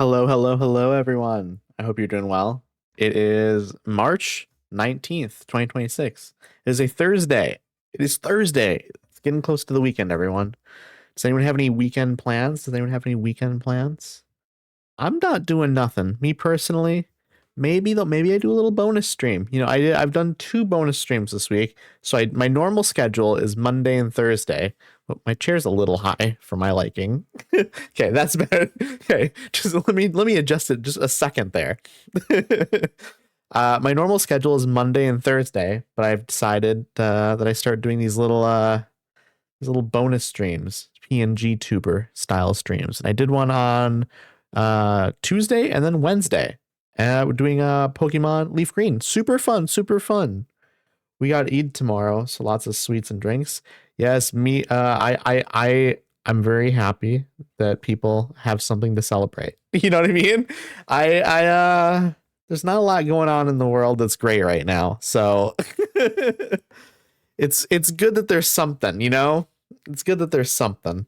Hello, hello, hello, everyone. I hope you're doing well. It is March 19th, 2026. It is a Thursday. It is Thursday. It's getting close to the weekend, everyone. Does anyone have any weekend plans? Does anyone have any weekend plans? I'm not doing nothing. Me personally, maybe I do a little bonus stream. I've done two bonus streams this week. So my normal schedule is Monday and Thursday. But my chair's a little high for my liking. Okay, that's better. Okay, just let me adjust it just a second there. My normal schedule is Monday and Thursday, but I've decided that I start doing these little bonus streams, PNG tuber style streams. And I did one on Tuesday and then Wednesday. We're doing Pokemon Leaf Green. Super fun, super fun. We got Eid tomorrow, so lots of sweets and drinks. Yes, I'm very happy that people have something to celebrate. You know what I mean? There's not a lot going on in the world that's great right now. So it's good that there's something, you know? It's good that there's something.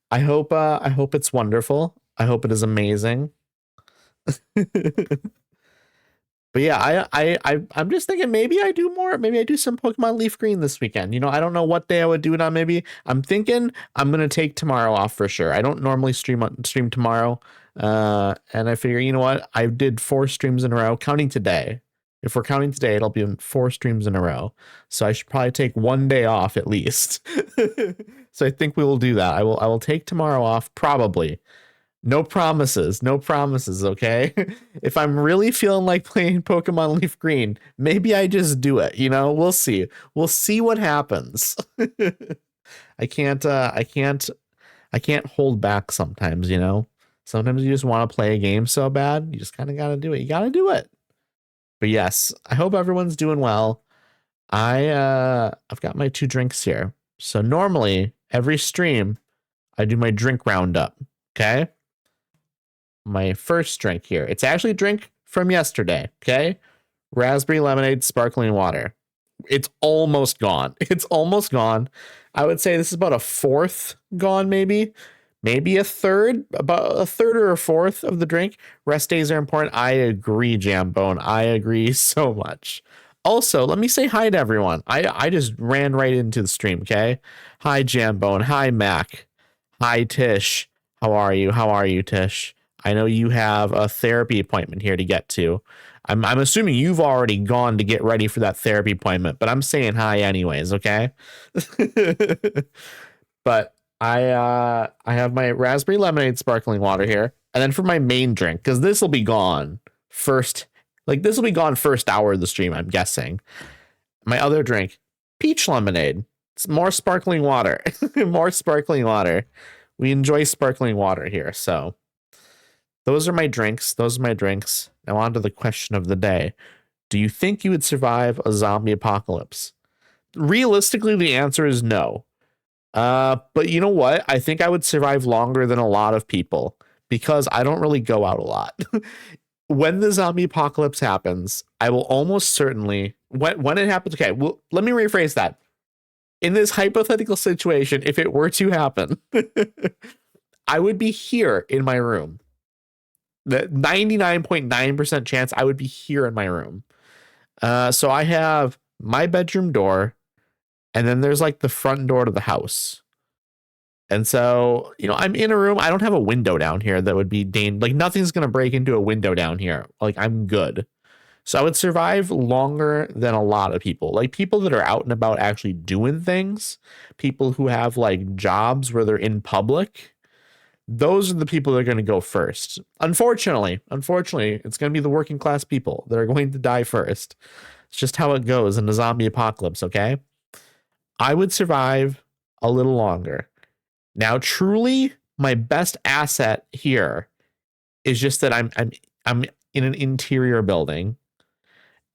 I hope it's wonderful. I hope it is amazing. But yeah, I'm just thinking maybe I do more. Maybe I do some Pokemon Leaf Green this weekend. I don't know what day I would do it on. Maybe I'm thinking I'm gonna take tomorrow off for sure. I don't normally stream tomorrow, and I figure, you know what? I did 4 streams in a row, counting today. If we're counting today, it'll be 4 streams in a row. So I should probably take one day off at least. So I think we will do that. I will take tomorrow off probably. No promises, okay? If I'm really feeling like playing Pokemon Leaf Green, maybe I just do it, We'll see. We'll see what happens. I can't hold back sometimes, Sometimes you just want to play a game so bad, you just kind of got to do it. You got to do it. But yes, I hope everyone's doing well. I've got my 2 drinks here. So normally every stream I do my drink roundup, okay? My first drink here. It's actually a drink from yesterday, okay? Raspberry lemonade sparkling water. It's almost gone. It's almost gone. I would say this is about a fourth gone, maybe a third, about a third or a fourth of the drink. Rest days are important. I agree, Jambone. I agree so much. Also, let me say hi to everyone. I just ran right into the stream, okay? Hi, Jambone. Hi, Mac. Hi, Tish. How are you? How are you, Tish? I know you have a therapy appointment here to get to. I'm assuming you've already gone to get ready for that therapy appointment, but I'm saying hi anyways, okay? But I have my raspberry lemonade sparkling water here, and then for my main drink, because this will be gone first. Like, this will be gone first hour of the stream, I'm guessing. My other drink, peach lemonade. It's more sparkling water. More sparkling water. We enjoy sparkling water here, so those are my drinks. Now on to the question of the day. Do you think you would survive a zombie apocalypse? Realistically, the answer is no. But you know what? I think I would survive longer than a lot of people because I don't really go out a lot. When the zombie apocalypse happens, I will almost certainly, when it happens, okay, well, let me rephrase that. In this hypothetical situation, if it were to happen, I would be here in my room. The 99.9% chance I would be here in my room. So I have my bedroom door, and then there's like the front door to the house. And so, I'm in a room. I don't have a window down here that would be like nothing's going to break into a window down here. Like, I'm good. So I would survive longer than a lot of people. Like, people that are out and about actually doing things, people who have like jobs where they're in public. Those are the people that are going to go first. Unfortunately, it's going to be the working class people that are going to die first. It's just how it goes in the zombie apocalypse, okay? I would survive a little longer. Now, truly, my best asset here is just that I'm in an interior building,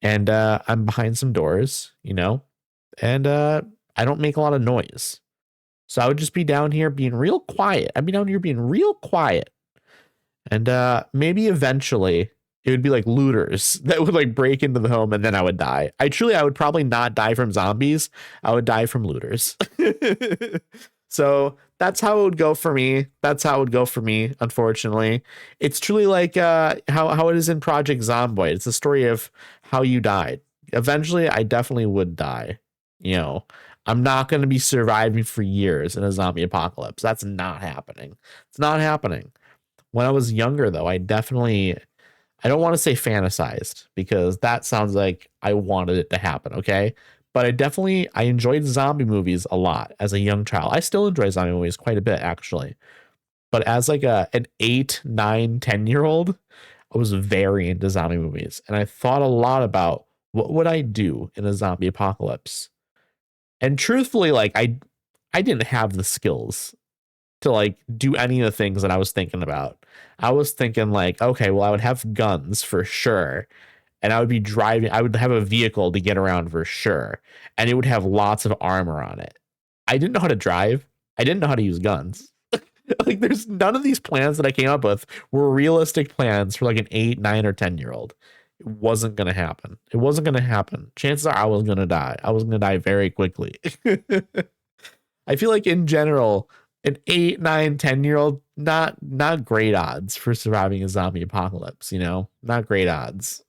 and I'm behind some doors, and I don't make a lot of noise. So I would just be down here being real quiet. I'd be down here being real quiet. And maybe eventually it would be like looters that would like break into the home and then I would die. I would probably not die from zombies. I would die from looters. So That's how it would go for me. That's how it would go for me, unfortunately. It's truly like how it is in Project Zomboid. It's a story of how you died. Eventually, I definitely would die. You know, I'm not going to be surviving for years in a zombie apocalypse. That's not happening. It's not happening. When I was younger, though, I don't want to say fantasized because that sounds like I wanted it to happen. Okay. But I enjoyed zombie movies a lot as a young child. I still enjoy zombie movies quite a bit, actually. But as like an 8, 9, 10-year old, I was very into zombie movies. And I thought a lot about what would I do in a zombie apocalypse. And truthfully, like I didn't have the skills to like do any of the things that I was thinking about. I was thinking like, okay, well, I would have guns for sure. And I would be driving, I would have a vehicle to get around for sure. And it would have lots of armor on it. I didn't know how to drive. I didn't know how to use guns. Like there's none of these plans that I came up with were realistic plans for like an 8, 9, or 10-year-old. It wasn't going to happen. It wasn't going to happen. Chances are I was going to die. I was going to die very quickly. I feel like in general, an 8, 9, 10-year-old, not great odds for surviving a zombie apocalypse, you know? Not great odds.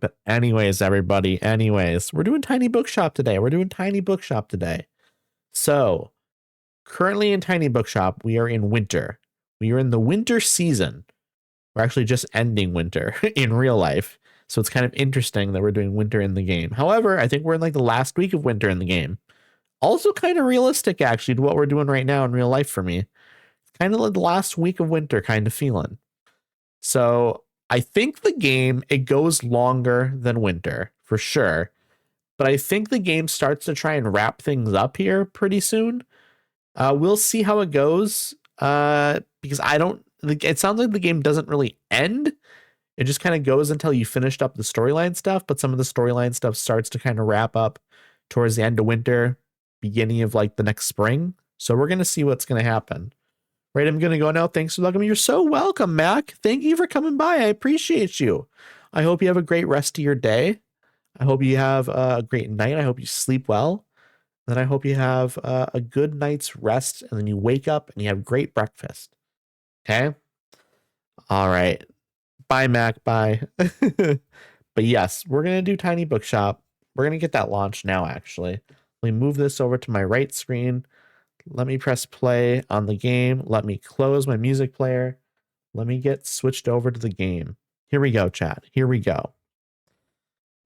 But anyways, everybody, we're doing Tiny Bookshop today. So, currently in Tiny Bookshop, we are in winter. We are in the winter season. We're actually just ending winter in real life. So it's kind of interesting that we're doing winter in the game. However, I think we're in like the last week of winter in the game. Also kind of realistic, actually, to what we're doing right now in real life for me. Kind of like the last week of winter kind of feeling. So I think the game, it goes longer than winter, for sure. But I think the game starts to try and wrap things up here pretty soon. We'll see how it goes. Because it sounds like the game doesn't really end. It just kind of goes until you finished up the storyline stuff. But some of the storyline stuff starts to kind of wrap up towards the end of winter, beginning of like the next spring. So we're going to see what's going to happen. Right, I'm going to go now. Thanks for welcoming me. You're so welcome, Mac. Thank you for coming by. I appreciate you. I hope you have a great rest of your day. I hope you have a great night. I hope you sleep well. Then I hope you have a good night's rest. And then you wake up and you have great breakfast. Okay? All right. Bye, Mac. Bye. But yes, we're going to do Tiny Bookshop. We're going to get that launched now, actually. Let me move this over to my right screen. Let me press play on the game. Let me close my music player. Let me get switched over to the game. Here we go, chat. Here we go.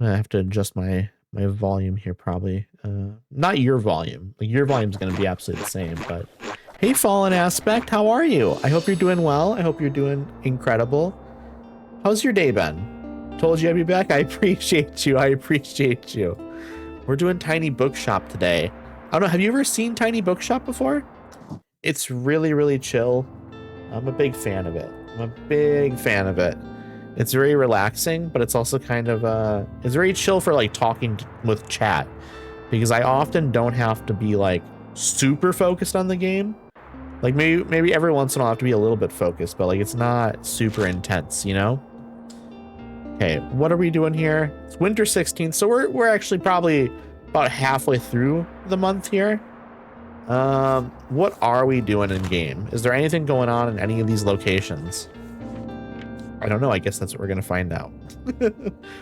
I have to adjust my volume here, probably. Not your volume. Like your volume's going to be absolutely the same, but hey, Fallen Aspect, how are you? I hope you're doing well. I hope you're doing incredible. How's your day been? Told you I'd be back. I appreciate you. We're doing Tiny Bookshop today. I don't know. Have you ever seen Tiny Bookshop before? It's really, really chill. I'm a big fan of it. It's very relaxing, but it's also kind of it's very chill for like talking with chat, because I often don't have to be like super focused on the game. Like maybe every once in a while I have to be a little bit focused, but like it's not super intense, you know? Okay, what are we doing here? It's winter 16th, so we're actually probably about halfway through the month here. What are we doing in game? Is there anything going on in any of these locations? I don't know. I guess that's what we're gonna find out.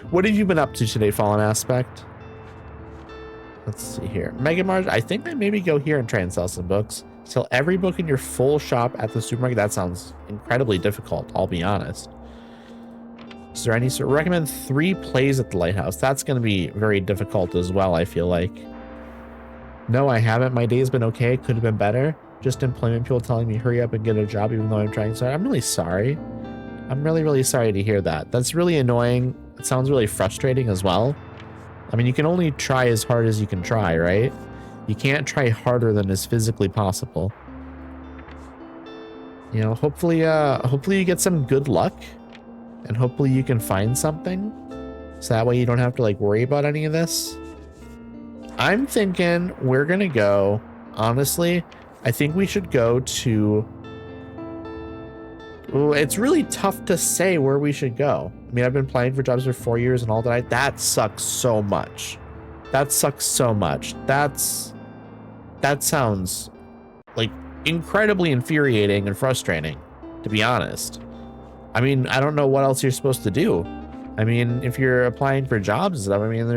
What have you been up to today, Fallen Aspect? Let's see here. Mega Mart. I think I maybe go here and try and sell some books. Sell every book in your full shop at the supermarket. That sounds incredibly difficult, I'll be honest. Is there any sort? Recommend 3 plays at the lighthouse. That's going to be very difficult as well, I feel like. No, I haven't. My day's been okay. Could have been better. Just employment people telling me hurry up and get a job even though I'm trying so hard. I'm really sorry. I'm really, really sorry to hear that. That's really annoying. It sounds really frustrating as well. I mean, you can only try as hard as you can try, right? You can't try harder than is physically possible. You know, hopefully you get some good luck. And hopefully you can find something, so that way you don't have to like worry about any of this. I'm thinking we're gonna go, honestly, I think we should go to, ooh, it's really tough to say where we should go. I mean, I've been applying for jobs for 4 years and all that. That sucks so much. That that sounds like incredibly infuriating and frustrating, to be honest. I mean, I don't know what else you're supposed to do. I mean, if you're applying for jobs and stuff, I mean,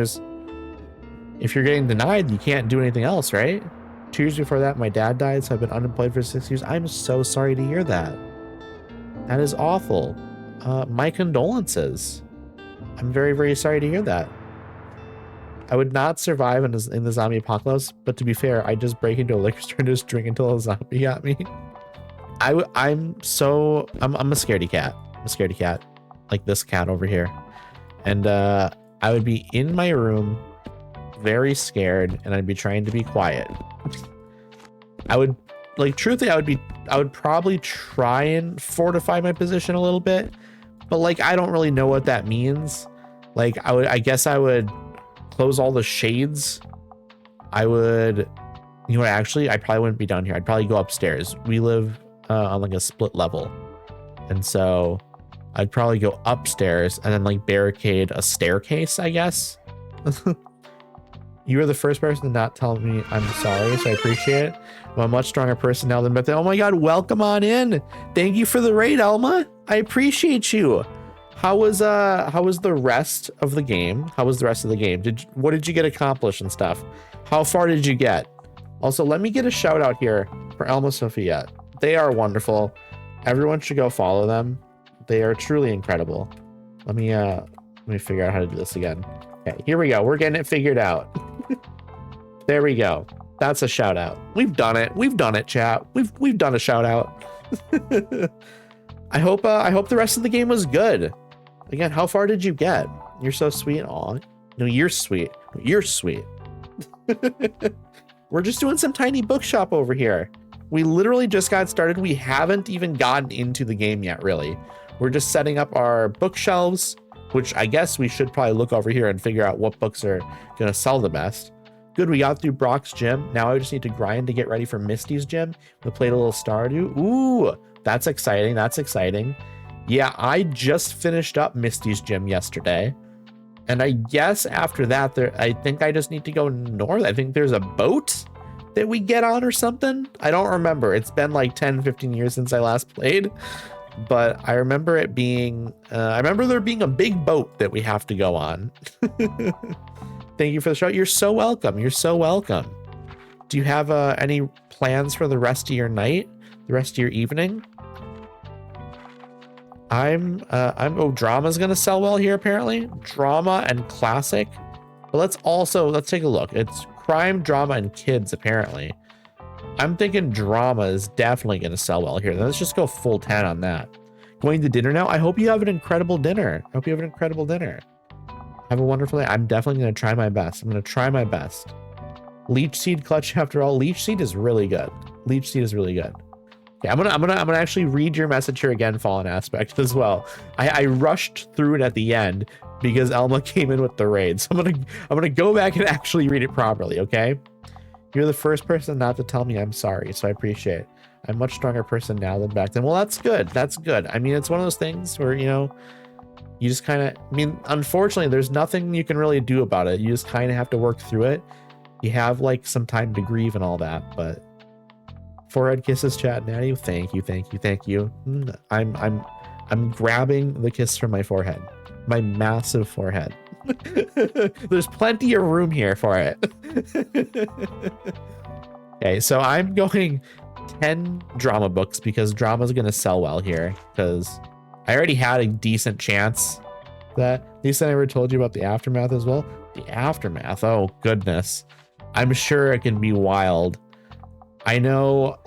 if you're getting denied, you can't do anything else, right? 2 years before that, my dad died, so I've been unemployed for 6 years. I'm so sorry to hear that. That is awful. My condolences. I'm very, very sorry to hear that. I would not survive in the zombie apocalypse, but to be fair, I just break into a liquor store and just drink until a zombie got me. I'm a scaredy cat. I'm a scaredy cat, like this cat over here. And I would be in my room, very scared, and I'd be trying to be quiet. I would, like, truthfully, I would probably try and fortify my position a little bit, but like, I don't really know what that means. Like, I guess I would close all the shades. I would, you know what, actually, I probably wouldn't be down here. I'd probably go upstairs. We live on like a split level. And so I'd probably go upstairs and then like barricade a staircase, I guess. You were the first person to not tell me I'm sorry, so I appreciate it. I'm a much stronger person now than Beth. Oh my God, welcome on in. Thank you for the raid, Elma. I appreciate you. How was the rest of the game? How was the rest of the game? What did you get accomplished and stuff? How far did you get? Also, let me get a shout out here for Elma Sophia. They are wonderful. Everyone should go follow them. They are truly incredible. Let me figure out how to do this again. Okay, here we go. We're getting it figured out. There we go. That's a shout out. We've done it. We've done it, chat. We've done a shout out. I hope the rest of the game was good. Again, how far did you get? You're so sweet. Aw. No, you're sweet. You're sweet. We're just doing some tiny bookshop over here. We literally just got started. We haven't even gotten into the game yet, really. We're just setting up our bookshelves, which I guess we should probably look over here and figure out what books are going to sell the best. Good, we got through Brock's gym. Now I just need to grind to get ready for Misty's gym. We played a little Stardew. Ooh, that's exciting. That's exciting. Yeah, I just finished up Misty's gym yesterday. And I guess after that, I think I just need to go north. I think there's a boat that we get on or something. I don't remember. It's been like 10, 15 years since I last played. But I remember it being, I remember there being a big boat that we have to go on. Thank you for the show. You're so welcome. You're so welcome. Do you have any plans for the rest of your night, the rest of your evening? Oh, drama's gonna sell well here apparently. Drama and classic. But let's take a look. It's crime, drama, and kids apparently. I'm thinking drama is definitely gonna sell well here. Let's just go full 10 on that. Going to dinner now. I hope you have an incredible dinner. I hope you have an incredible dinner. Have a wonderful day. I'm definitely gonna try my best. I'm gonna try my best. Leech seed clutch after all. Leech seed is really good. Leech seed is really good. Okay, I'm gonna actually read your message here again, Fallen Aspect, as well. I rushed through it at the end because Elma came in with the raid. So I'm gonna go back and actually read it properly, okay? You're the first person not to tell me I'm sorry, so I appreciate it. I'm a much stronger person now than back then. Well, that's good. That's good. I mean, it's one of those things where, you know, you just kind of, I mean, unfortunately, there's nothing you can really do about it. You just kind of have to work through it. You have like some time to grieve and all that, but forehead kisses, chat, Natty. Thank you, thank you, thank you. I'm grabbing the kiss from my forehead, my massive forehead. There's plenty of room here for it. Okay, so I'm going 10 drama books because drama's gonna sell well here because I already had a decent chance. That Lisa, I ever told you about the aftermath as well. The aftermath, oh goodness, I'm sure it can be wild. I know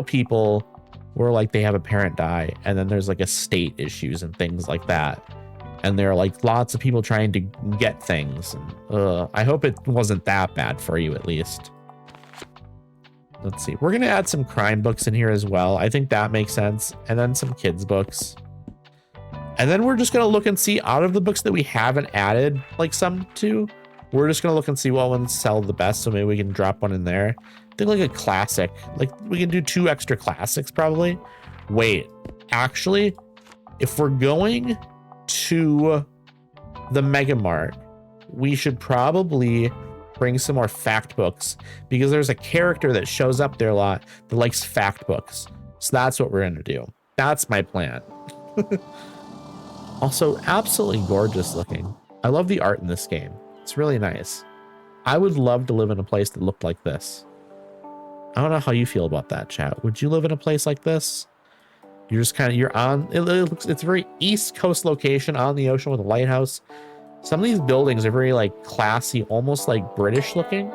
people where like they have a parent die and then there's like estate issues and things like that, and there are like lots of people trying to get things. And, I hope it wasn't that bad for you at least. Let's see, we're gonna add some crime books in here as well. I think that makes sense, and then some kids books. And then we're just gonna look and see out of the books that we haven't added like some to, we're just gonna look and see what ones sell the best, so maybe we can drop one in there. I think like a classic, like we can do 2 extra classics probably. Wait, actually, if we're going to the Mega Mart, we should probably bring some more fact books, because there's a character that shows up there a lot that likes fact books. So that's what we're going to do. That's my plan. Also, absolutely gorgeous looking. I love the art in this game. It's really nice. I would love to live in a place that looked like this. I don't know how you feel about that, chat. Would you live in a place like this? You're just kind of, you're on, it's a very East Coast location on the ocean with a lighthouse. Some of these buildings are very like classy, almost like British looking.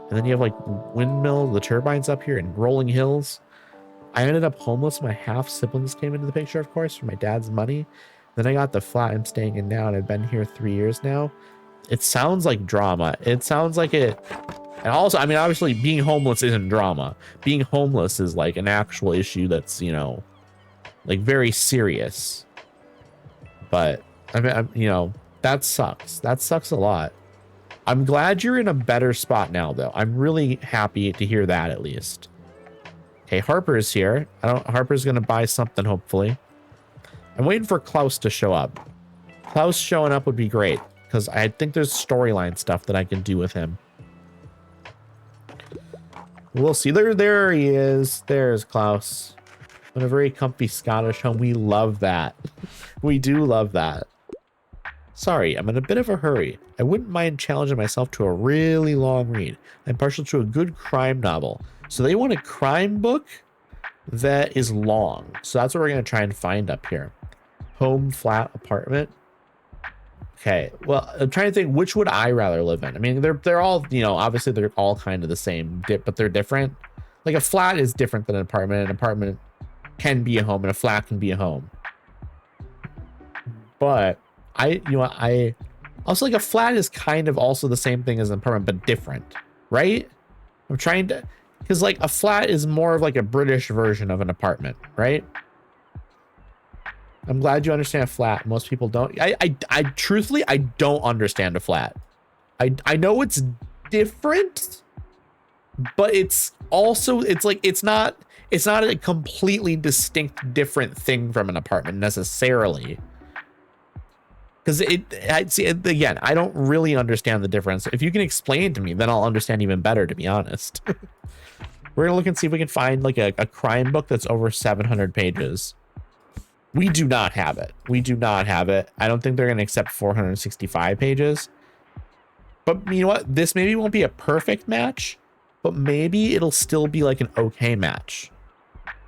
And then you have like windmill, the turbines up here, and rolling hills. I ended up homeless. My half siblings came into the picture, of course, for my dad's money. Then I got the flat I'm staying in now, and I've been here 3 years now. It sounds like drama. It sounds like it. And also, I mean, obviously being homeless isn't drama. Being homeless is like an actual issue that's, you know, like very serious. But I mean, you know, that sucks. That sucks a lot. I'm glad you're in a better spot now, though. I'm really happy to hear that, at least. Okay, Harper's here. Harper's gonna buy something, hopefully. I'm waiting for Klaus to show up. Klaus showing up would be great, because I think there's storyline stuff that I can do with him. We'll see. There he is. There's Klaus. In a very comfy Scottish home. We love that. We do love that. Sorry, I'm in a bit of a hurry. I wouldn't mind challenging myself to a really long read. I'm partial to a good crime novel. So they want a crime book that is long. So that's what we're going to try and find up here. Home, flat, apartment. Okay, well, I'm trying to think, which would I rather live in? I mean, they're all, you know, obviously they're all kind of the same, but they're different. Like a flat is different than an apartment. An apartment can be a home and a flat can be a home. But I also, like, a flat is kind of also the same thing as an apartment, but different, right? I'm trying to, because like a flat is more of like a British version of an apartment, right? I'm glad you understand a flat. Most people don't. I truthfully, I don't understand a flat. I know it's different, but it's also, it's like, it's not a completely distinct different thing from an apartment necessarily. Because again, I don't really understand the difference. If you can explain it to me, then I'll understand even better, to be honest. We're gonna look and see if we can find like a crime book that's over 700 pages. We do not have it. We do not have it. I don't think they're gonna accept 465 pages. But you know what? This maybe won't be a perfect match, but maybe it'll still be like an okay match.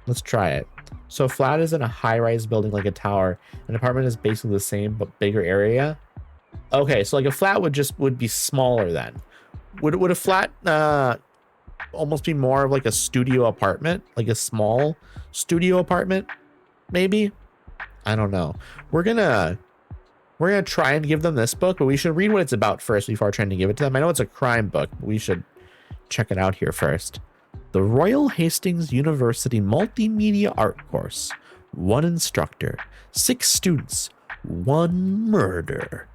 Let's try it. So flat is in a high-rise building like a tower. An apartment is basically the same but bigger area. Okay, so like a flat would be smaller then. Would a flat almost be more of like a studio apartment, like a small studio apartment, maybe? I don't know. We're gonna try and give them this book, but we should read what it's about first before trying to give it to them. I know it's a crime book, but we should check it out here first. The Royal Hastings University Multimedia Art Course. 1 instructor, 6 students, 1 murder.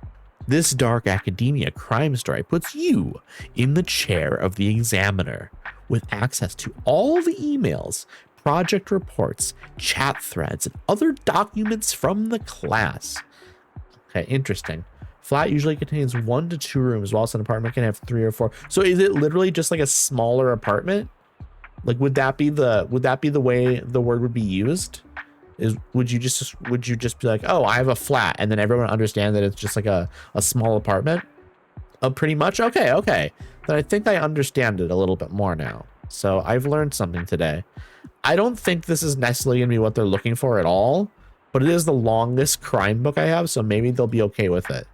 This dark academia crime story puts you in the chair of the examiner with access to all the emails, project reports, chat threads, and other documents from the class. Okay, interesting. Flat usually contains 1 to 2 rooms, whilst an apartment can have 3 or 4. So is it literally just like a smaller apartment? Like, would that be the way the word would be used? Would you just be like, oh, I have a flat, and then everyone understand that it's just like a small apartment? Oh, pretty much. Okay. Then I think I understand it a little bit more now. So I've learned something today. I don't think this is necessarily gonna be what they're looking for at all, but it is the longest crime book I have, so maybe they'll be okay with it.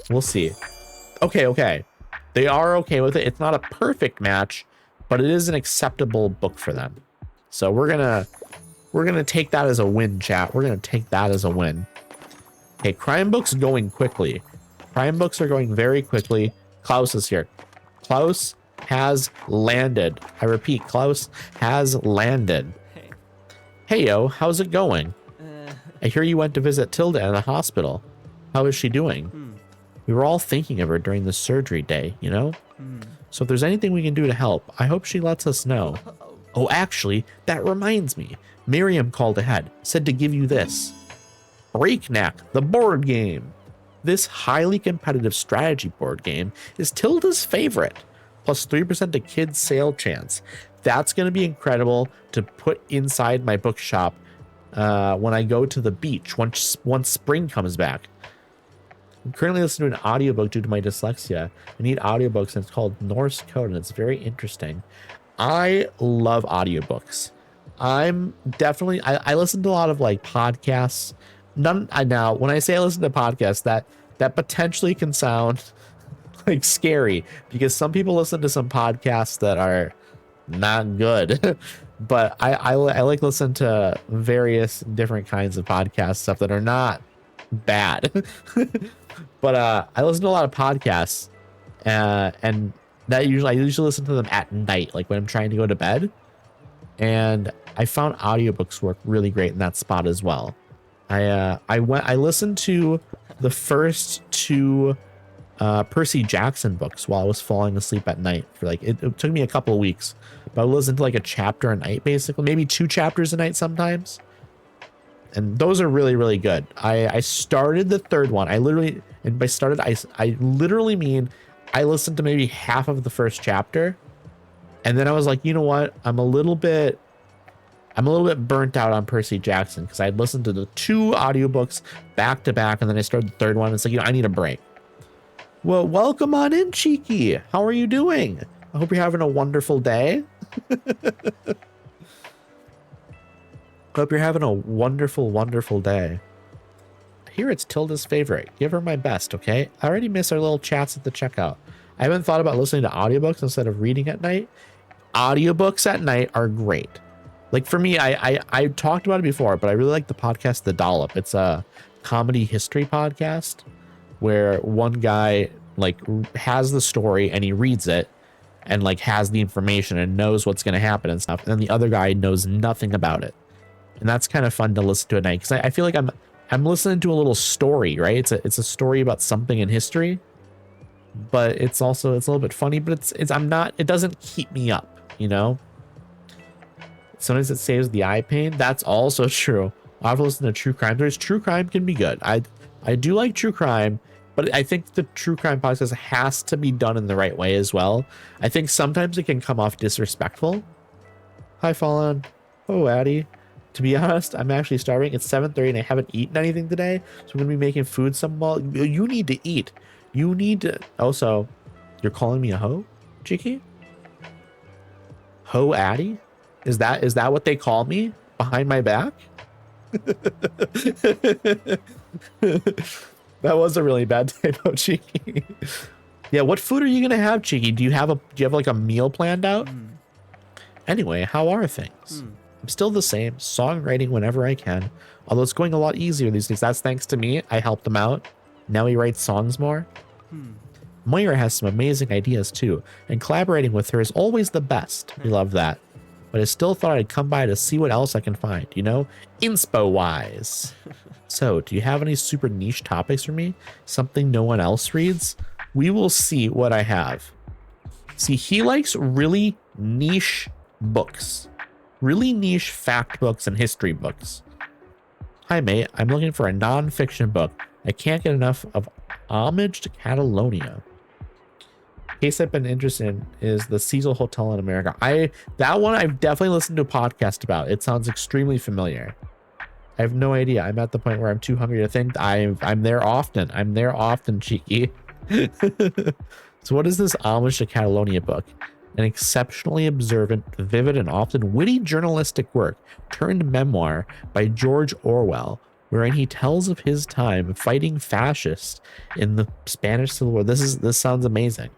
We'll see. Okay. They are okay with it. It's not a perfect match, but it is an acceptable book for them. So we're gonna take that as a win, chat. We're gonna take that as a win. Okay, crime books going quickly. Crime books are going very quickly. Klaus is here. Klaus has landed. I repeat, Klaus has landed. Hey yo, how's it going? I hear you went to visit Tilda in the hospital. How is she doing? We were all thinking of her during the surgery day, you know? So if there's anything we can do to help, I hope she lets us know. Oh, actually, that reminds me. Miriam called ahead, said to give you this. Breakneck, the board game. This highly competitive strategy board game is Tilda's favorite, plus 3% to kids sale chance. That's going to be incredible to put inside my bookshop when I go to the beach once spring comes back. I'm currently listening to an audiobook due to my dyslexia. I need audiobooks, and it's called Norse Code, and it's very interesting. I love audiobooks. I'm definitely, I listen to a lot of like podcasts. Now, when I say I listen to podcasts, that potentially can sound like scary, because some people listen to some podcasts that are not good. But I like listen to various different kinds of podcast stuff that are not bad. But I listen to a lot of podcasts, and I usually listen to them at night, like when I'm trying to go to bed. And I found audiobooks work really great in that spot as well. I listened to the first two Percy Jackson books while I was falling asleep at night for like it took me a couple of weeks, but I listened to like a chapter a night, basically, maybe 2 chapters a night sometimes. And those are really, really good. I started the third one. I literally mean I listened to maybe half of the first chapter, and then I was like, you know what? I'm a little bit burnt out on Percy Jackson, because I'd listened to the 2 audiobooks back to back, and then I started the third one. It's like, I need a break. Well, welcome on in, Cheeky. How are you doing? I hope you're having a wonderful day. Hope you're having a wonderful, wonderful day. Here it's Tilda's favorite. Give her my best, okay? I already miss our little chats at the checkout. I haven't thought about listening to audiobooks instead of reading at night. Audiobooks at night are great. Like for me, I talked about it before, but I really like the podcast The Dollop. It's a comedy history podcast where one guy like has the story and he reads it and like has the information and knows what's going to happen and stuff. And then the other guy knows nothing about it. And that's kind of fun to listen to at night, because I feel like I'm listening to a little story, right? It's a story about something in history, but it's a little bit funny, but it doesn't keep me up, you know? Sometimes it saves the eye pain. That's also true. I've listened to true crime. True crime can be good. I do like true crime, but I think the true crime podcast has to be done in the right way as well. I think sometimes it can come off disrespectful. Hi, Fallen. Oh, Addie. To be honest, I'm actually starving. It's 7:30 and I haven't eaten anything today, so I'm gonna be making food You need to eat. You need to. Also, you're calling me a hoe, Cheeky? Ho Addie? Is that what they call me behind my back? That was a really bad typo, Cheeky. Yeah, what food are you gonna have, Cheeky? Do you have like a meal planned out? Anyway, how are things? I'm still the same, songwriting whenever I can, although it's going a lot easier these days. That's thanks to me. I helped him out. Now he writes songs more. Moira has some amazing ideas too, and collaborating with her is always the best. We love that. But I still thought I'd come by to see what else I can find, you know, inspo-wise. So, do you have any super niche topics for me? Something no one else reads? We will see what I have. See, he likes really niche books. Really niche fact books and history books. Hi, mate. I'm looking for a non-fiction book. I can't get enough of Homage to Catalonia. Case I've been interested in is the Cecil Hotel in America. That one I've definitely listened to a podcast about. It sounds extremely familiar. I have no idea. I'm at the point where I'm too hungry to think. I'm there often. I'm there often, Cheeky. So what is this Homage to Catalonia book? An exceptionally observant, vivid, and often witty journalistic work turned memoir by George Orwell, wherein he tells of his time fighting fascists in the Spanish Civil War. This sounds amazing.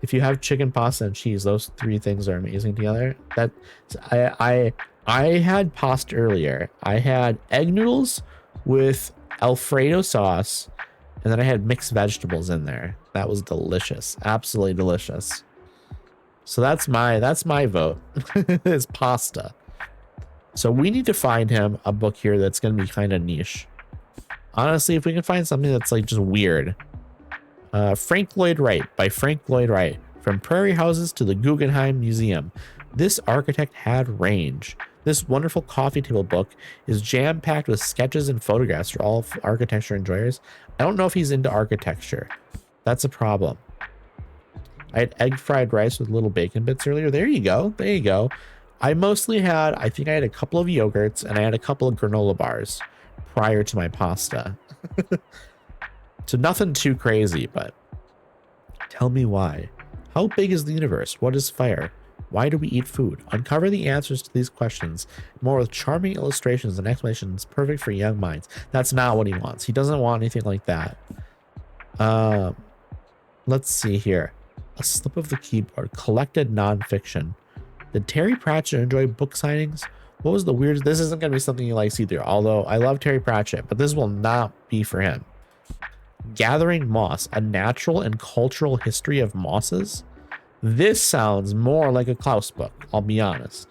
If you have chicken, pasta, and cheese, those 3 things are amazing together. I had pasta earlier. I had egg noodles with Alfredo sauce, and then I had mixed vegetables in there. That was delicious. Absolutely delicious. So that's my vote. Is pasta. So we need to find him a book here that's going to be kind of niche. Honestly, if we can find something that's like just weird. Frank Lloyd Wright by Frank Lloyd Wright. From prairie houses to the Guggenheim Museum. This architect had range. This wonderful coffee table book is jam-packed with sketches and photographs for all architecture enjoyers. I don't know if he's into architecture. That's a problem. I had egg fried rice with little bacon bits earlier. There you go. There you go. I mostly had, I think I had a couple of yogurts and I had a couple of granola bars prior to my pasta. So nothing too crazy, but tell me why. How big is the universe? What is fire? Why do we eat food? Uncover the answers to these questions, more with charming illustrations and explanations perfect for young minds. That's not what he wants. He doesn't want anything like that. Let's see here. A slip of the keyboard. Collected nonfiction. Did Terry Pratchett enjoy book signings? What was the weirdest? This isn't going to be something he likes either, although I love Terry Pratchett, but this will not be for him. Gathering Moss, a natural and cultural history of mosses. This sounds more like a Klaus book, I'll be honest.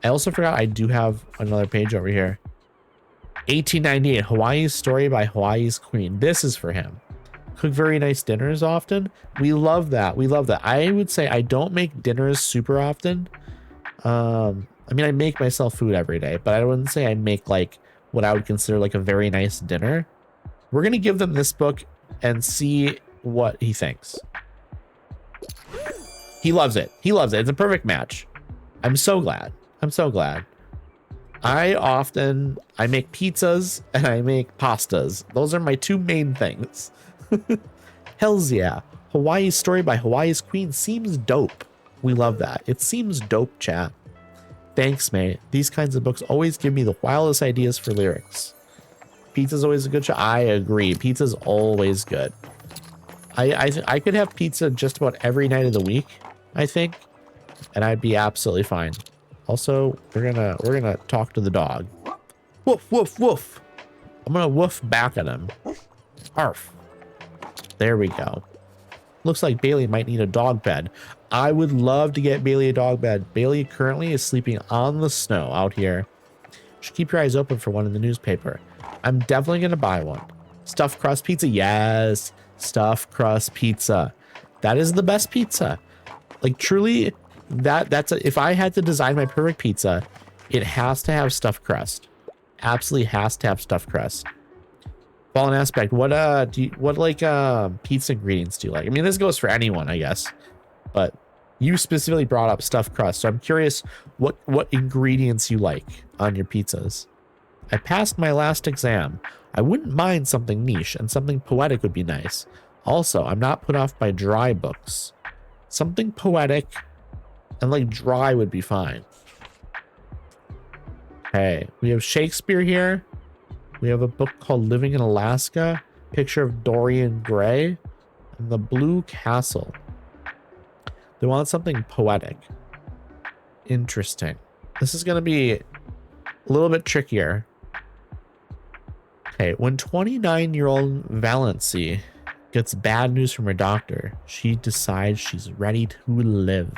I also forgot I do have another page over here. 1898, Hawaii's Story by Hawaii's Queen. This is for him. Cook very nice dinners often. We love that. We love that. I would say I don't make dinners super often. I mean, I make myself food every day, but I wouldn't say I make like what I would consider like a very nice dinner. We're going to give them this book and see what he thinks. He loves it. He loves it. It's a perfect match. I'm so glad. I'm so glad. I make pizzas and I make pastas. Those are my two main things. Hells yeah. Hawaii's Story by Hawaii's Queen seems dope. We love that. It seems dope, chat. Thanks, mate. These kinds of books always give me the wildest ideas for lyrics. Pizza's always a good shot. I agree. Pizza's always good. I could have pizza just about every night of the week, I think, and I'd be absolutely fine. Also, we're gonna talk to the dog. Woof, woof, woof. I'm gonna woof back at him. Arf. There we go. Looks like Bailey might need a dog bed. I would love to get Bailey a dog bed. Bailey currently is sleeping on the snow out here. Should keep your eyes open for one in the newspaper. I'm definitely gonna buy one. Stuffed crust pizza, yes. Stuffed crust pizza. That is the best pizza. Like truly, if I had to design my perfect pizza, it has to have stuffed crust. Absolutely has to have stuffed crust. Fallen Aspect, what pizza ingredients do you like? I mean, this goes for anyone, I guess, but you specifically brought up stuffed crust, so I'm curious what ingredients you like on your pizzas. I passed my last exam. I wouldn't mind something niche, and something poetic would be nice. Also, I'm not put off by dry books. Something poetic and like dry would be fine. Okay, we have Shakespeare here. We have a book called Living in Alaska, picture of Dorian Gray, and The Blue Castle. They want something poetic. Interesting. This is going to be a little bit trickier. Okay, when 29-year-old Valency gets bad news from her doctor, she decides she's ready to live.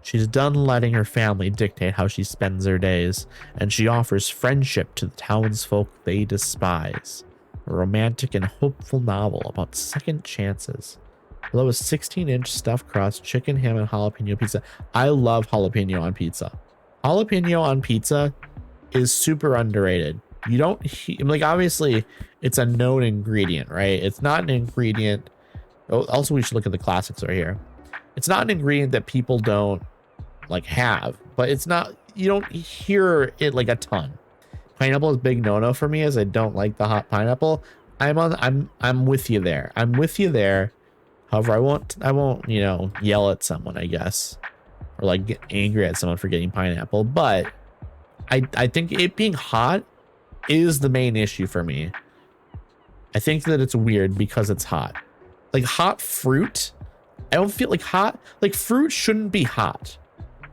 She's done letting her family dictate how she spends her days, and she offers friendship to the townsfolk they despise. A romantic and hopeful novel about second chances. Below a 16-inch stuffed crust, chicken, ham, and jalapeno pizza. I love jalapeno on pizza. Jalapeno on pizza is super underrated. You don't, like, obviously, it's a known ingredient, right? It's not an ingredient. Oh, also, we should look at the classics right here. It's not an ingredient that people don't like have, but it's not, you don't hear it like a ton. Pineapple is big no-no for me, as I don't like the hot pineapple. I'm with you there. I'm with you there. However, I won't, you know, yell at someone, I guess, or like get angry at someone for getting pineapple. But I think it being hot is the main issue for me. I think that it's weird because it's hot. Like hot fruit, I don't feel like hot, like fruit shouldn't be hot.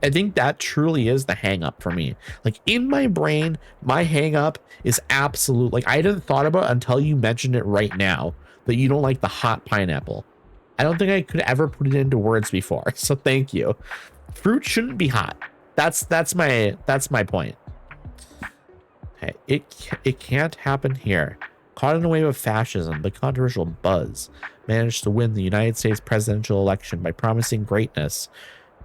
I think that truly is the hang up for me. Like in my brain, my hang up is absolute. Like I didn't thought about it until you mentioned it right now that you don't like the hot pineapple. I don't think I could ever put it into words before. So thank you. Fruit shouldn't be hot. That's my point. Okay, it can't happen here. Caught in a wave of fascism, the controversial Buzz managed to win the United States presidential election by promising greatness.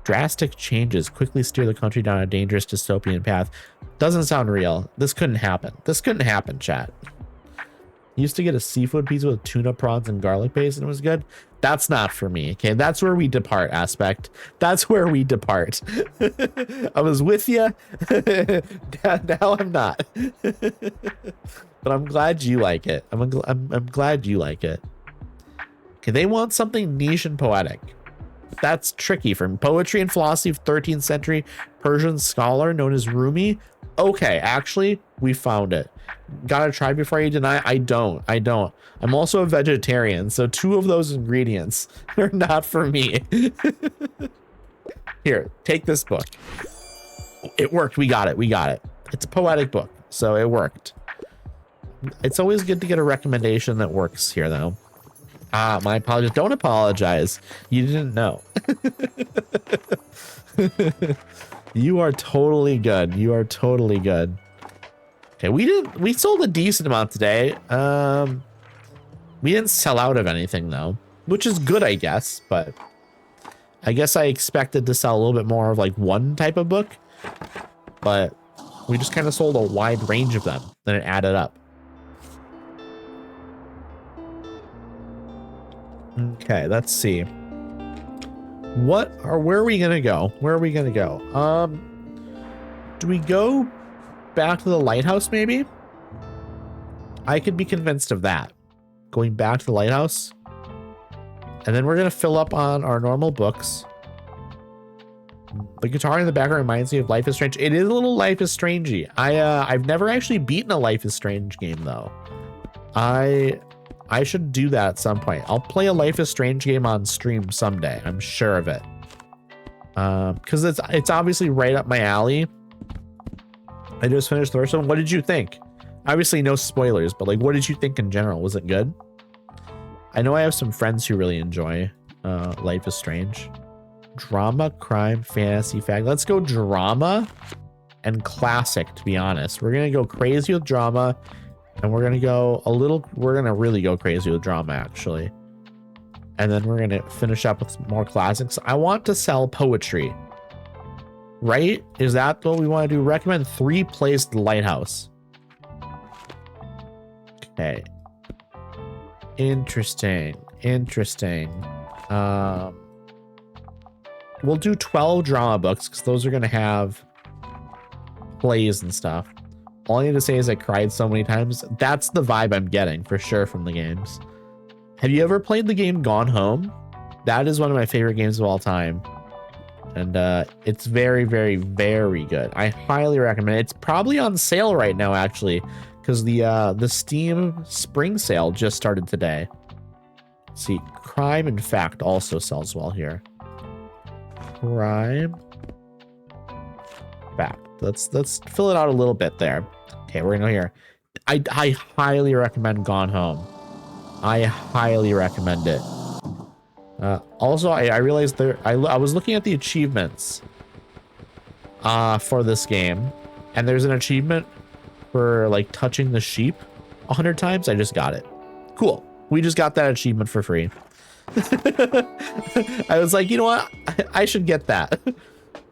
Drastic changes quickly steer the country down a dangerous dystopian path. Doesn't sound real. This couldn't happen. This couldn't happen, chat. Used to get a seafood pizza with tuna, prawns, and garlic paste, and it was good. That's not for me. Okay, that's where we depart, Aspect. That's where we depart. I was with you. Now I'm not. But I'm glad you like it. I'm glad you like it. Okay, they want something niche and poetic. That's tricky for me. Poetry and philosophy of 13th century Persian scholar known as Rumi. Okay, actually, we found it. Gotta try before you deny. I don't. I'm also a vegetarian, so 2 of those ingredients are not for me. Here, take this book. It worked. We got it. It's a poetic book, so it worked. It's always good to get a recommendation that works here, though. My apologies. Don't apologize. You didn't know. You are totally good. Okay, we sold a decent amount today. We didn't sell out of anything though, which is good, I guess, but I guess I expected to sell a little bit more of like one type of book, but we just kind of sold a wide range of them. Then it added up. Okay, let's see. Where are we gonna go? Do we go back to the lighthouse maybe? I could be convinced of that. Going back to the lighthouse. And then we're gonna fill up on our normal books. The guitar in the background reminds me of Life is Strange. It is a little Life is Strangey. I've never actually beaten a Life is Strange game though. I should do that at some point. I'll play a Life is Strange game on stream someday. I'm sure of it. Because it's obviously right up my alley. I just finished the first one. What did you think? Obviously no spoilers, but like, what did you think in general? Was it good? I know I have some friends who really enjoy Life is Strange. Drama, crime, fantasy, fact. Let's go drama and classic, to be honest. We're gonna go crazy with drama, and we're gonna really go crazy with drama actually. And then we're gonna finish up with more classics. I want to sell poetry. Right? Is that what we want to do? Recommend 3 plays to the lighthouse. Okay. Interesting. We'll do 12 drama books because those are going to have plays and stuff. All I need to say is I cried so many times. That's the vibe I'm getting for sure from the games. Have you ever played the game Gone Home? That is one of my favorite games of all time. And it's very, very, very good. I highly recommend it. It's probably on sale right now, actually, because the Steam spring sale just started today. Let's see, crime and fact also sells well here. Crime, fact. Let's fill it out a little bit there. Okay, we're gonna go here. I highly recommend Gone Home. I highly recommend it. Also, I realized I was looking at the achievements for this game, and there's an achievement for like touching the sheep 100 times. I just got it. Cool. We just got that achievement for free. I was like, you know what? I should get that.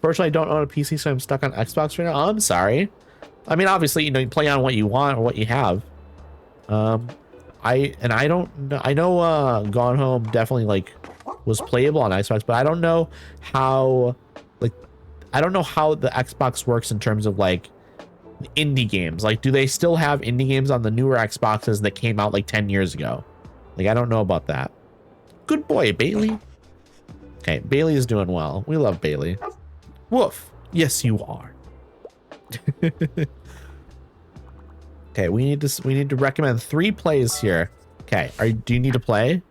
Fortunately, I don't own a PC, so I'm stuck on Xbox right now. Oh, I'm sorry. I mean, obviously, you know, you play on what you want or what you have. I know Gone Home definitely like was playable on Xbox, but I don't know how the Xbox works in terms of like indie games. Like, do they still have indie games on the newer Xboxes that came out like 10 years ago? Like, I don't know about that. Good boy, Bailey. Okay, Bailey is doing well. We love Bailey. Woof. Yes, you are. Okay, we need to recommend 3 plays here. Okay, do you need to play?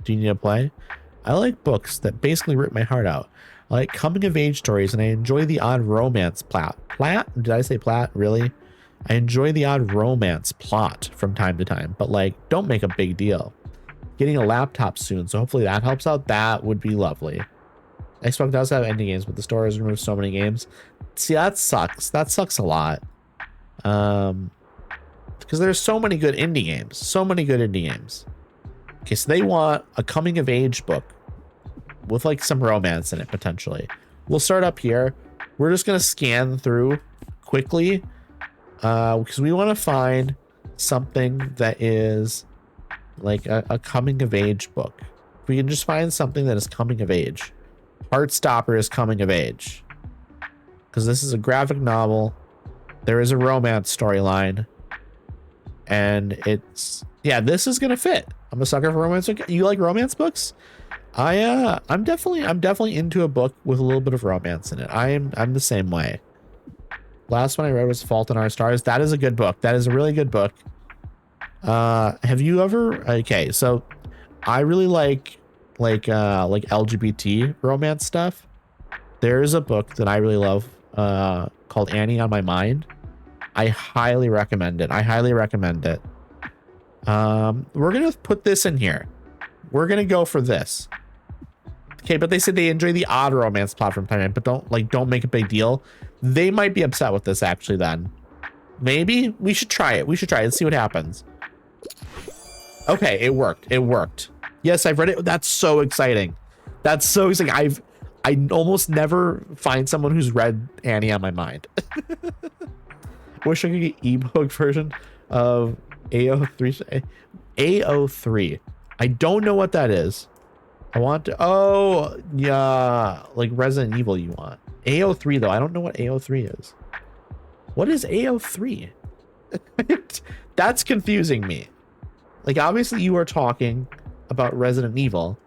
I like books that basically rip my heart out. I like coming of age stories, and I enjoy the odd romance plot. Did I say plot? Really? I enjoy the odd romance plot from time to time, but like, don't make a big deal. Getting a laptop soon, so hopefully that helps out. That would be lovely. Xbox does have indie games, but the store has removed so many games. See, that sucks. That sucks a lot. Because there's so many good indie games. Okay, so they want a coming of age book with like some romance in it potentially, we'll start up here. We're just gonna scan through quickly because we want to find something that is like a coming of age book. If we can just find something that is coming of age. Heartstopper is coming of age because this is a graphic novel. There is a romance storyline, and it's, yeah, this is gonna fit. I'm a sucker for romance. You like romance books? I'm definitely into a book with a little bit of romance in it. I'm the same way. Last one I read was Fault in Our Stars. That is a good book. That is a really good book. Have you ever, okay, so I really like LGBT romance stuff. There's a book that I really love called Annie on My Mind. I highly recommend it. We're gonna put this in here. We're gonna go for this. Okay, but they said they enjoy the odd romance plot from time to time, but don't make a big deal. They might be upset with this actually then. Maybe we should try it. We should try it and see what happens. Okay, it worked. It worked. Yes, I've read it. That's so exciting. That's so exciting. I almost never find someone who's read Annie on My Mind. Wish I could get ebook version of AO3. AO3. I don't know what that is. I want to, oh yeah, like Resident Evil you want. AO3 though, I don't know what AO3 is. What is AO3? That's confusing me. Like obviously you are talking about Resident Evil,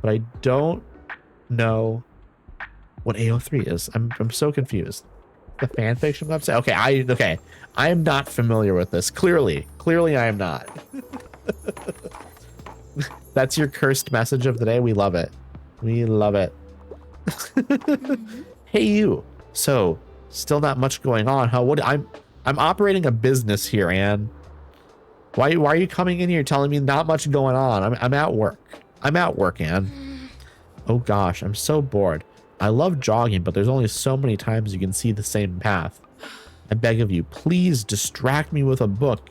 but I don't know what AO3 is. I'm so confused. The fanfiction website? Okay, I am not familiar with this. Clearly I am not. That's your cursed message of the day. We love it. We love it. Hey you. So still not much going on. I'm operating a business here, Anne. Why are you coming in here telling me not much going on? I'm at work. I'm at work, Anne. Oh gosh, I'm so bored. I love jogging, but there's only so many times you can see the same path. I beg of you, please distract me with a book.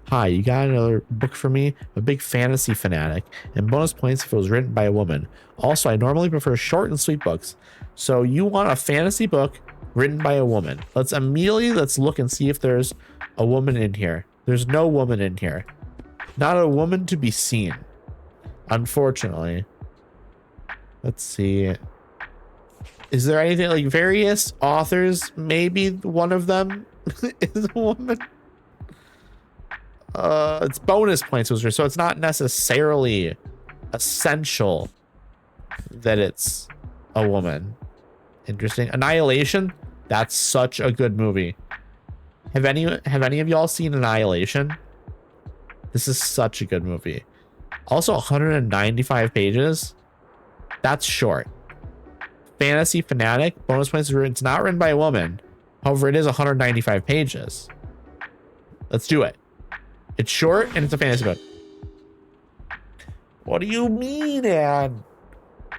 Hi, you got another book for me? I'm a big fantasy fanatic, and bonus points if it was written by a woman. Also, I normally prefer short and sweet books. So you want a fantasy book written by a woman. Let's look and see if there's a woman in here. There's no woman in here. Not a woman to be seen, unfortunately. Let's see. Is there anything like various authors? Maybe one of them is a woman. It's bonus points, so it's not necessarily essential that it's a woman. Interesting. Annihilation. That's such a good movie. Have any of y'all seen Annihilation? This is such a good movie. Also 195 pages. That's short. Fantasy fanatic. Bonus points. It's not written by a woman. However, it is 195 pages. Let's do it. It's short and it's a fantasy book. What do you mean, Anne?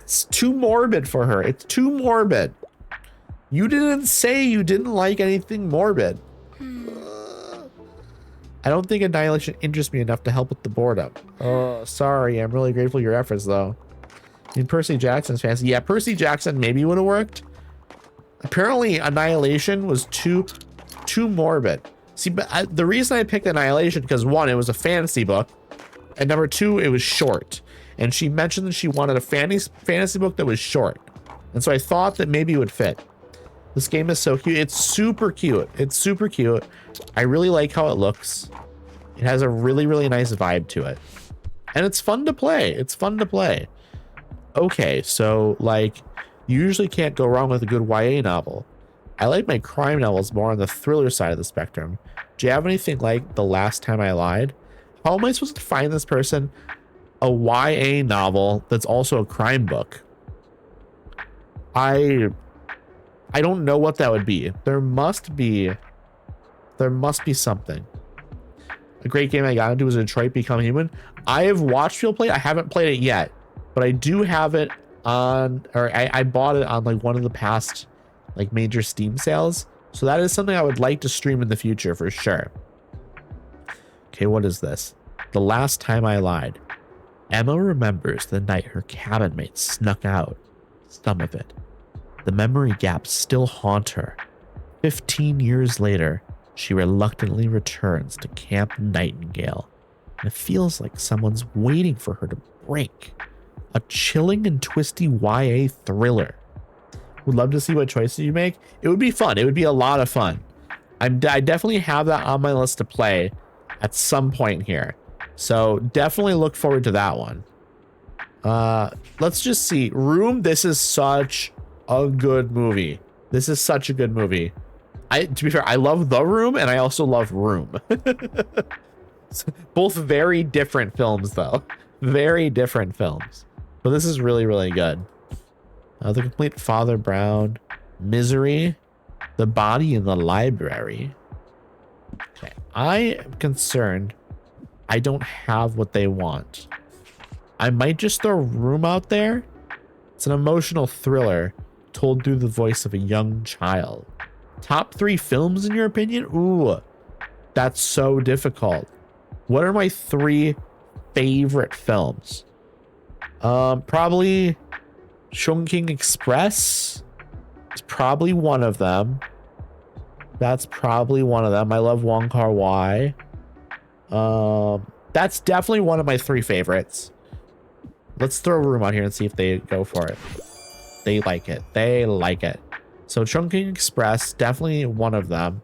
It's too morbid for her. It's too morbid. You didn't say you didn't like anything morbid. I don't think Annihilation interests me enough to help with the boredom. Oh, sorry. I'm really grateful for your efforts, though. I mean, Percy Jackson's fantasy. Yeah, Percy Jackson maybe would have worked. Apparently, Annihilation was too morbid. See, but the reason I picked Annihilation, because one, it was a fantasy book, and number two, it was short. And she mentioned that she wanted a fantasy book that was short. And so I thought that maybe it would fit. This game is so cute. It's super cute. It's super cute. I really like how it looks. It has a really, really nice vibe to it. And it's fun to play. It's fun to play. Okay, so like, you usually can't go wrong with a good YA novel. I like my crime novels more on the thriller side of the spectrum. Do you have anything like The Last Time I Lied? How am I supposed to find this person a YA novel that's also a crime book? I don't know what that would be. There must be something. A great game I got into was Detroit Become Human. I have watched people play. I haven't played it yet, but I do have it on, or I bought it on like one of the past like major Steam sales. So that is something I would like to stream in the future for sure. Okay, what is this? The Last Time I Lied. Emma remembers the night her cabin mate snuck out. Some of it. The memory gaps still haunt her. 15 years later, she reluctantly returns to Camp Nightingale, and it feels like someone's waiting for her to break. A chilling and twisty YA thriller. Would love to see what choices you make. It would be fun. It would be a lot of fun. I definitely have that on my list to play at some point here. So definitely look forward to that one. Let's just see. Room. This is such a good movie. This is such a good movie. To be fair, I love The Room and I also love Room. Both very different films though. Very different films. But this is really, really good. The Complete Father Brown. Misery. The Body in the Library. Okay. I am concerned I don't have what they want. I might just throw Room out there. It's an emotional thriller told through the voice of a young child. Top 3 films in your opinion? Ooh, that's so difficult. What are my 3 favorite films? Probably Chungking Express is probably one of them. That's probably one of them. I love Wong Kar-wai. That's definitely one of my 3 favorites. Let's throw Room out here and see if they go for it. They like it. They like it. So Chungking Express, definitely one of them.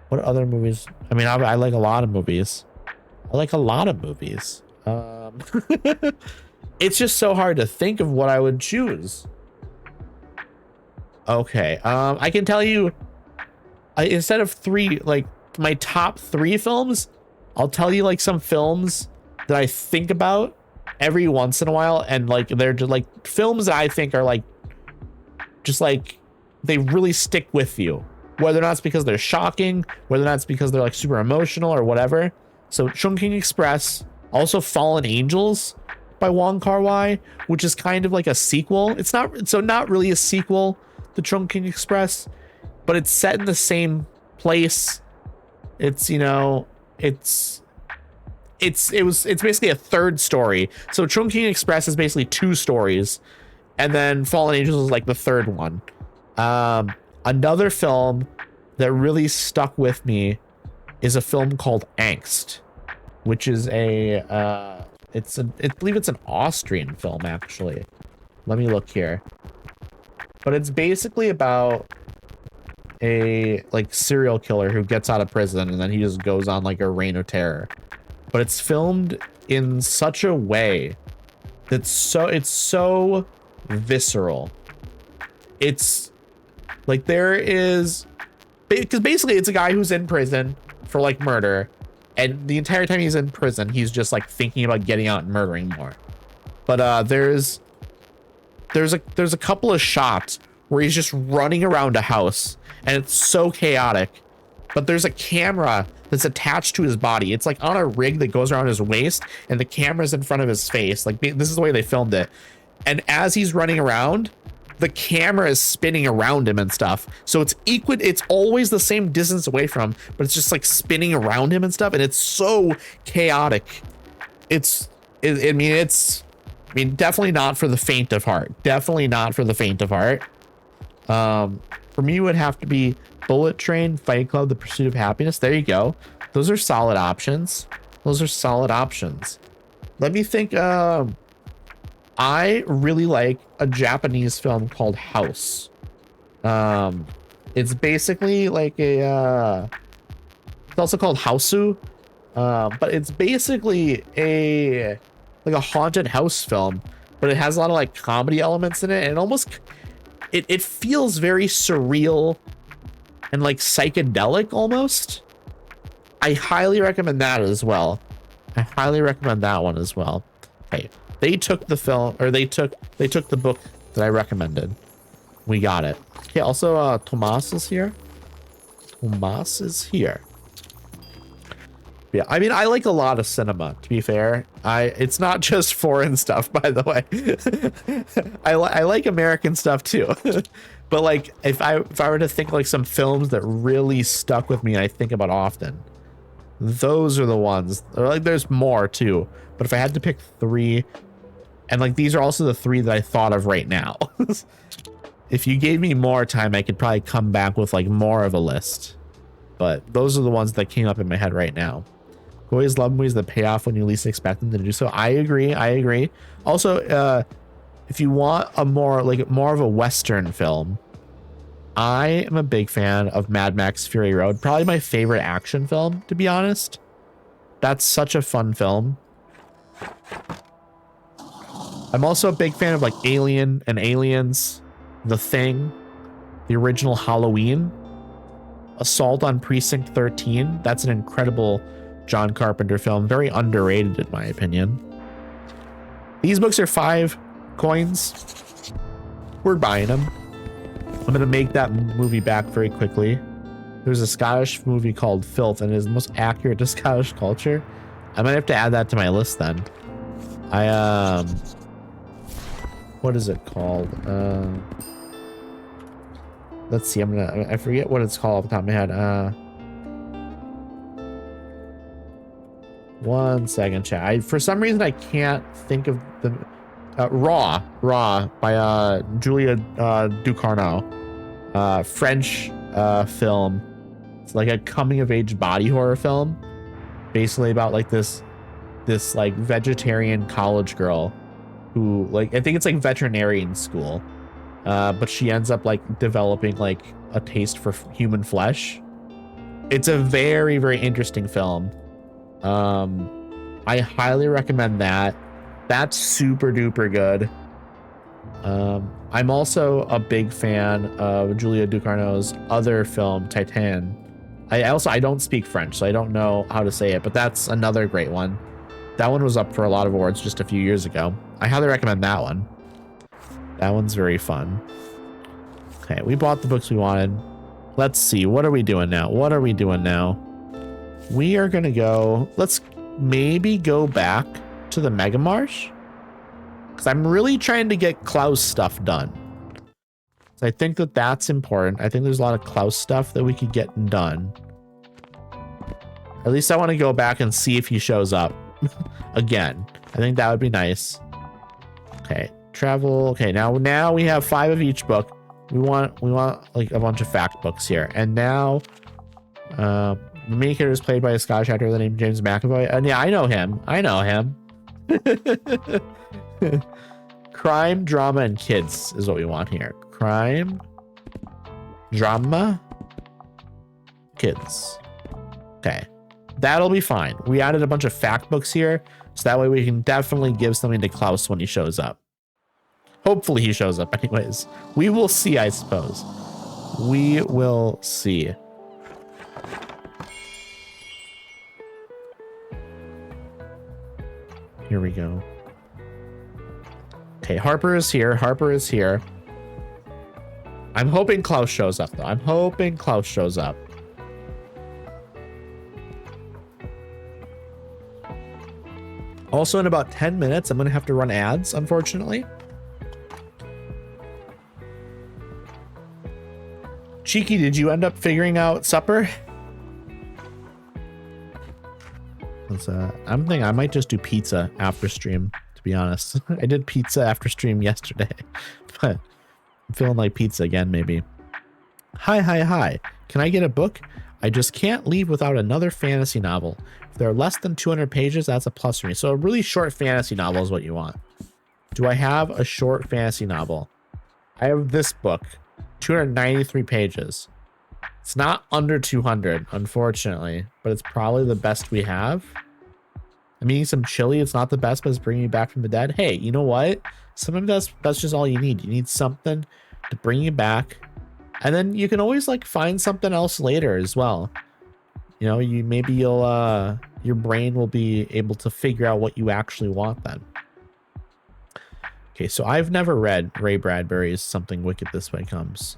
What other movies? I mean, I like a lot of movies. I like a lot of movies. It's just so hard to think of what I would choose. Okay. I can tell you, instead of 3, like my top 3 films, I'll tell you like some films that I think about every once in a while, and like they're just like films that I think are like just like they really stick with you, whether or not it's because they're shocking, whether or not it's because they're like super emotional or whatever. So Chungking Express, also Fallen Angels by Wong Kar-wai, which is kind of like a sequel. It's not really a sequel to Chungking Express, but it's set in the same place. It's, you know, it's basically a third story. So Chungking Express is basically 2 stories, and then Fallen Angels is like the third one. Another film that really stuck with me is a film called Angst, which is I believe it's an Austrian film actually. Let me look here. But it's basically about a like serial killer who gets out of prison and then he just goes on like a reign of terror. But it's filmed in such a way that's so visceral. It's like because basically it's a guy who's in prison for like murder, and the entire time he's in prison he's just like thinking about getting out and murdering more. But there's a couple of shots where he's just running around a house and it's so chaotic, but there's a camera that's attached to his body. It's like on a rig that goes around his waist, and the camera's in front of his face. Like, this is the way they filmed it. And as he's running around, the camera is spinning around him and stuff. So it's always the same distance away from him, but it's just like spinning around him and stuff. And it's so chaotic. I mean, definitely not for the faint of heart. Definitely not for the faint of heart. For me, it would have to be Bullet Train, Fight Club, The Pursuit of Happiness. There you go. Those are solid options. Those are solid options. Let me think. I really like a Japanese film called House. It's basically like it's also called Hausu. But it's basically like a haunted house film, but it has a lot of like comedy elements in it, and it feels very surreal and like psychedelic almost. I highly recommend that as well. I highly recommend that one as well. Okay, they took the film, or they took the book that I recommended. We got it. Okay, also Tomas is here. Tomas is here. Yeah, I mean, I like a lot of cinema, to be fair. It's not just foreign stuff, by the way. I like American stuff too. But like, if I were to think like some films that really stuck with me, I think about often. Those are the ones. Or like there's more too, but if I had to pick 3, and like these are also the 3 that I thought of right now. If you gave me more time, I could probably come back with like more of a list. But those are the ones that came up in my head right now. I always love movies that pay off when you least expect them to do so. I agree. I agree. Also, if you want a more of a Western film, I am a big fan of Mad Max Fury Road. Probably my favorite action film, to be honest. That's such a fun film. I'm also a big fan of like Alien and Aliens, The Thing, the original Halloween, Assault on Precinct 13. That's an incredible John Carpenter film. Very underrated in my opinion. These books are 5 coins. We're buying them. I'm going to make that movie back very quickly. There's a Scottish movie called Filth, and it is the most accurate to Scottish culture. I might have to add that to my list then. What is it called? Let's see. I forget what it's called off the top of my head. One second, chat. For some reason, I can't think of the Raw by Julia Ducournau. French film. It's like a coming of age body horror film, basically about like this like vegetarian college girl who, like, I think it's like veterinarian school, but she ends up like developing like a taste for human flesh. It's a very, very interesting film. I highly recommend that. That's super duper good. I'm also a big fan of Julia Ducournau's other film, Titan. I don't speak French, so I don't know how to say it, but that's another great one. That one was up for a lot of awards just a few years ago. I highly recommend that one. That one's very fun. Okay, we bought the books we wanted. Let's see, what are we doing now? We are gonna go, let's maybe go back to the Mega Marsh, because I'm really trying to get Klaus stuff done. So I think that that's important. I think there's a lot of Klaus stuff that we could get done. At least I want to go back and see if he shows up again. I think that would be nice. Okay, travel. Okay, now we have 5 of each book. We want like a bunch of fact books here. And now the main character is played by a Scottish actor with the name James McAvoy. And yeah, I know him. Crime, drama, and kids is what we want here. Crime, drama, kids. Okay, that'll be fine. We added a bunch of fact books here, so that way we can definitely give something to Klaus when he shows up. Hopefully he shows up anyways. We will see, I suppose. We will see. Here we go. Okay, Harper is here. I'm hoping Klaus shows up, though. Also, in about 10 minutes, I'm going to have to run ads, unfortunately. Cheeky, did you end up figuring out supper? I'm thinking I might just do pizza after stream, to be honest. I did pizza after stream yesterday, but I'm feeling like pizza again, maybe. Hi. Can I get a book? I just can't leave without another fantasy novel. If they're less than 200 pages, that's a plus for me. So a really short fantasy novel is what you want. Do I have a short fantasy novel? I have this book, 293 pages. It's not under 200, unfortunately, but it's probably the best we have. I'm eating some chili. It's not the best, but it's bringing me back from the dead. Hey, you know what? Sometimes that's just all you need. You need something to bring you back. And then you can always like find something else later as well. You know, your brain will be able to figure out what you actually want then. Okay, so I've never read Ray Bradbury's Something Wicked This Way Comes.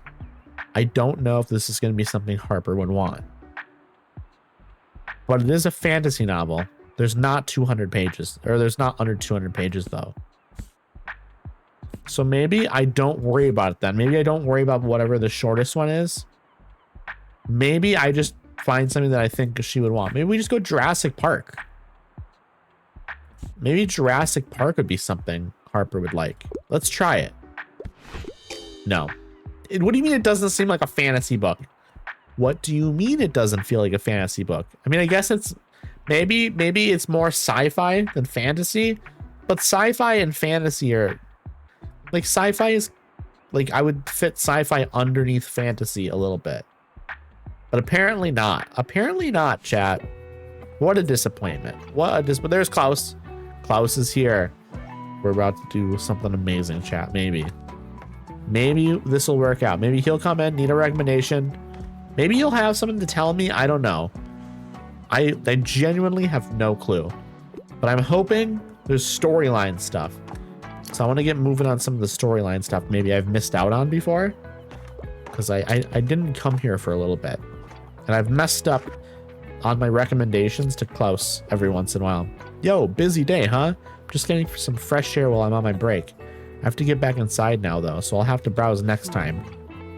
I don't know if this is going to be something Harper would want. But it is a fantasy novel. There's not 200 pages, or there's not under 200 pages though. So maybe I don't worry about it then. Maybe I don't worry about whatever the shortest one is. Maybe I just find something that I think she would want. Maybe we just go Jurassic Park. Maybe Jurassic Park would be something Harper would like. Let's try it. No. What do you mean it doesn't seem like a fantasy book? What do you mean it doesn't feel like a fantasy book? I mean, I guess it's maybe it's more sci-fi than fantasy, but sci-fi and fantasy are like sci-fi is like I would fit sci-fi underneath fantasy a little bit. But apparently not. Apparently not, chat. What a disappointment. What a but there's Klaus. Klaus is here. We're about to do something amazing, chat. Maybe this will work out. Maybe he'll come in, need a recommendation. Maybe he'll have something to tell me. I don't know. I genuinely have no clue. But I'm hoping there's storyline stuff. So I want to get moving on some of the storyline stuff maybe I've missed out on before. Because I didn't come here for a little bit. And I've messed up on my recommendations to Klaus every once in a while. Yo, busy day, huh? Just getting some fresh air while I'm on my break. I have to get back inside now, though, so I'll have to browse next time.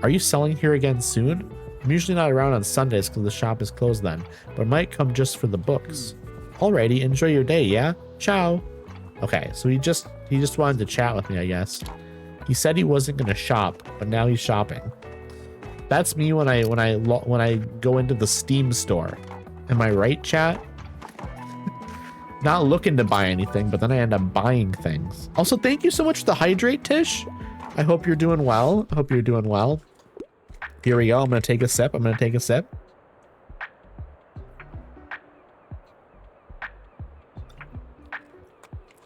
Are you selling here again soon? I'm usually not around on Sundays because the shop is closed then, but might come just for the books. Alrighty, enjoy your day, yeah? Ciao. Okay, so he just wanted to chat with me, I guess. He said he wasn't gonna shop, but now he's shopping. That's me when I go into the Steam store. Am I right, chat? Not looking to buy anything, but then I end up buying things. Also, thank you so much for the hydrate, Tish. I hope you're doing well. I hope you're doing well. Here we go. I'm gonna take a sip.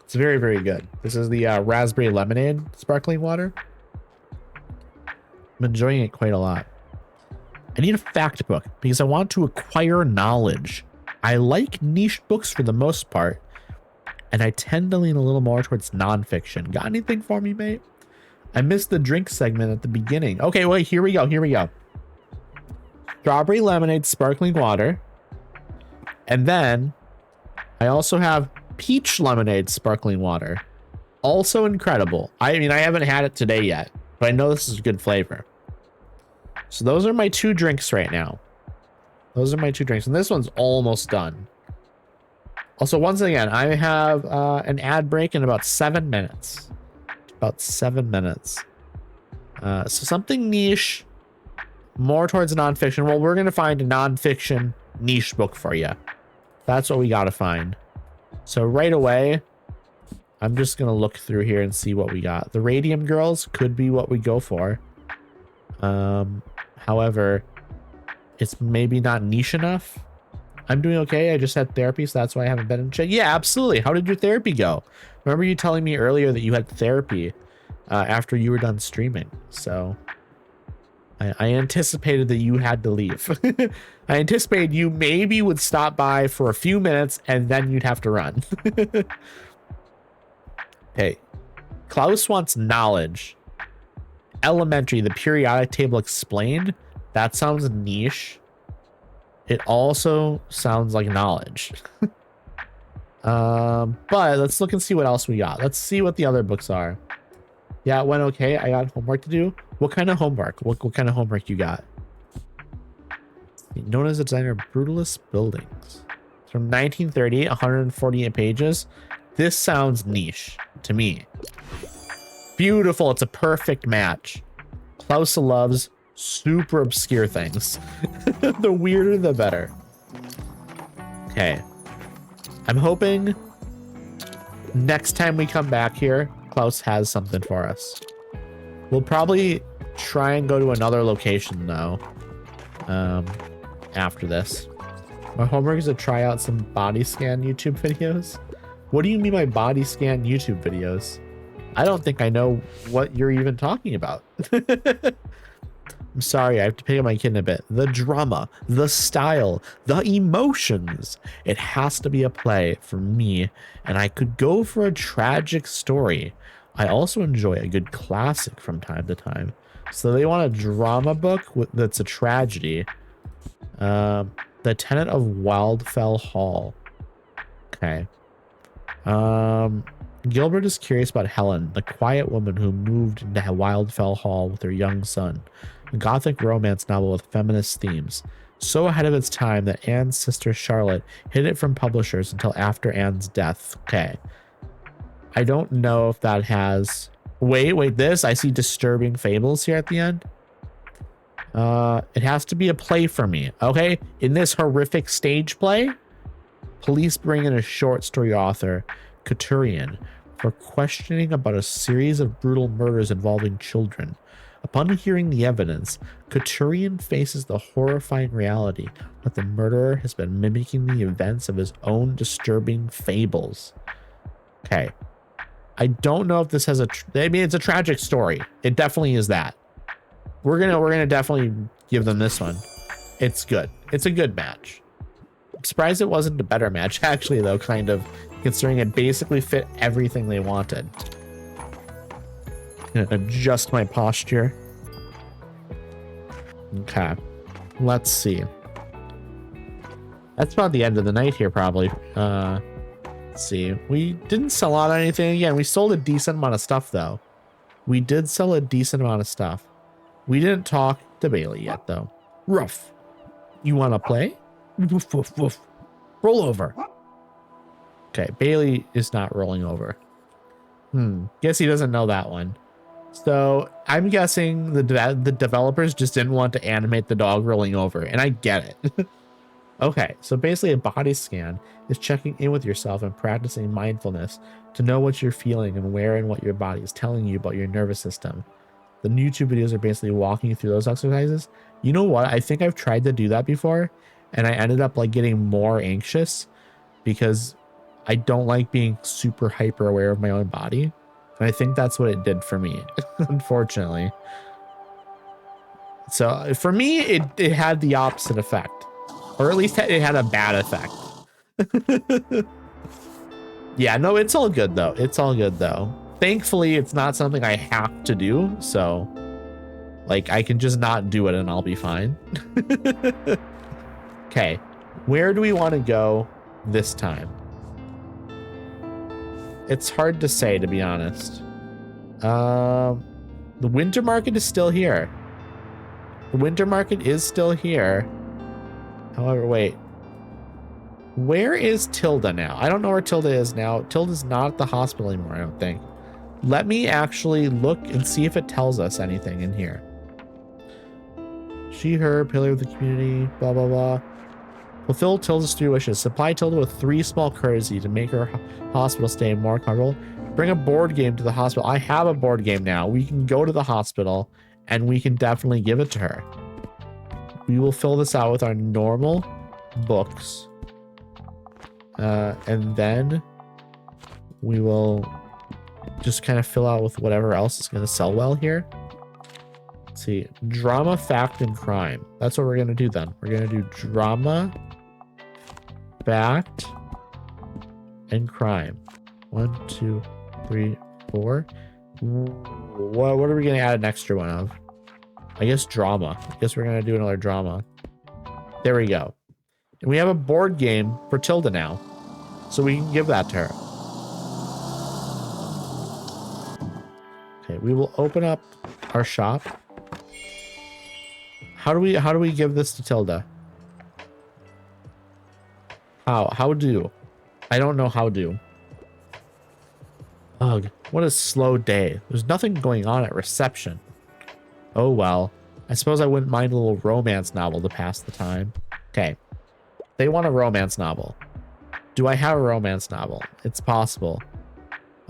It's very, very good. This is the raspberry lemonade sparkling water. I'm enjoying it quite a lot. I need a fact book because I want to acquire knowledge. I like niche books for the most part, and I tend to lean a little more towards nonfiction. Got anything for me, mate? I missed the drink segment at the beginning. Okay, wait, here we go. Strawberry lemonade sparkling water. And then I also have peach lemonade sparkling water. Also incredible. I mean, I haven't had it today yet, but I know this is a good flavor. So those are my two drinks right now. Those are my two drinks, and this one's almost done. Also, once again, I have an ad break in about 7 minutes. About 7 minutes. So something niche, more towards nonfiction. Well, we're gonna find a nonfiction niche book for you. That's what we gotta find. So right away, I'm just gonna look through here and see what we got. The Radium Girls could be what we go for. However, it's maybe not niche enough. I'm doing okay. I just had therapy, so that's why I haven't been in chat. Yeah, absolutely. How did your therapy go? Remember you telling me earlier that you had therapy after you were done streaming. So I anticipated that you had to leave. I anticipated you maybe would stop by for a few minutes and then you'd have to run. Hey, Klaus wants knowledge. Elementary, the periodic table explained. That sounds niche. It also sounds like knowledge. But let's look and see what else we got. Let's see what the other books are. Yeah, it went okay. I got homework to do. What kind of homework? What kind of homework you got? Known as a designer of brutalist buildings. It's from 1930, 148 pages. This sounds niche to me. Beautiful. It's a perfect match. Klaus loves super obscure things. The weirder, the better. Okay. I'm hoping next time we come back here, Klaus has something for us. We'll probably try and go to another location though. After this. My homework is to try out some body scan YouTube videos. What do you mean by body scan YouTube videos? I don't think I know what you're even talking about. I'm sorry, I have to pick up my kid in a bit. The drama, the style, the emotions. It has to be a play for me, and I could go for a tragic story. I also enjoy a good classic from time to time. So they want a drama book that's a tragedy. The Tenant of Wildfell Hall. Okay. Gilbert is curious about Helen, the quiet woman who moved into Wildfell Hall with her young son. A gothic romance novel with feminist themes. so ahead of its time that Anne's sister Charlotte hid it from publishers until after Anne's death. Okay. I don't know if that has... Wait, this? I see disturbing fables here at the end. It has to be a play for me. Okay. In this horrific stage play, police bring in a short story author, Couturian, for questioning about a series of brutal murders involving children. Upon hearing the evidence, Couturian faces the horrifying reality that the murderer has been mimicking the events of his own disturbing fables. Okay. I don't know if this has I mean, it's a tragic story. It definitely is that. We're gonna definitely give them this one. It's good. It's a good match. I'm surprised it wasn't a better match, actually, though, kind of, considering it basically fit everything they wanted. I'm gonna adjust my posture. Okay. Let's see. That's about the end of the night here, probably. Let's see. We didn't sell out anything again. We sold a decent amount of stuff, though. We did sell a decent amount of stuff. We didn't talk to Bailey yet, though. Ruff. You want to play? Woof, woof, woof. Roll over. Okay, Bailey is not rolling over. Guess he doesn't know that one. So I'm guessing the developers just didn't want to animate the dog rolling over, and I get it. Okay, so basically a body scan is checking in with yourself and practicing mindfulness to know what you're feeling and where and what your body is telling you about your nervous system. The YouTube videos are basically walking you through those exercises. You know what? I think I've tried to do that before, and I ended up like getting more anxious because I don't like being super hyper aware of my own body. And I think that's what it did for me, unfortunately. So for me, it had the opposite effect. Or at least it had a bad effect. Yeah, no, it's all good though. It's all good though. Thankfully, it's not something I have to do. So like I can just not do it and I'll be fine. Okay, where do we want to go this time? It's hard to say, to be honest. The winter market is still here. The winter market is still here. However, wait. Where is Tilda now? I don't know where Tilda is now. Tilda's not at the hospital anymore, I don't think. Let me actually look and see if it tells us anything in here. She, her, pillar of the community, blah, blah, blah. Fulfill Tilda's 3 wishes. Supply Tilda with 3 small courtesy to make her hospital stay more comfortable. Bring a board game to the hospital. I have a board game now. We can go to the hospital and we can definitely give it to her. We will fill this out with our normal books. And then we will just kind of fill out with whatever else is going to sell well here. Let's see. Drama, fact, and crime. That's what we're going to do then. We're going to do drama, fact, and crime. 1, 2, 3, 4. What are we going to add an extra one of? I guess drama. I guess we're going to do another drama. There we go. And we have a board game for Tilda now. So we can give that to her. Okay, we will open up our shop. How do we give this to Tilda? How do? I don't know how do. Ugh, what a slow day. There's nothing going on at reception. Oh well, I suppose I wouldn't mind a little romance novel to pass the time. Okay, they want a romance novel. Do I have a romance novel? It's possible.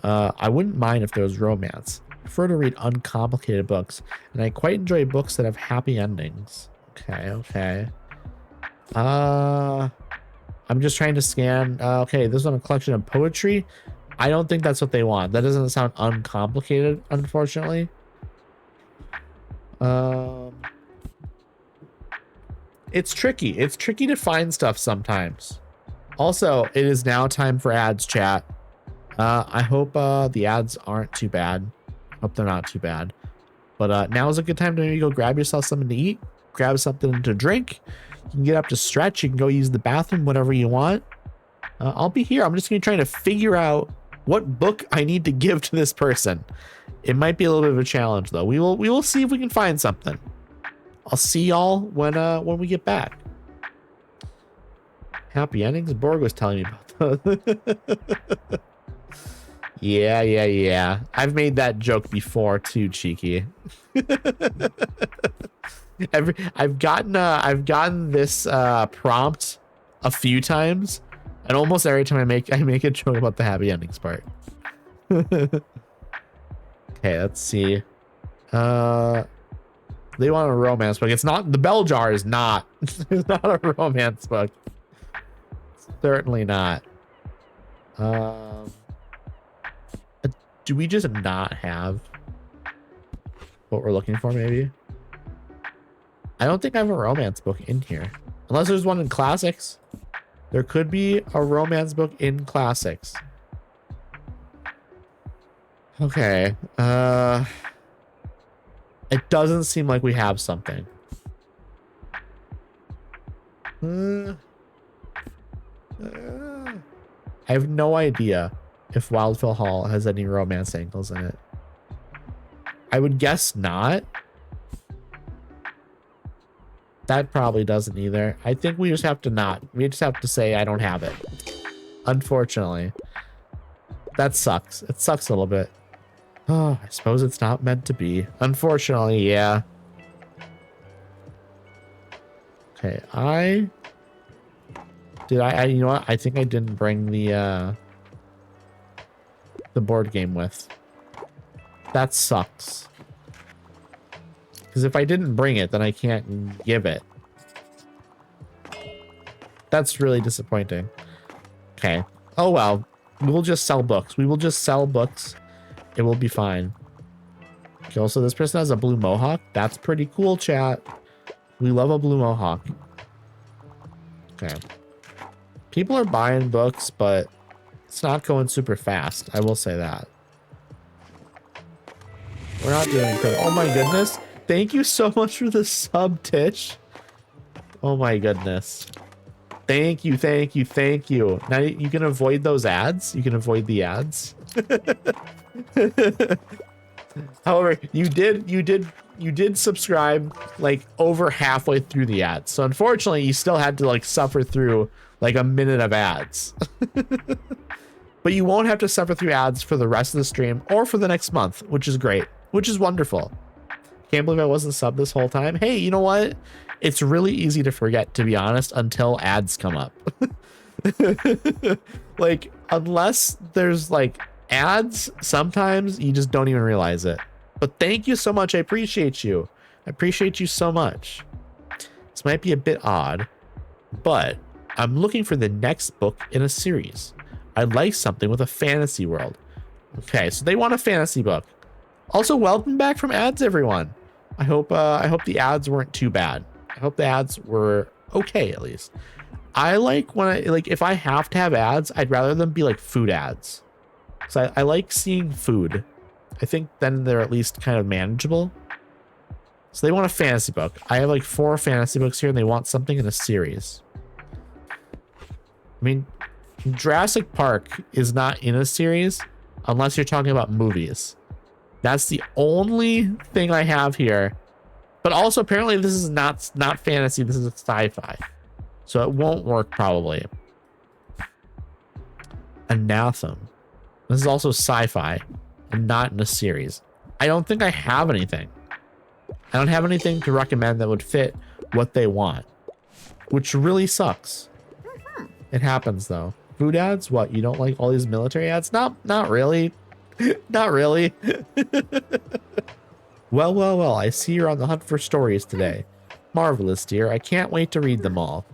I wouldn't mind if there was romance. I prefer to read uncomplicated books, and I quite enjoy books that have happy endings. Okay. I'm just trying to scan. Okay, this is a collection of poetry. I don't think that's what they want. That doesn't sound uncomplicated, unfortunately. It's tricky. It's tricky to find stuff sometimes. Also, it is now time for ads, chat. I hope the ads aren't too bad. Hope they're not too bad. But now is a good time to maybe go grab yourself something to eat, grab something to drink. You can get up to stretch. You can go use the bathroom, whatever you want. I'll be here. I'm just going to be trying to figure out what book I need to give to this person. It might be a little bit of a challenge, though. We will see if we can find something. I'll see y'all when we get back. Happy endings? Borg was telling me about those. Yeah. I've made that joke before too, Cheeky. I've gotten this prompt a few times, and almost every time I make a joke about the happy endings part. Okay, let's see. They want a romance book. It's not, the bell jar is not. It's not a romance book. Certainly not. Do we just not have what we're looking for, maybe? I don't think I have a romance book in here. Unless there's one in classics. There could be a romance book in classics. Okay. It doesn't seem like we have something. I have no idea if Wildfell Hall has any romance angles in it. I would guess not. That probably doesn't either. I think we just have to not. We just have to say I don't have it. Unfortunately. That sucks. It sucks a little bit. Oh, I suppose it's not meant to be. Unfortunately, yeah. Okay, you know what? I think I didn't bring the board game with. That sucks. Because if I didn't bring it, then I can't give it. That's really disappointing. Okay. Oh well. We'll just sell books. We will just sell books. It will be fine. Okay, also this person has a blue mohawk. That's pretty cool, chat. We love a blue mohawk. Okay. People are buying books, but it's not going super fast. I will say that. We're not doing good. Oh my goodness. Thank you so much for the sub, Tish. Oh my goodness. Thank you. Now you can avoid those ads. You can avoid the ads. However, you did subscribe like over halfway through the ads. So unfortunately, you still had to like suffer through like a minute of ads. But you won't have to suffer through ads for the rest of the stream or for the next month, which is great, which is wonderful. Can't believe I wasn't subbed this whole time. Hey, you know what? It's really easy to forget, to be honest, until ads come up. Like, unless there's like ads, sometimes you just don't even realize it. But thank you so much. I appreciate you. I appreciate you so much. This might be a bit odd, but I'm looking for the next book in a series. I'd like something with a fantasy world. Okay, so they want a fantasy book. Also, welcome back from ads, everyone. I hope the ads weren't too bad. I hope the ads were okay, at least. I like when if I have to have ads, I'd rather them be like food ads. So I like seeing food. I think then they're at least kind of manageable. So they want a fantasy book. I have like 4 fantasy books here and they want something in a series. I mean, Jurassic Park is not in a series unless you're talking about movies. That's the only thing I have here. But also apparently this is not fantasy, this is sci-fi. So it won't work probably. Anathema. This is also sci-fi and not in a series. I don't think I have anything. I don't have anything to recommend that would fit what they want, which really sucks. It happens though. Food ads? What? You don't like all these military ads? Not really. Not really. Well. I see you're on the hunt for stories today. Marvelous, dear. I can't wait to read them all.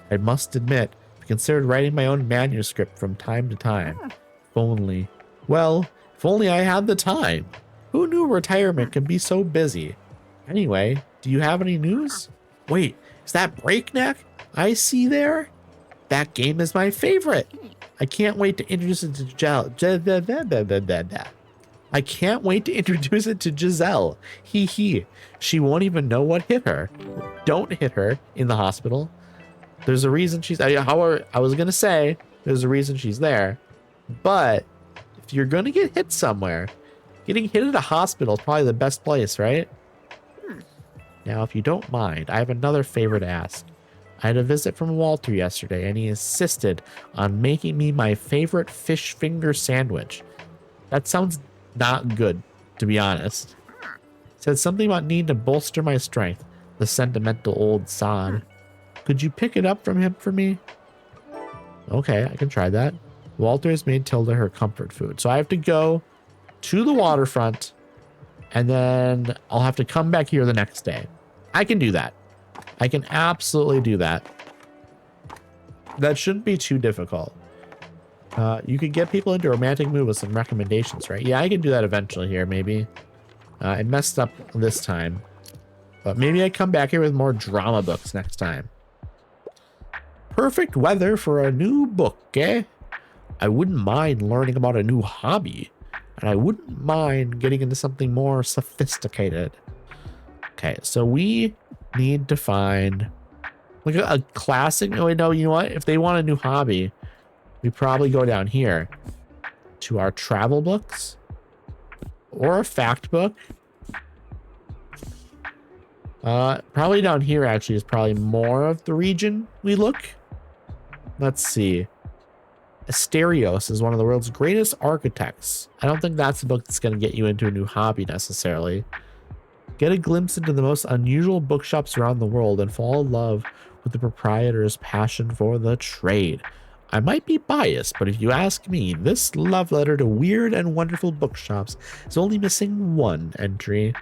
I must admit, I considered writing my own manuscript from time to time. If only. Well, if only I had the time. Who knew retirement could be so busy? Anyway, do you have any news? Wait, is that Breakneck I see there? That game is my favorite. I can't wait to introduce it to I can't wait to introduce it to Giselle. He. She won't even know what hit her. Don't hit her in the hospital. There's a reason she's... I was going to say there's a reason she's there. But if you're going to get hit somewhere, getting hit at a hospital is probably the best place, right? Now, if you don't mind, I have another favor to ask. I had a visit from Walter yesterday, and he insisted on making me my favorite fish finger sandwich. That sounds not good, to be honest. Said something about needing to bolster my strength, the sentimental old sod. Could you pick it up from him for me? Okay, I can try that. Walter has made Tilda her comfort food. So I have to go to the waterfront, and then I'll have to come back here the next day. I can do that. I can absolutely do that. That shouldn't be too difficult. You could get people into a romantic mood with some recommendations, right? Yeah, I can do that eventually here, maybe. I messed up this time. But maybe I come back here with more drama books next time. Perfect weather for a new book, eh? I wouldn't mind learning about a new hobby. And I wouldn't mind getting into something more sophisticated. Okay, so we need to find like a classic. Oh, wait, no, you know what? If they want a new hobby, we probably go down here to our travel books or a fact book. Probably down here actually is probably more of the region we look. Let's see. Asterios is one of the world's greatest architects. I don't think that's the book that's going to get you into a new hobby necessarily. Get a glimpse into the most unusual bookshops around the world and fall in love with the proprietor's passion for the trade. I might be biased, but if you ask me, this love letter to weird and wonderful bookshops is only missing one entry.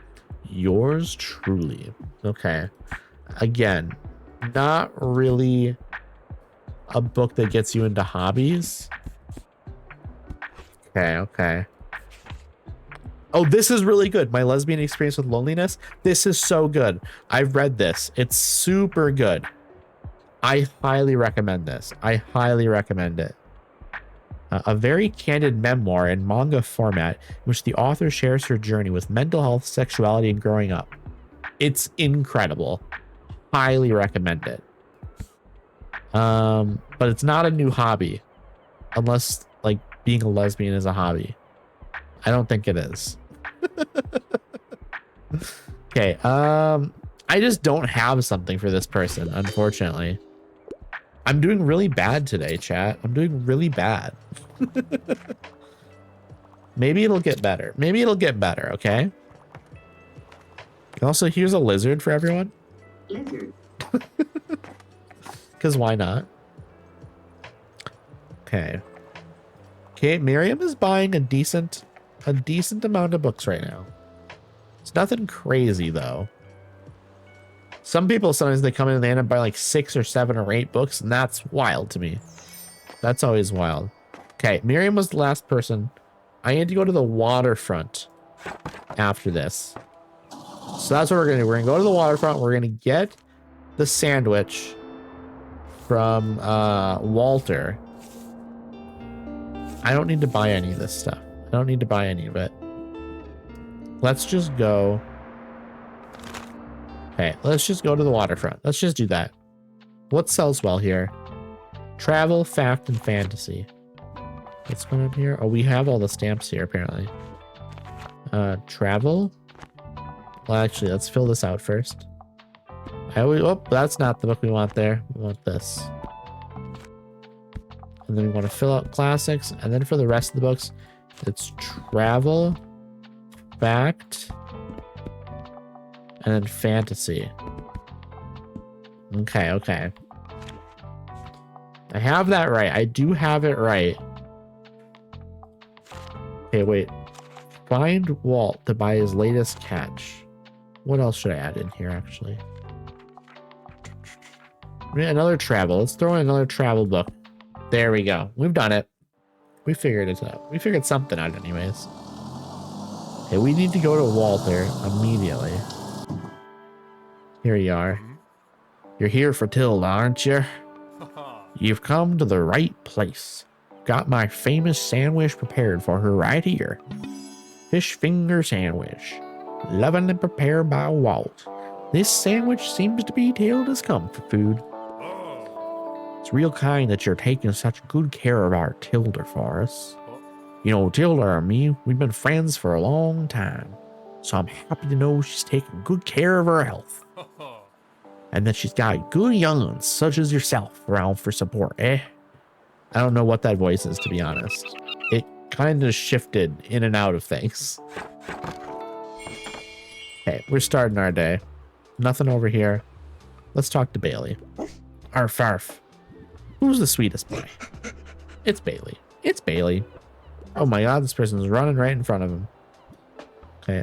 Yours truly. Okay. Again, not really a book that gets you into hobbies. Okay. Oh, this is really good. My lesbian experience with loneliness. This is so good. I've read this. It's super good. I highly recommend this. I highly recommend it. A very candid memoir in manga format in which the author shares her journey with mental health, sexuality, and growing up. It's incredible. Highly recommend it. But it's not a new hobby. Unless, like, being a lesbian is a hobby. I don't think it is. Okay, I just don't have something for this person, unfortunately. I'm doing really bad today, chat. I'm doing really bad. Maybe it'll get better. Maybe it'll get better, okay? Also, here's a lizard for everyone. Lizard. Because why not? Okay. Okay, Miriam is buying a decent amount of books right now. It's nothing crazy, though. Some people, sometimes they come in and they end up buying like 6 or 7 or 8 books, and that's wild to me. That's always wild. Okay, Miriam was the last person. I need to go to the waterfront after this. So that's what we're gonna do. We're gonna go to the waterfront. We're gonna get the sandwich from Walter. I don't need to buy any of this stuff. I don't need to buy any of it. Let's just go. Okay, let's just go to the waterfront. Let's just do that. What sells well here? Travel, fact, and fantasy. What's going on here? Oh, we have all the stamps here, apparently. Travel. Well, actually, let's fill this out first. Oh, that's not the book we want there. We want this. And then we want to fill out classics. And then for the rest of the books, it's travel, fact, and then fantasy. Okay. I have that right. I do have it right. Okay, wait. Find Walt to buy his latest catch. What else should I add in here, actually? Another travel. Let's throw in another travel book. There we go. We've done it. We figured it out. We figured something out anyways. Okay, we need to go to Walter immediately. Here you are. You're here for Tilda, aren't you? You've come to the right place. Got my famous sandwich prepared for her right here. Fish finger sandwich. Lovingly prepared by Walt. This sandwich seems to be Tilda's comfort food. It's real kind that you're taking such good care of our Tilda for us. You know, Tilda and me, we've been friends for a long time. So I'm happy to know she's taking good care of her health. And then she's got good young'uns such as yourself around for support, eh? I don't know what that voice is, to be honest. It kind of shifted in and out of things. Okay, we're starting our day. Nothing over here. Let's talk to Bailey. Arf, arf. Who's the sweetest boy? It's Bailey. It's Bailey. Oh my god, this person's running right in front of him. Okay,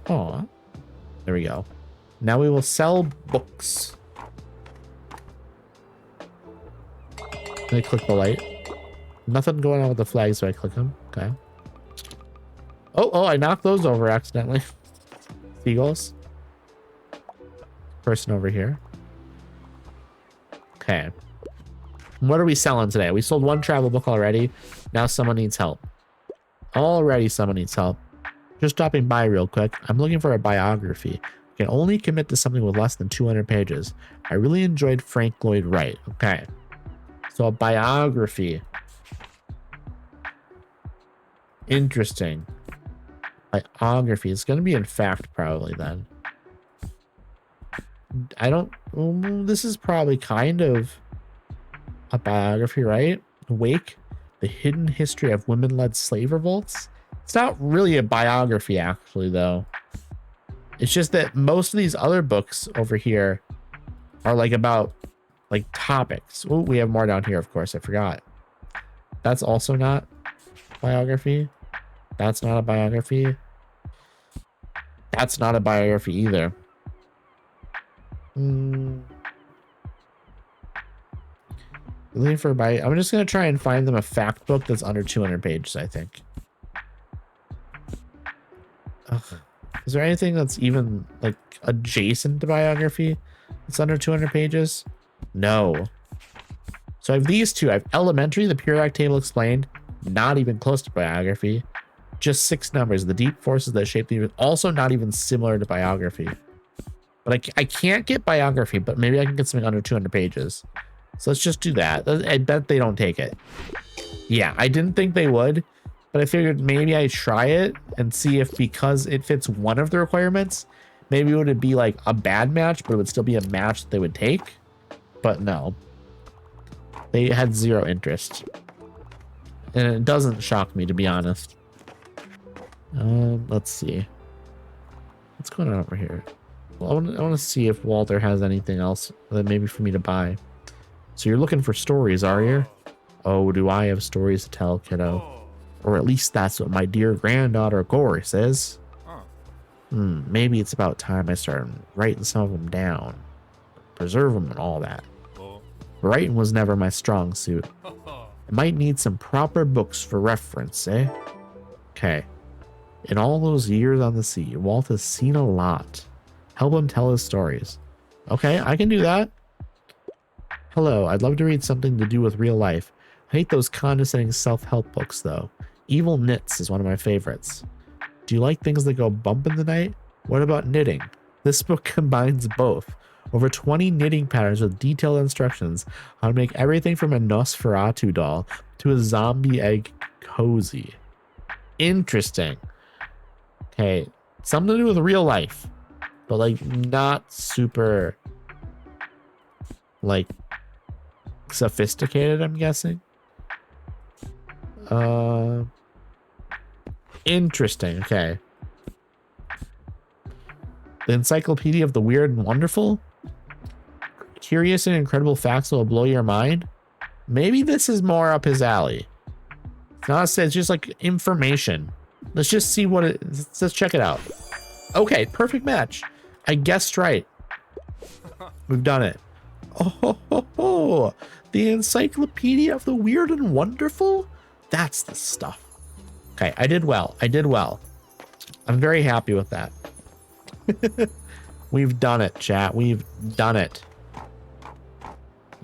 aw. There we go. Now we will sell books. Let me click the light. Nothing going on with the flag, so I click them. Okay. Oh, I knocked those over accidentally. Seagulls. Person over here. Okay. What are we selling today? We sold one travel book already. Now someone needs help. Already someone needs help. Just stopping by real quick. I'm looking for a biography. I can only commit to something with less than 200 pages. I really enjoyed Frank Lloyd Wright. Okay. So a biography. Interesting. Biography. It's going to be in fact probably then. I don't... this is probably kind of a biography, right? Wake, the hidden history of women-led slave revolts. It's not really a biography, actually, though. It's just that most of these other books over here are like about like topics. Oh, we have more down here, of course. I forgot. That's also not biography. That's not a biography. That's not a biography either. Looking for I'm just gonna try and find them a fact book that's under 200 pages, I think. Ugh. Is there anything that's even like adjacent to biography that's under 200 pages? No. So I have these two. I have Elementary, the periodic table explained, not even close to biography. Just 6 numbers, the deep forces that shape the universe, also not even similar to biography. But I can't get biography, but maybe I can get something under 200 pages. So let's just do that. I bet they don't take it. Yeah, I didn't think they would, but I figured maybe I'd try it and see if, because it fits one of the requirements, maybe it would be like a bad match, but it would still be a match that they would take. But no. They had 0 interest. And it doesn't shock me, to be honest. Let's see. What's going on over here? Well, I want to see if Walter has anything else that maybe for me to buy. So you're looking for stories, are you? Oh, do I have stories to tell, kiddo? Or at least that's what my dear granddaughter Gore says. Maybe it's about time I started writing some of them down. Preserve them and all that. Writing was never my strong suit. I might need some proper books for reference, eh? Okay. In all those years on the sea, Walt has seen a lot. Help him tell his stories. Okay, I can do that. Hello, I'd love to read something to do with real life. I hate those condescending self-help books, though. Evil Knits is one of my favorites. Do you like things that go bump in the night? What about knitting? This book combines both. Over 20 knitting patterns with detailed instructions on how to make everything from a Nosferatu doll to a zombie egg cozy. Interesting. Okay, something to do with real life, but like not super like sophisticated, I'm guessing. Interesting. Okay. The Encyclopedia of the Weird and Wonderful. Curious and incredible facts that will blow your mind. Maybe this is more up his alley. It's just like information. Let's just see what it is. Let's check it out. Okay, perfect match. I guessed right. We've done it. Oh, the Encyclopedia of the Weird and Wonderful? That's the stuff. Okay, I did well. I'm very happy with that. We've done it, chat. We've done it.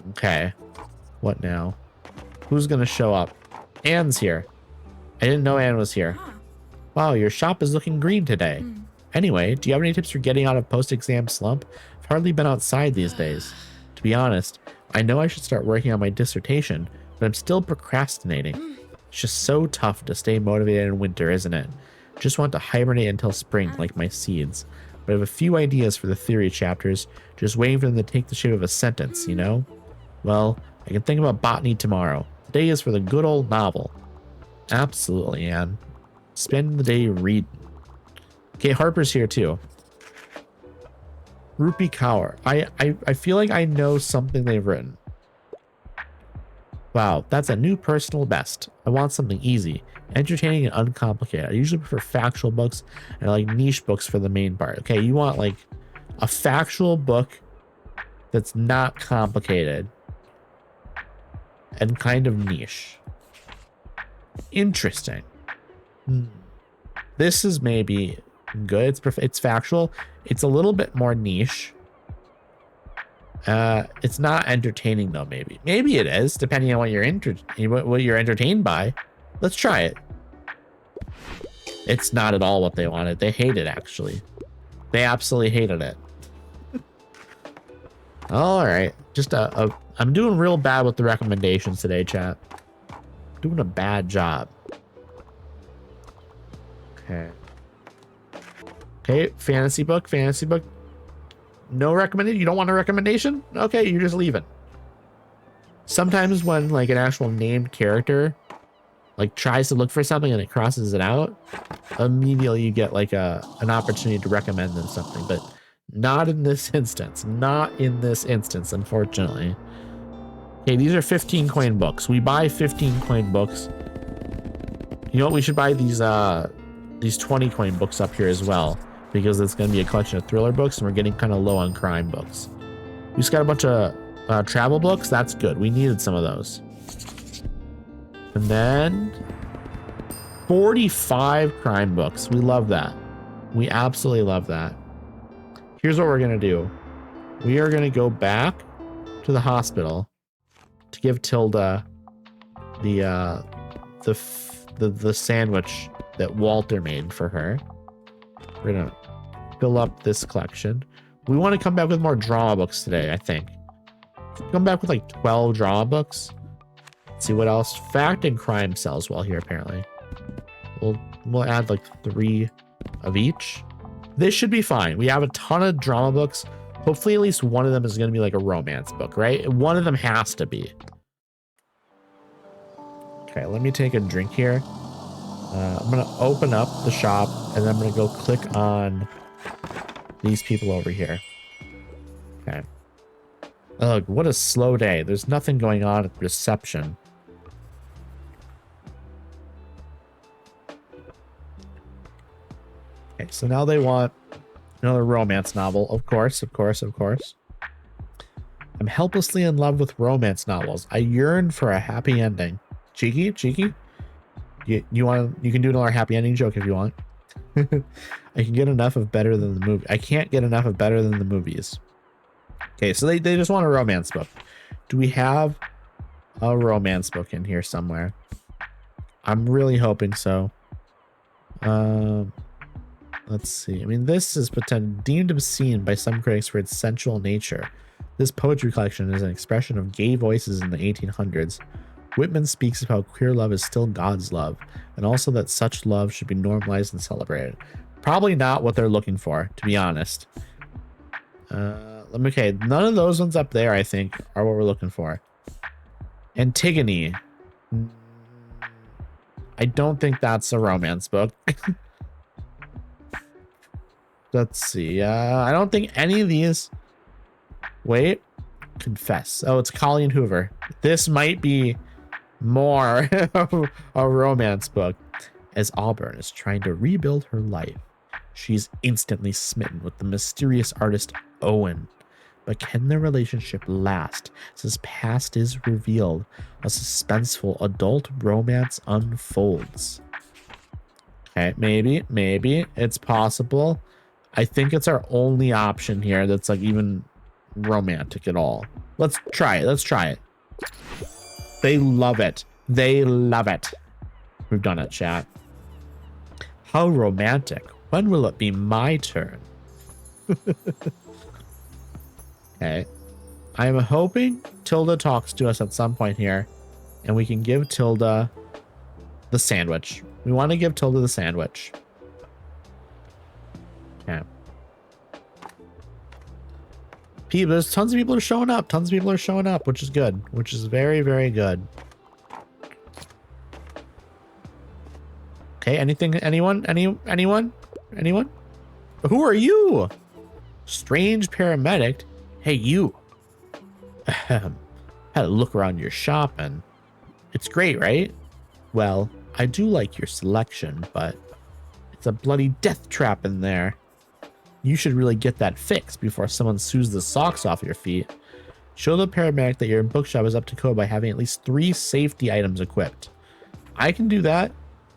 Okay. What now? Who's gonna show up? Anne's here. I didn't know Anne was here. Wow, your shop is looking green today. Anyway, do you have any tips for getting out of post-exam slump? I've hardly been outside these days. To be honest, I know I should start working on my dissertation, but I'm still procrastinating. It's just so tough to stay motivated in winter, isn't it? Just want to hibernate until spring like my seeds. but I have a few ideas for the theory chapters, just waiting for them to take the shape of a sentence, you know? Well, I can think about botany tomorrow. Today is for the good old novel. Absolutely, Anne. Spend the day reading. Okay, Harper's here too. Rupi Kaur. I feel like I know something they've written. Wow, that's a new personal best. I want something easy, entertaining and uncomplicated. I usually prefer factual books and I like niche books for the main part. Okay, you want like a factual book that's not complicated and kind of niche. Interesting. This is maybe good. It's factual. It's a little bit more niche. It's not entertaining though. Maybe it is, depending on what what you're entertained by. Let's try it. It's not at all what they wanted. They hate it, actually. They absolutely hated it. All right, just I'm doing real bad with the recommendations today, chat. Doing a bad job. Okay, fantasy book. No recommended. You don't want a recommendation? Okay, you're just leaving. Sometimes when like an actual named character like tries to look for something and it crosses it out, immediately you get like an opportunity to recommend them something, but not in this instance. Not in this instance, unfortunately. Okay, these are 15 coin books. We buy 15 coin books. You know what? We should buy these 20 coin books up here as well, because it's going to be a collection of thriller books and we're getting kind of low on crime books. We just got a bunch of travel books. That's good. We needed some of those. And then 45 crime books. We love that. We absolutely love that. Here's what we're going to do. We are going to go back to the hospital to give Tilda the sandwich that Walter made for her. We're gonna fill up this collection. We want to come back with more drama books today, I think. Come back with like 12 drama books. Let's see what else. Fact and crime sells well here, apparently. We'll add like 3 of each. This should be fine. We have a ton of drama books. Hopefully at least one of them is going to be like a romance book, right? One of them has to be. Okay, let me take a drink here. I'm going to open up the shop and then I'm going to go click on these people over here. Okay. Ugh, what a slow day. There's nothing going on at reception. Okay, so now they want another romance novel. Of course. I'm helplessly in love with romance novels. I yearn for a happy ending. Cheeky? You can do another happy ending joke if you want. I can get enough of better than the movie. I can't get enough of better than the movies. Okay, so they just want a romance book. Do we have a romance book in here somewhere? I'm really hoping so. Let's see. I mean, this is deemed obscene by some critics for its sensual nature. This poetry collection is an expression of gay voices in the 1800s. Whitman speaks of how queer love is still God's love, and also that such love should be normalized and celebrated. Probably not what they're looking for, to be honest. Okay, none of those ones up there, I think, are what we're looking for. Antigone. I don't think that's a romance book. Let's see. I don't think any of these... Wait. Confess. Oh, it's Colleen Hoover. This might be more a romance book. As Auburn is trying to rebuild her life, she's instantly smitten with the mysterious artist Owen. But can their relationship last as his past is revealed? A suspenseful adult romance unfolds. Okay, maybe it's possible. I think it's our only option here that's like even romantic at all. Let's try it. They love it. We've done it, chat. How romantic. When will it be my turn? Okay. I'm hoping Tilda talks to us at some point here and we can give Tilda the sandwich. We want to give Tilda the sandwich. Okay. There's tons of people are showing up. Tons of people are showing up, which is good. Which is very, very good. Okay, anything? Anyone? Anyone? Who are you? Strange paramedic? Hey, you. Had a look around your shop and it's great, right? Well, I do like your selection, but it's a bloody death trap in there. You should really get that fixed before someone sews the socks off your feet. Show the paramedic that your bookshop is up to code by having at least 3 safety items equipped. I can do that.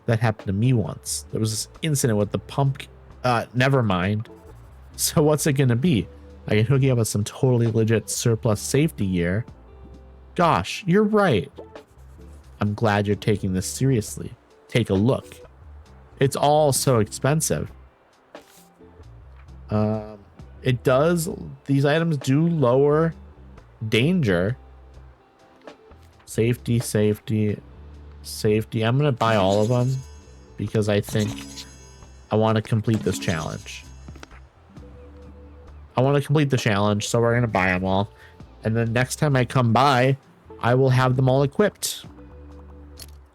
That happened to me once. There was this incident with the pump. Never mind. So what's it gonna be? I can hook you up with some totally legit surplus safety gear. Gosh, you're right. I'm glad you're taking this seriously. Take a look. It's all so expensive. It does. These items do lower danger. Safety, safety, safety. I'm gonna buy all of them because I think I want to complete this challenge. I want to complete the challenge, so we're gonna buy them all. And then next time I come by, I will have them all equipped.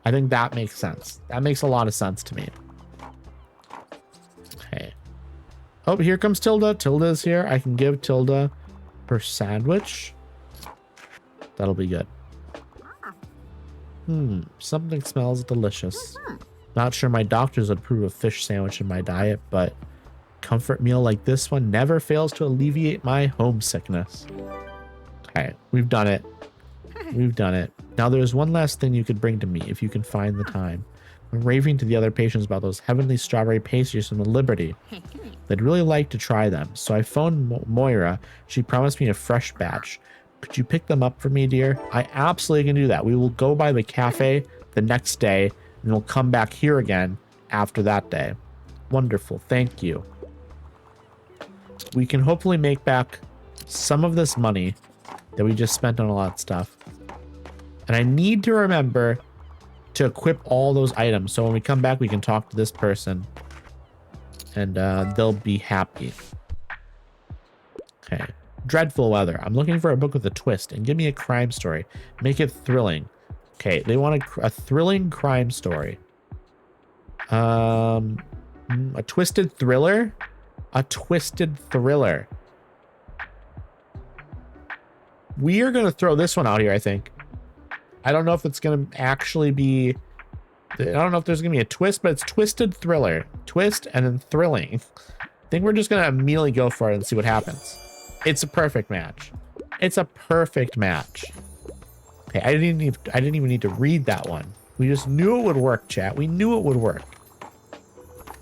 I think that makes sense. That makes a lot of sense to me. Okay. Oh, here comes Tilda. Tilda's here. I can give Tilda her sandwich. That'll be good. Something smells delicious. Not sure my doctors would approve a fish sandwich in my diet, but comfort meal like this one never fails to alleviate my homesickness. Okay, we've done it. We've done it. Now there's one last thing you could bring to me if you can find the time. I'm raving to the other patients about those heavenly strawberry pastries from the Liberty. They'd really like to try them, so I phoned Moira. She promised me a fresh batch. Could you pick them up for me, dear? I absolutely can do that. We will go by the cafe the next day, and we'll come back here again after that day. Wonderful. Thank you. We can hopefully make back some of this money that we just spent on a lot of stuff. And I need to remember to equip all those items. So when we come back, we can talk to this person and they'll be happy. Okay. Dreadful weather. I'm looking for a book with a twist and give me a crime story. Make it thrilling. Okay. They want a thrilling crime story. A twisted thriller. A twisted thriller. We are going to throw this one out here, I think. I don't know if it's going to actually be... I don't know if there's going to be a twist, but it's twisted thriller. Twist and then thrilling. I think we're just going to immediately go for it and see what happens. It's a perfect match. It's a perfect match. Okay, I didn't even need to read that one. We just knew it would work, chat. We knew it would work.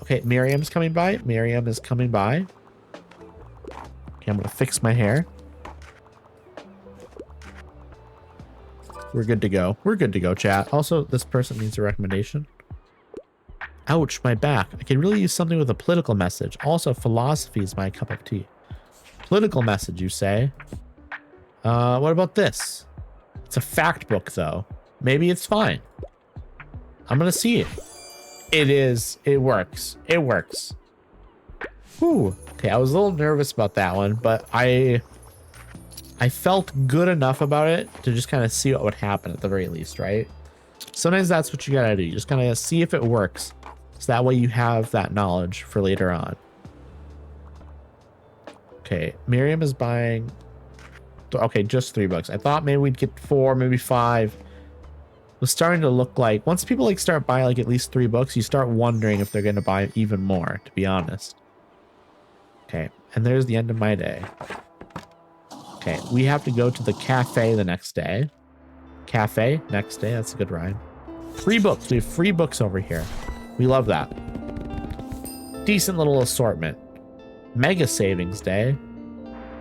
Okay, Miriam's coming by. Miriam is coming by. Okay, I'm going to fix my hair. We're good to go. We're good to go, chat. Also, this person needs a recommendation. Ouch, my back. I could really use something with a political message. Also, philosophy is my cup of tea. Political message, you say? What about this? It's a fact book, though. Maybe it's fine. I'm gonna see it. It is. It works. It works. Whew. Okay, I was a little nervous about that one, but I felt good enough about it to just kind of see what would happen at the very least, right? Sometimes that's what you gotta do. You just kind of see if it works. So that way you have that knowledge for later on. Okay, Miriam is buying... Okay, just $3. I thought maybe we'd get 4, maybe 5. It was starting to look like... Once people like start buying like at least $3, you start wondering if they're going to buy even more, to be honest. Okay, and there's the end of my day. Okay, we have to go to the cafe the next day. Cafe, next day. That's a good rhyme. Free books. We have free books over here. We love that. Decent little assortment. Mega savings day.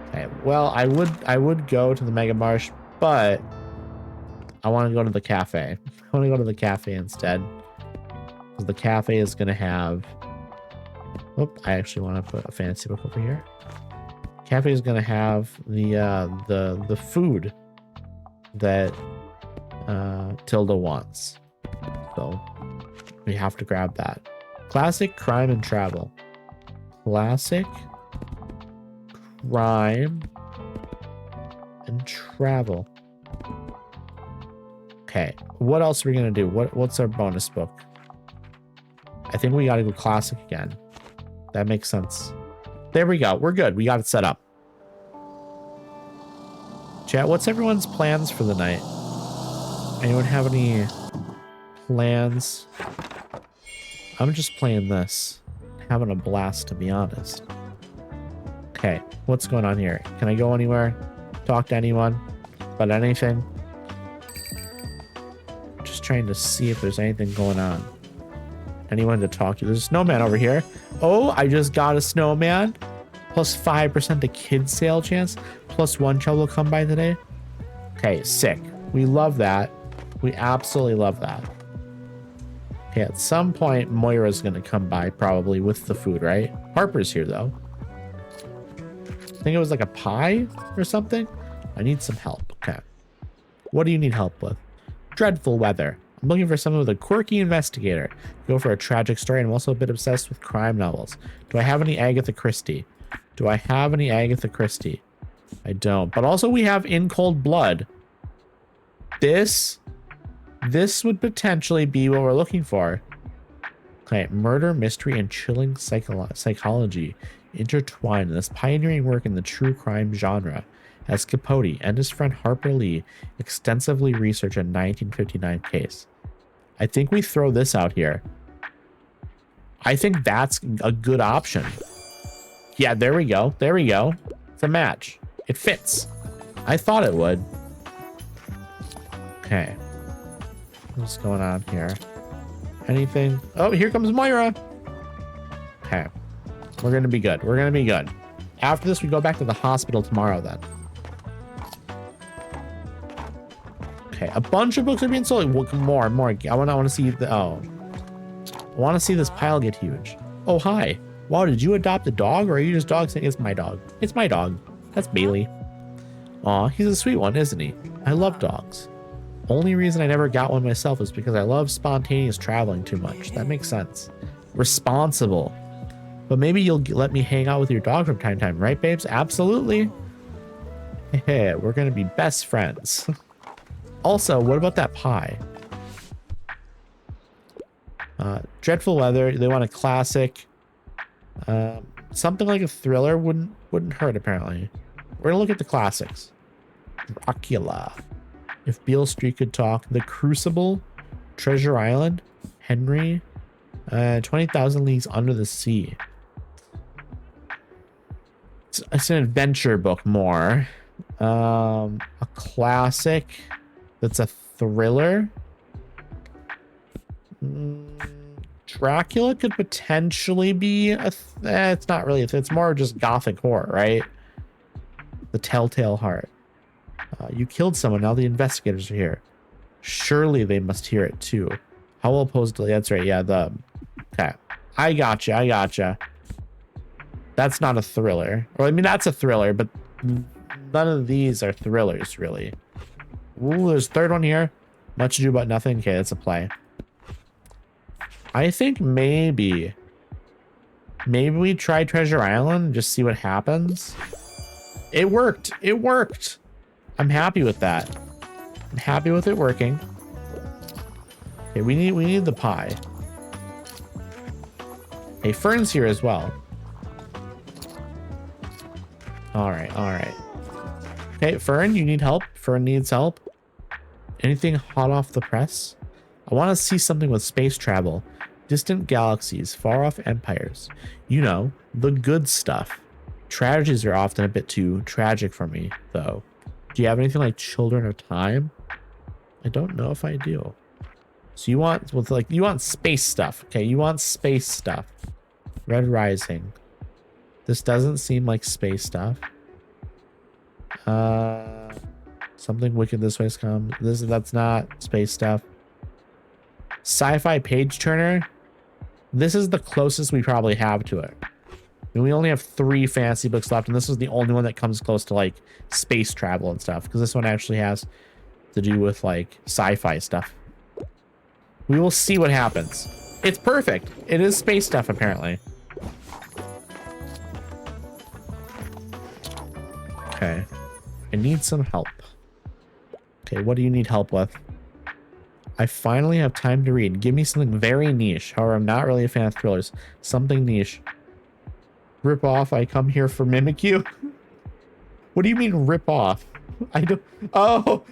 Okay, well, I would go to the Mega Marsh, but I want to go to the cafe. I want to go to the cafe instead. Because the cafe is going to have... Oop, I actually want to put a fancy book over here. Cafe is going to have the food that Tilda wants. So we have to grab that. Classic crime and travel. Classic crime travel. Okay, what else are we gonna do? What's our bonus book? I think we gotta go classic again. That makes sense. There we go. We're good. We got it set up. Chat, what's everyone's plans for the night? Anyone have any plans? I'm just playing this. Having a blast, to be honest. Okay, what's going on here? Can I go anywhere? Talk to anyone? About anything? Just trying to see if there's anything going on. Anyone to talk to? There's a snowman over here. Oh, I just got a snowman. Plus 5% to kids sale chance. Plus 1 child will come by today. Okay, sick. We love that. We absolutely love that. Okay, at some point, Moira's going to come by probably with the food, right? Harper's here, though. I think it was like a pie or something. I need some help. Okay. What do you need help with? Dreadful weather. I'm looking for someone with a quirky investigator. Go for a tragic story, and I'm also a bit obsessed with crime novels. Do I have any Agatha Christie? Do I have any Agatha Christie? I don't. But also we have In Cold Blood. This would potentially be what we're looking for. Okay, murder, mystery, and chilling psychology intertwined in this pioneering work in the true crime genre, as Capote and his friend Harper Lee extensively researched a 1959 case. I think we throw this out here. I think that's a good option. Yeah, there we go. There we go. It's a match. It fits. I thought it would. Okay. What's going on here? Anything? Oh, here comes Moira. Okay. We're going to be good. We're going to be good. After this, we go back to the hospital tomorrow then. Okay. A bunch of books are being sold. More. I want to see the... Oh. I want to see this pile get huge. Oh, hi. Wow, did you adopt a dog, or are you just dog saying it's my dog? It's my dog. That's Bailey. Aw, he's a sweet one, isn't he? I love dogs. Only reason I never got one myself is because I love spontaneous traveling too much. That makes sense. Responsible. But maybe you'll let me hang out with your dog from time to time, right, babes? Absolutely. Hey, we're gonna be best friends. Also, what about that pie? Dreadful weather. They want a classic. Something like a thriller wouldn't hurt, apparently. We're gonna look at the classics. Dracula. If Beale Street Could Talk. The Crucible. Treasure Island. Henry. 20,000 Leagues Under the Sea. It's an adventure book more. A classic that's a thriller. Dracula could potentially be it's not really. It's more just gothic horror, right? The Telltale Heart. You killed someone. Now the investigators are here. Surely they must hear it too. How well posed? That's right. Yeah. Okay. I gotcha. That's not a thriller. Or I mean, that's a thriller, but none of these are thrillers, really. Ooh, there's a third one here. Much Ado About Nothing. Okay, that's a play. I think maybe we try Treasure Island and just see what happens. It worked. I'm happy with that. I'm happy with it working. Okay, we need the pie. Hey, Fern's here as well. All right. Okay, Fern, you need help. Fern needs help. Anything hot off the press? I want to see something with space travel. Distant galaxies, far-off empires. You know, the good stuff. Tragedies are often a bit too tragic for me, though. Do you have anything like Children of Time? I don't know if I do. So you want space stuff. Okay, you want space stuff. Red Rising. This doesn't seem like space stuff. Something Wicked This Way's Come. That's not space stuff. Sci-fi page turner. This is the closest we probably have to it. And we only have 3 fantasy books left, and this is the only one that comes close to like space travel and stuff, because this one actually has to do with like sci-fi stuff. We will see what happens. It's perfect. It is space stuff, apparently. Okay. I need some help. Okay, what do you need help with? I finally have time to read. Give me something very niche. However, I'm not really a fan of thrillers. Something niche. Rip off. I come here for mimic you. What do you mean rip off? I don't. Oh,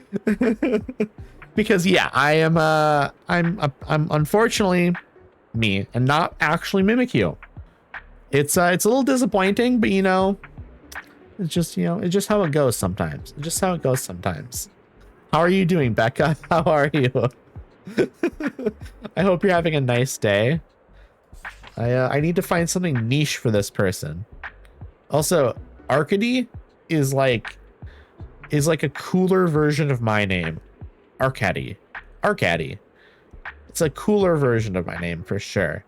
because yeah, I am. I'm unfortunately me and not actually mimic you. It's a little disappointing, but you know, it's just it's just how it goes sometimes. It's just how it goes sometimes. How are you doing, Becca? How are you? I hope you're having a nice day. I need to find something niche for this person. Also, Arcady is like a cooler version of my name. Arcady. It's a cooler version of my name for sure.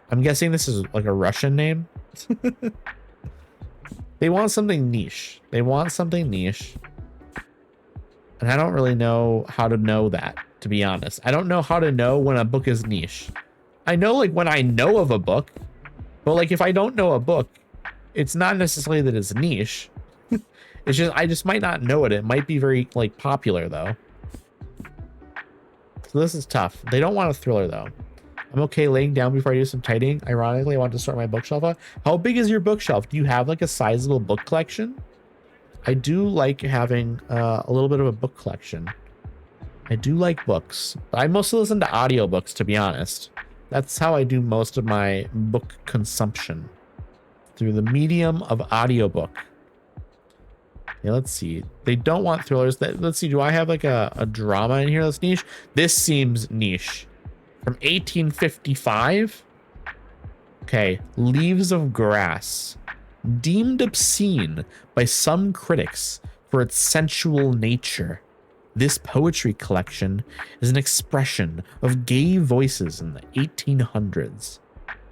I'm guessing this is like a Russian name. They want something niche. And I don't really know how to know that, to be honest. I don't know how to know when a book is niche. I know like when I know of a book, but like if I don't know a book, it's not necessarily that it's niche. It's just I just might not know it. It might be very like popular though. So this is tough. They don't want a thriller though. I'm okay laying down before I do some tidying. Ironically, I want to start my bookshelf out. How big is your bookshelf? Do you have like a sizable book collection? I do like having a little bit of a book collection. I do like books, but I mostly listen to audiobooks, to be honest. That's how I do most of my book consumption, through the medium of audiobook. Yeah, let's see. They don't want thrillers. Let's see. Do I have like a drama in here that's niche? This seems niche. From 1855. Okay. Leaves of Grass. Deemed obscene by some critics for its sensual nature, this poetry collection is an expression of gay voices in the 1800s.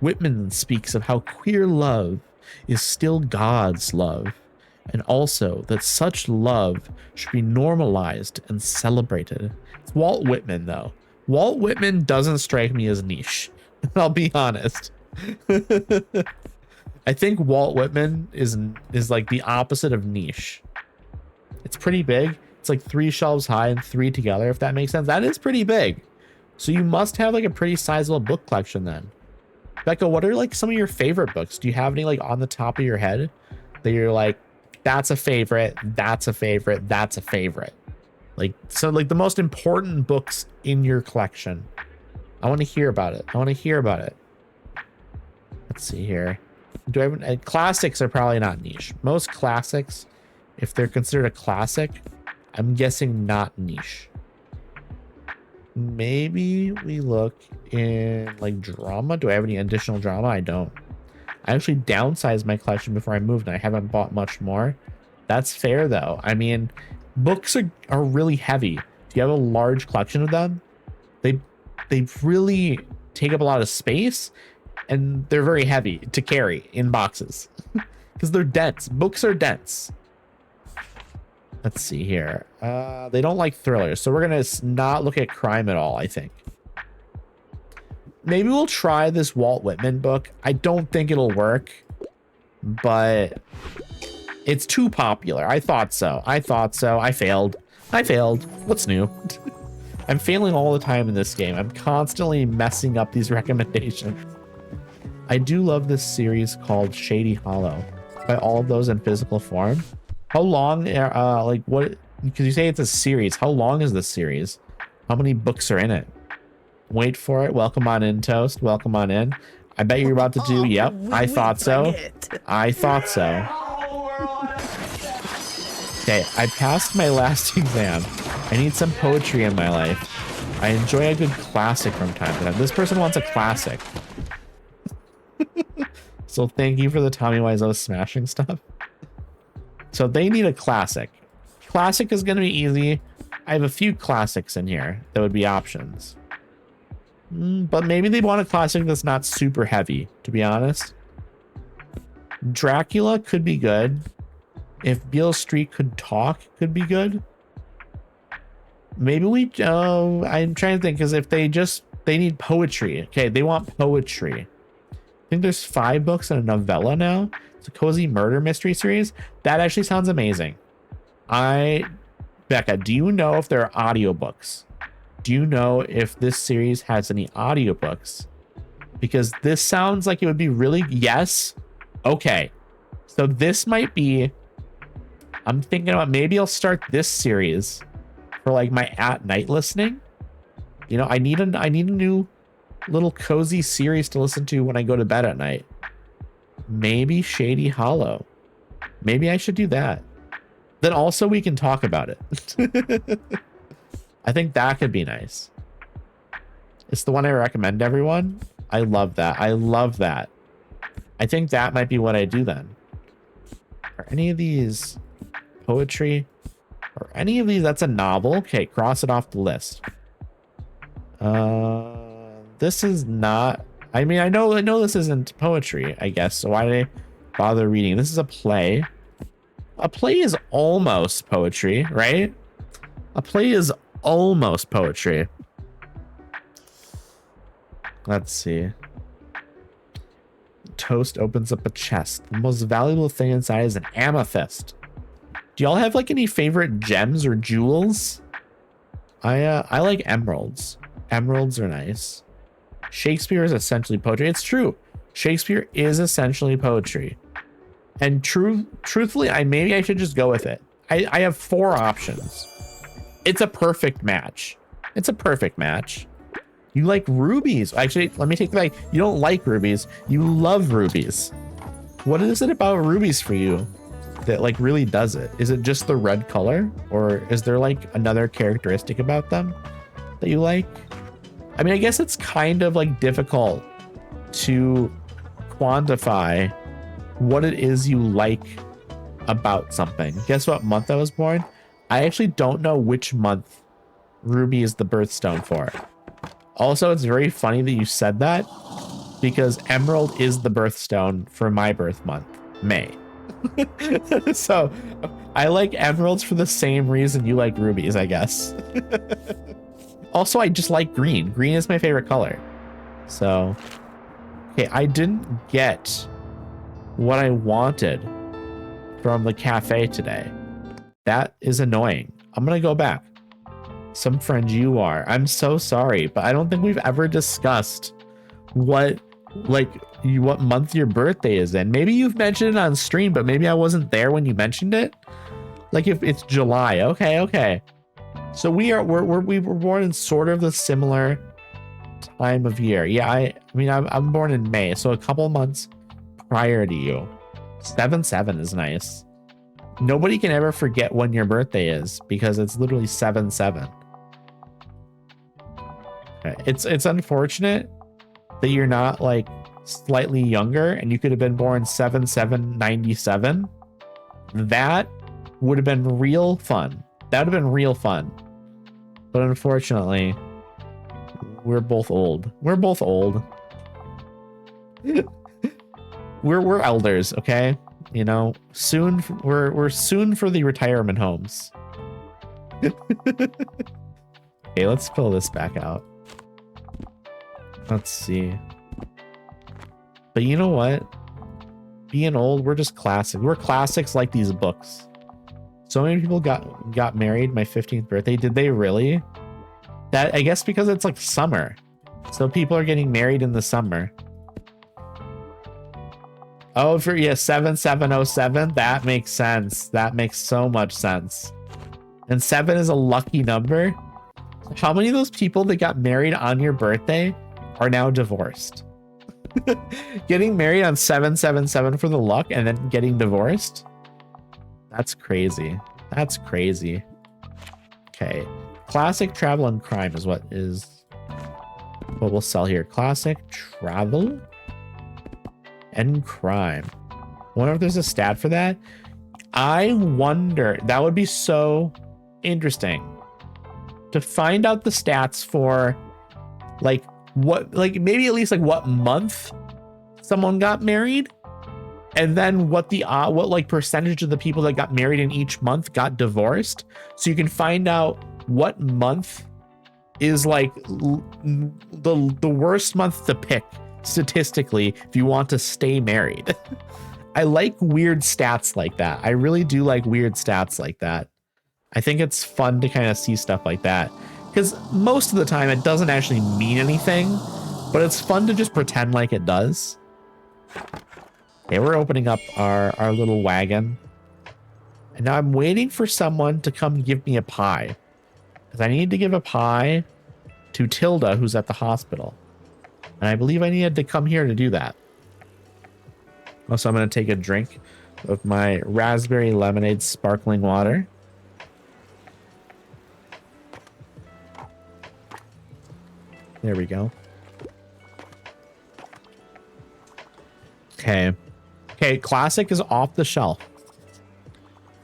Whitman speaks of how queer love is still God's love, and also that such love should be normalized and celebrated. It's Walt Whitman, though. Walt Whitman doesn't strike me as niche. I'll be honest. I think Walt Whitman is like the opposite of niche. It's pretty big. It's like 3 shelves high and 3 together, if that makes sense. That is pretty big. So you must have like a pretty sizable book collection then. Becca, what are like some of your favorite books? Do you have any like on the top of your head that you're like, that's a favorite, that's a favorite, that's a favorite? Like, so like the most important books in your collection. I want to hear about it. Let's see here. Do I have classics are probably not niche. Most classics, if they're considered a classic, I'm guessing not niche. Maybe we look in like drama. Do I have any additional drama? I don't. I actually downsized my collection before I moved and I haven't bought much more. That's fair though. I mean, books are really heavy. Do you have a large collection of them? They really take up a lot of space. And they're very heavy to carry in boxes because they're dense. Books are dense. Let's see here. They don't like thrillers, so we're going to not look at crime at all, I think. Maybe we'll try this Walt Whitman book. I don't think it'll work, but it's too popular. I thought so. I failed. What's new? I'm failing all the time in this game. I'm constantly messing up these recommendations. I do love this series called Shady Hollow by all of those in physical form. How long, like what, because you say it's a series. How long is this series? How many books are in it? Wait for it. Welcome on in, Toast. Welcome on in. I bet you're about to do, yep, I thought so. Okay, I passed my last exam. I need some poetry in my life. I enjoy a good classic from time to time. This person wants a classic. So thank you for the Tommy Wiseau smashing stuff. So they need a classic. Classic is going to be easy. I have a few classics in here that would be options. But maybe they want a classic that's not super heavy, to be honest. Dracula could be good. If Beale Street Could Talk could be good. Maybe we, I'm trying to think, because if they need poetry. Okay, they want poetry. I think there's 5 books and a novella now. It's a cozy murder mystery series. That actually sounds amazing. I Becca, do you know if there are audiobooks? Do you know if this series has any audiobooks? Because this sounds like it would be really... Yes. Okay. So this might be... I'm thinking about maybe I'll start this series for like my at night listening. You know, I need a new little cozy series to listen to when I go to bed at night. Maybe Shady Hollow. Maybe I should do that. Then also we can talk about it. I think that could be nice. It's the one I recommend to everyone. I love that. I love that. I think that might be what I do then. Are any of these poetry? Or any of these? That's a novel. Okay, cross it off the list. This is not... I mean, I know this isn't poetry, I guess. So why did I bother reading? This is a play. A play is almost poetry, right? A play is almost poetry. Let's see. Toast opens up a chest. The most valuable thing inside is an amethyst. Do y'all have like any favorite gems or jewels? I like emeralds. Emeralds are nice. Shakespeare is essentially poetry. It's true. Shakespeare is essentially poetry. And truthfully, maybe I should just go with it. I have 4 options. It's a perfect match. It's a perfect match. You like rubies. Actually, let me take that back. You don't like rubies. You love rubies. What is it about rubies for you that like really does it? Is it just the red color? Or is there like another characteristic about them that you like? I mean, I guess it's kind of like difficult to quantify what it is you like about something. Guess what month I was born? I actually don't know which month ruby is the birthstone for. Also, it's very funny that you said that because emerald is the birthstone for my birth month, May. So I like emeralds for the same reason you like rubies, I guess. Also, I just like green. Green is my favorite color. So, okay, I didn't get what I wanted from the cafe today. That is annoying. I'm gonna go back. Some friend you are. I'm so sorry, but I don't think we've ever discussed what month your birthday is in. Maybe you've mentioned it on stream, but maybe I wasn't there when you mentioned it. Like if it's July. Okay. So we were born in sort of the similar time of year. Yeah, I mean I'm born in May, so a couple months prior to you. 7/7 is nice. Nobody can ever forget when your birthday is because it's literally 7/7. Okay. It's unfortunate that you're not like slightly younger and you could have been born 7/7/97. That would have been real fun. That would have been real fun. But unfortunately, we're both old. We're both old. We're elders, okay? You know, soon we're soon for the retirement homes. Okay, let's fill this back out. Let's see. But you know what? Being old, we're just classic. We're classics like these books. So many people got married my 15th birthday. Did they really? That I guess because it's like summer. So people are getting married in the summer. Oh, for 7707. That makes sense. That makes so much sense. And 7 is a lucky number. How many of those people that got married on your birthday are now divorced? Getting married on 777 for the luck and then getting divorced? That's crazy. That's crazy. Okay. Classic travel and crime is what we'll sell here. Classic travel and crime. Wonder if there's a stat for that. I wonder. That would be so interesting to find out the stats for like what, like maybe at least like what month someone got married. And then what like percentage of the people that got married in each month got divorced. So you can find out what month is like the worst month to pick statistically if you want to stay married. I like weird stats like that. I really do like weird stats like that. I think it's fun to kind of see stuff like that. Because most of the time it doesn't actually mean anything, but it's fun to just pretend like it does. Okay, we're opening up our little wagon. And now I'm waiting for someone to come give me a pie. Because I need to give a pie to Tilda, who's at the hospital. And I believe I needed to come here to do that. Also, I'm going to take a drink of my raspberry lemonade sparkling water. There we go. Okay. Okay, classic is off the shelf.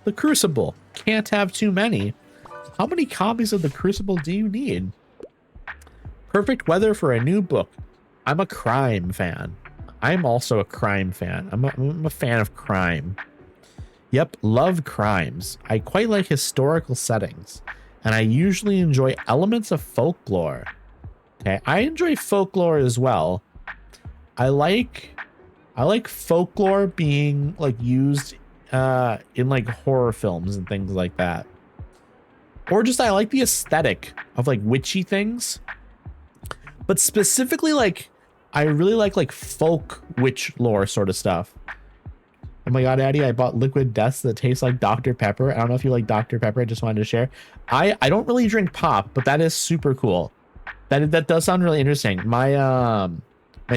The Crucible. Can't have too many. How many copies of the Crucible do you need? Perfect weather for a new book. I'm a crime fan. I'm also a crime fan. I'm a fan of crime. Yep, love crimes. I quite like historical settings, and I usually enjoy elements of folklore. Okay, I enjoy folklore as well. I like folklore being like used in like horror films and things like that. Or just I like the aesthetic of like witchy things. But specifically like I really like folk witch lore sort of stuff. Oh my god, Addy, I bought liquid deaths that taste like Dr. Pepper. I don't know if you like Dr. Pepper. I just wanted to share. I don't really drink pop, but that is super cool. That does sound really interesting. My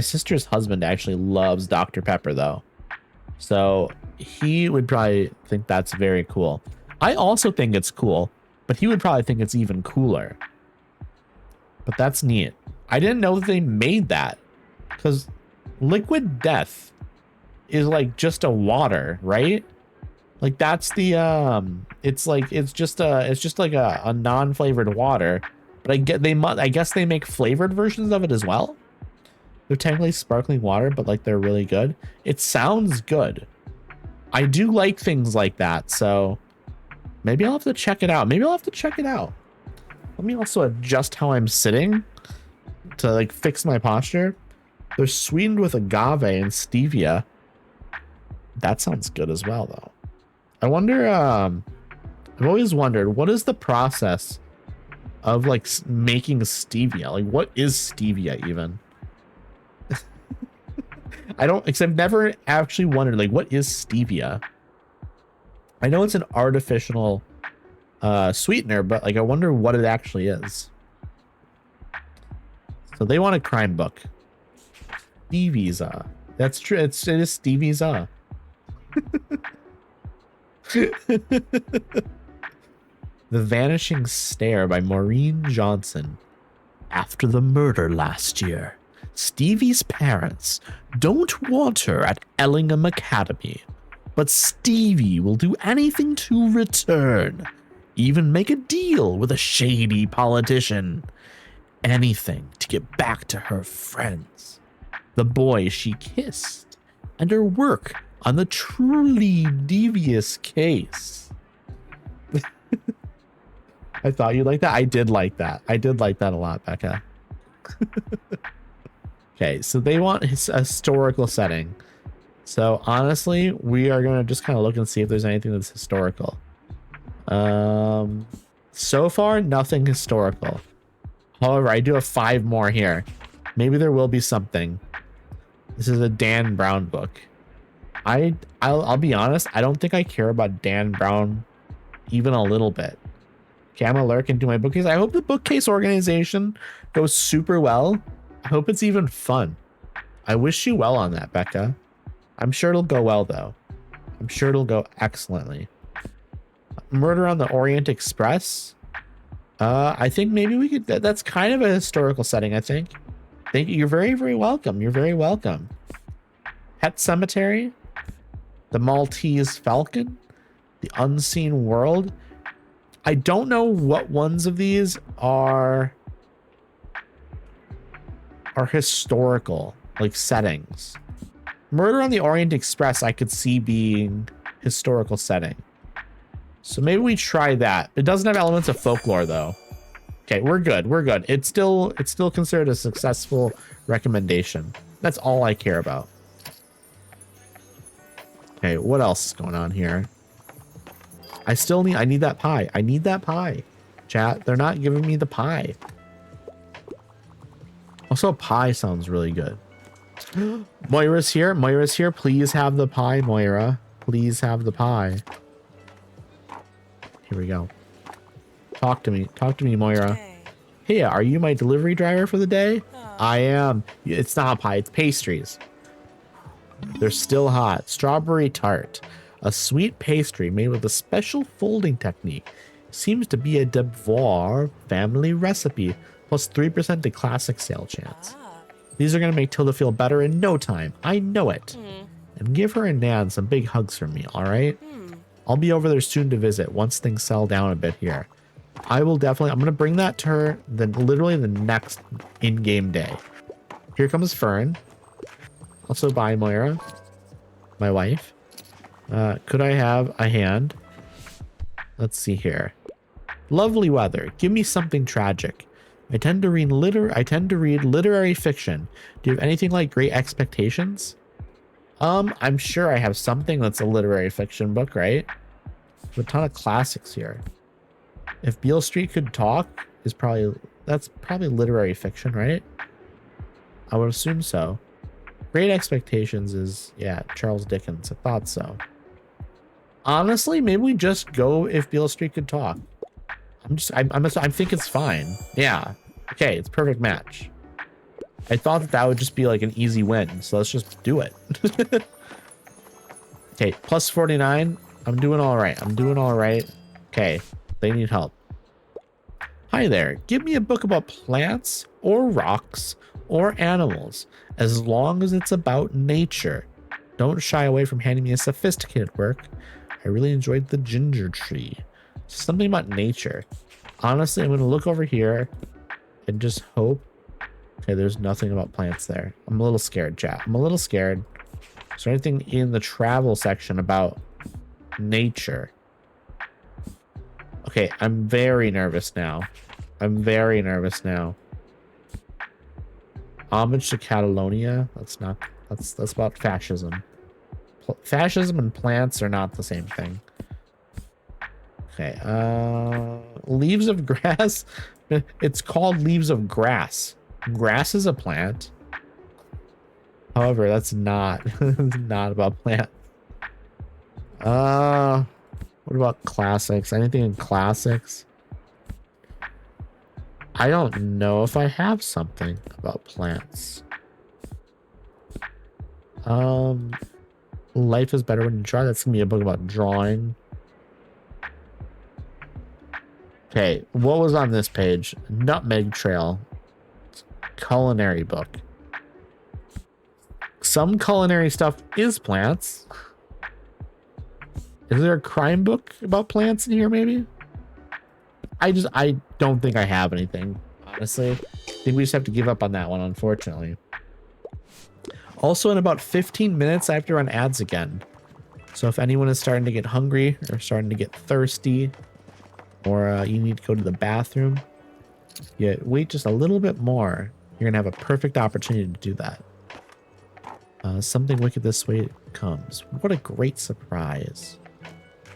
sister's husband actually loves Dr. Pepper though. So he would probably think that's very cool. I also think it's cool, but he would probably think it's even cooler. But that's neat. I didn't know that they made that, because liquid death is like just a water, right? Like that's the it's just like a non-flavored water. But I guess they make flavored versions of it as well. They're technically sparkling water, but like they're really good. It sounds good. I do like things like that, so maybe I'll have to check it out. Let me also adjust how I'm sitting to like fix my posture. They're sweetened with agave and stevia. That sounds good as well, though. I wonder, I've always wondered, what is the process of like making stevia? Like, what is stevia even? I've never actually wondered, like, what is stevia? I know it's an artificial sweetener, but like, I wonder what it actually is. So they want a crime book. Stevie's That's true. It is Stevie's The Vanishing Stare by Maureen Johnson. After the murder last year, Stevie's parents don't want her at Ellingham Academy, but Stevie will do anything to return, even make a deal with a shady politician. Anything to get back to her friends, the boy she kissed, and her work on the truly devious case. I thought you'd like that. I did like that. I did like that a lot, Becca. Okay, so they want his historical setting. So honestly, we are gonna just kind of look and see if there's anything that's historical. So far, nothing historical. However, I do have 5 more here. Maybe there will be something. This is a Dan Brown book. I'll be honest, I don't think I care about Dan Brown even a little bit. Okay, I'm gonna lurk into my bookcase. I hope the bookcase organization goes super well. I hope it's even fun. I wish you well on that, Becca. I'm sure it'll go well, though. I'm sure it'll go excellently. Murder on the Orient Express. I think maybe we could... That's kind of a historical setting, I think. Thank you. You're very, very welcome. You're very welcome. Pet Cemetery. The Maltese Falcon. The Unseen World. I don't know what ones of these are historical, like settings. Murder on the Orient Express I could see being historical setting. So maybe we try that. It doesn't have elements of folklore though. Okay, we're good. We're good. It's still considered a successful recommendation. That's all I care about. Okay, what else is going on here? I need that pie. I need that pie. Chat, they're not giving me the pie. Also, pie sounds really good. Moira's here. Moira's here. Please have the pie, Moira. Please have the pie. Here we go. Talk to me. Talk to me, Moira. Hey, are you my delivery driver for the day? I am. It's not pie. It's pastries. They're still hot. Strawberry tart. A sweet pastry made with a special folding technique. Seems to be a Devoir family recipe. Plus 3% to classic sale chance. These are going to make Tilda feel better in no time. I know it. And give her and Nan some big hugs from me, alright? I'll be over there soon to visit once things settle down a bit here. I will definitely... I'm going to bring that to her literally the next in-game day. Here comes Fern. Also, bye, Moira. My wife. Could I have a hand? Let's see here. Lovely weather. Give me something tragic. I tend to read literary fiction. Do you have anything like Great Expectations? I'm sure I have something that's a literary fiction book, right? A ton of classics here. If Beale Street Could Talk that's probably literary fiction, right? I would assume so. Great Expectations is, yeah, Charles Dickens. I thought so. Honestly, maybe we just go If Beale Street Could Talk. I think it's fine. Yeah. Okay, it's perfect match. I thought that would just be like an easy win, so let's just do it. Okay, plus 49. I'm doing all right. I'm doing all right. Okay, they need help. Hi there. Give me a book about plants or rocks or animals, as long as it's about nature. Don't shy away from handing me a sophisticated work. I really enjoyed The Ginger Tree. Something about nature. Honestly, I'm going to look over here and just hope. Okay, there's nothing about plants there. I'm a little scared, chat. I'm a little scared. Is there anything in the travel section about nature? Okay, I'm very nervous now. I'm very nervous now. Homage to Catalonia? That's about fascism. Fascism and plants are not the same thing. Okay, leaves of grass. It's called leaves of grass. Grass is a plant. However, that's not not about plant. What about classics? Anything in classics? I don't know if I have something about plants. Life is better when you draw. That's gonna be a book about drawing. Okay, what was on this page? Nutmeg Trail. Culinary book. Some culinary stuff is plants. Is there a crime book about plants in here, maybe? I don't think I have anything, honestly. I think we just have to give up on that one, unfortunately. Also, in about 15 minutes, I have to run ads again. So if anyone is starting to get hungry or starting to get thirsty, or you need to go to the bathroom, yeah, wait just a little bit more. You're going to have a perfect opportunity to do that. Something wicked this way comes. What a great surprise.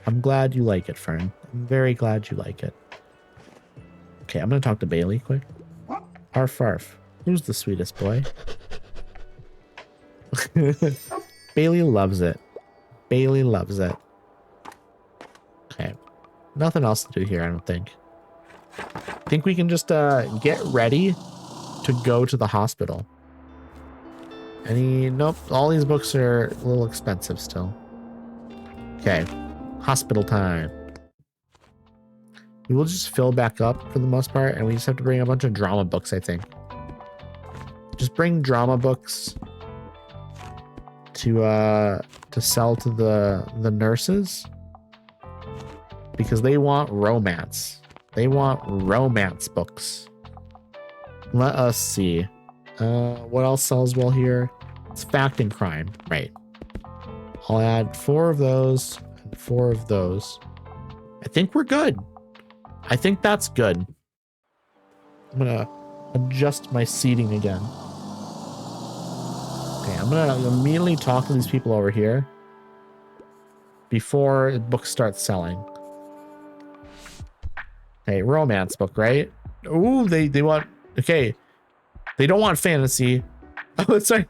I'm glad you like it, Fern. I'm very glad you like it. Okay, I'm going to talk to Bailey quick. Arf, arf. Who's the sweetest boy? Bailey loves it. Bailey loves it. Okay. Nothing else to do here, I don't think. I think we can just get ready to go to the hospital. Nope. All these books are a little expensive still. Okay. Hospital time. We will just fill back up for the most part, and we just have to bring a bunch of drama books, I think. Just bring drama books to sell to the nurses, because they want romance. They want romance books. Let us see. What else sells well here? It's fact and crime, right? I'll add 4 of those and 4 of those. I think we're good. I think that's good. I'm gonna adjust my seating again. Okay, I'm gonna immediately talk to these people over here before the book starts selling. Okay, romance book, right? Ooh, they want, okay. They don't want fantasy. Oh, it's like,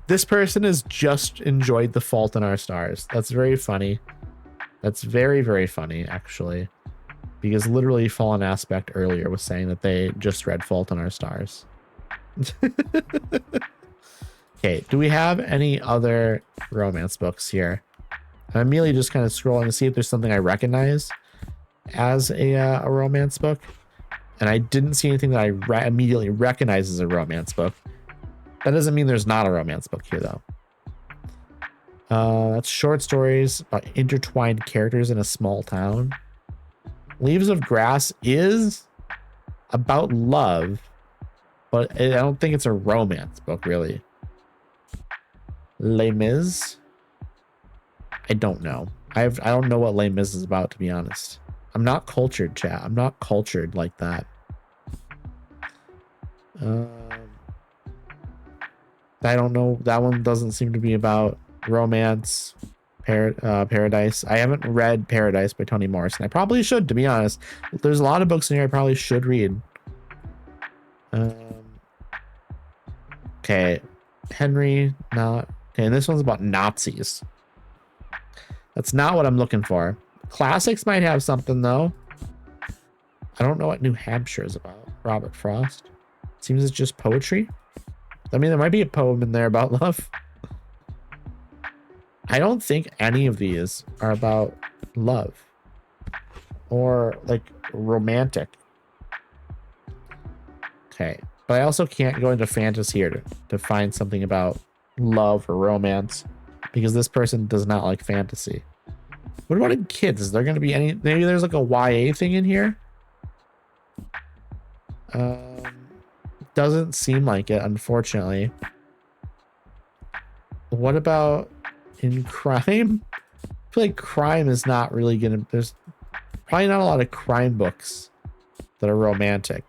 this person has just enjoyed The Fault in Our Stars. That's very funny. That's very, very funny, actually. Because literally Fallen Aspect earlier was saying that they just read Fault in Our Stars. Okay, do we have any other romance books here? I'm immediately just kind of scrolling to see if there's something I recognize as a romance book. And I didn't see anything that I immediately recognize as a romance book. That doesn't mean there's not a romance book here, though. That's short stories about intertwined characters in a small town. Leaves of Grass is about love, but I don't think it's a romance book, really. Les Mis? I don't know. I don't know what Les Mis is about, to be honest. I'm not cultured, chat. I'm not cultured like that. I don't know. That one doesn't seem to be about romance. Paradise. I haven't read Paradise by Toni Morrison. I probably should, to be honest. There's a lot of books in here I probably should read. Okay. Henry, not. Okay, and this one's about Nazis. That's not what I'm looking for. Classics might have something, though. I don't know what New Hampshire is about. Robert Frost. Seems it's just poetry. I mean, there might be a poem in there about love. I don't think any of these are about love or like romantic. Okay. But I also can't go into fantasy here to find something about love or romance because this person does not like fantasy. What about in kids? Is there going to be any, maybe there's like a YA thing in here? Doesn't seem like it, unfortunately. What about in crime? I feel like crime is not really gonna, there's probably not a lot of crime books that are romantic.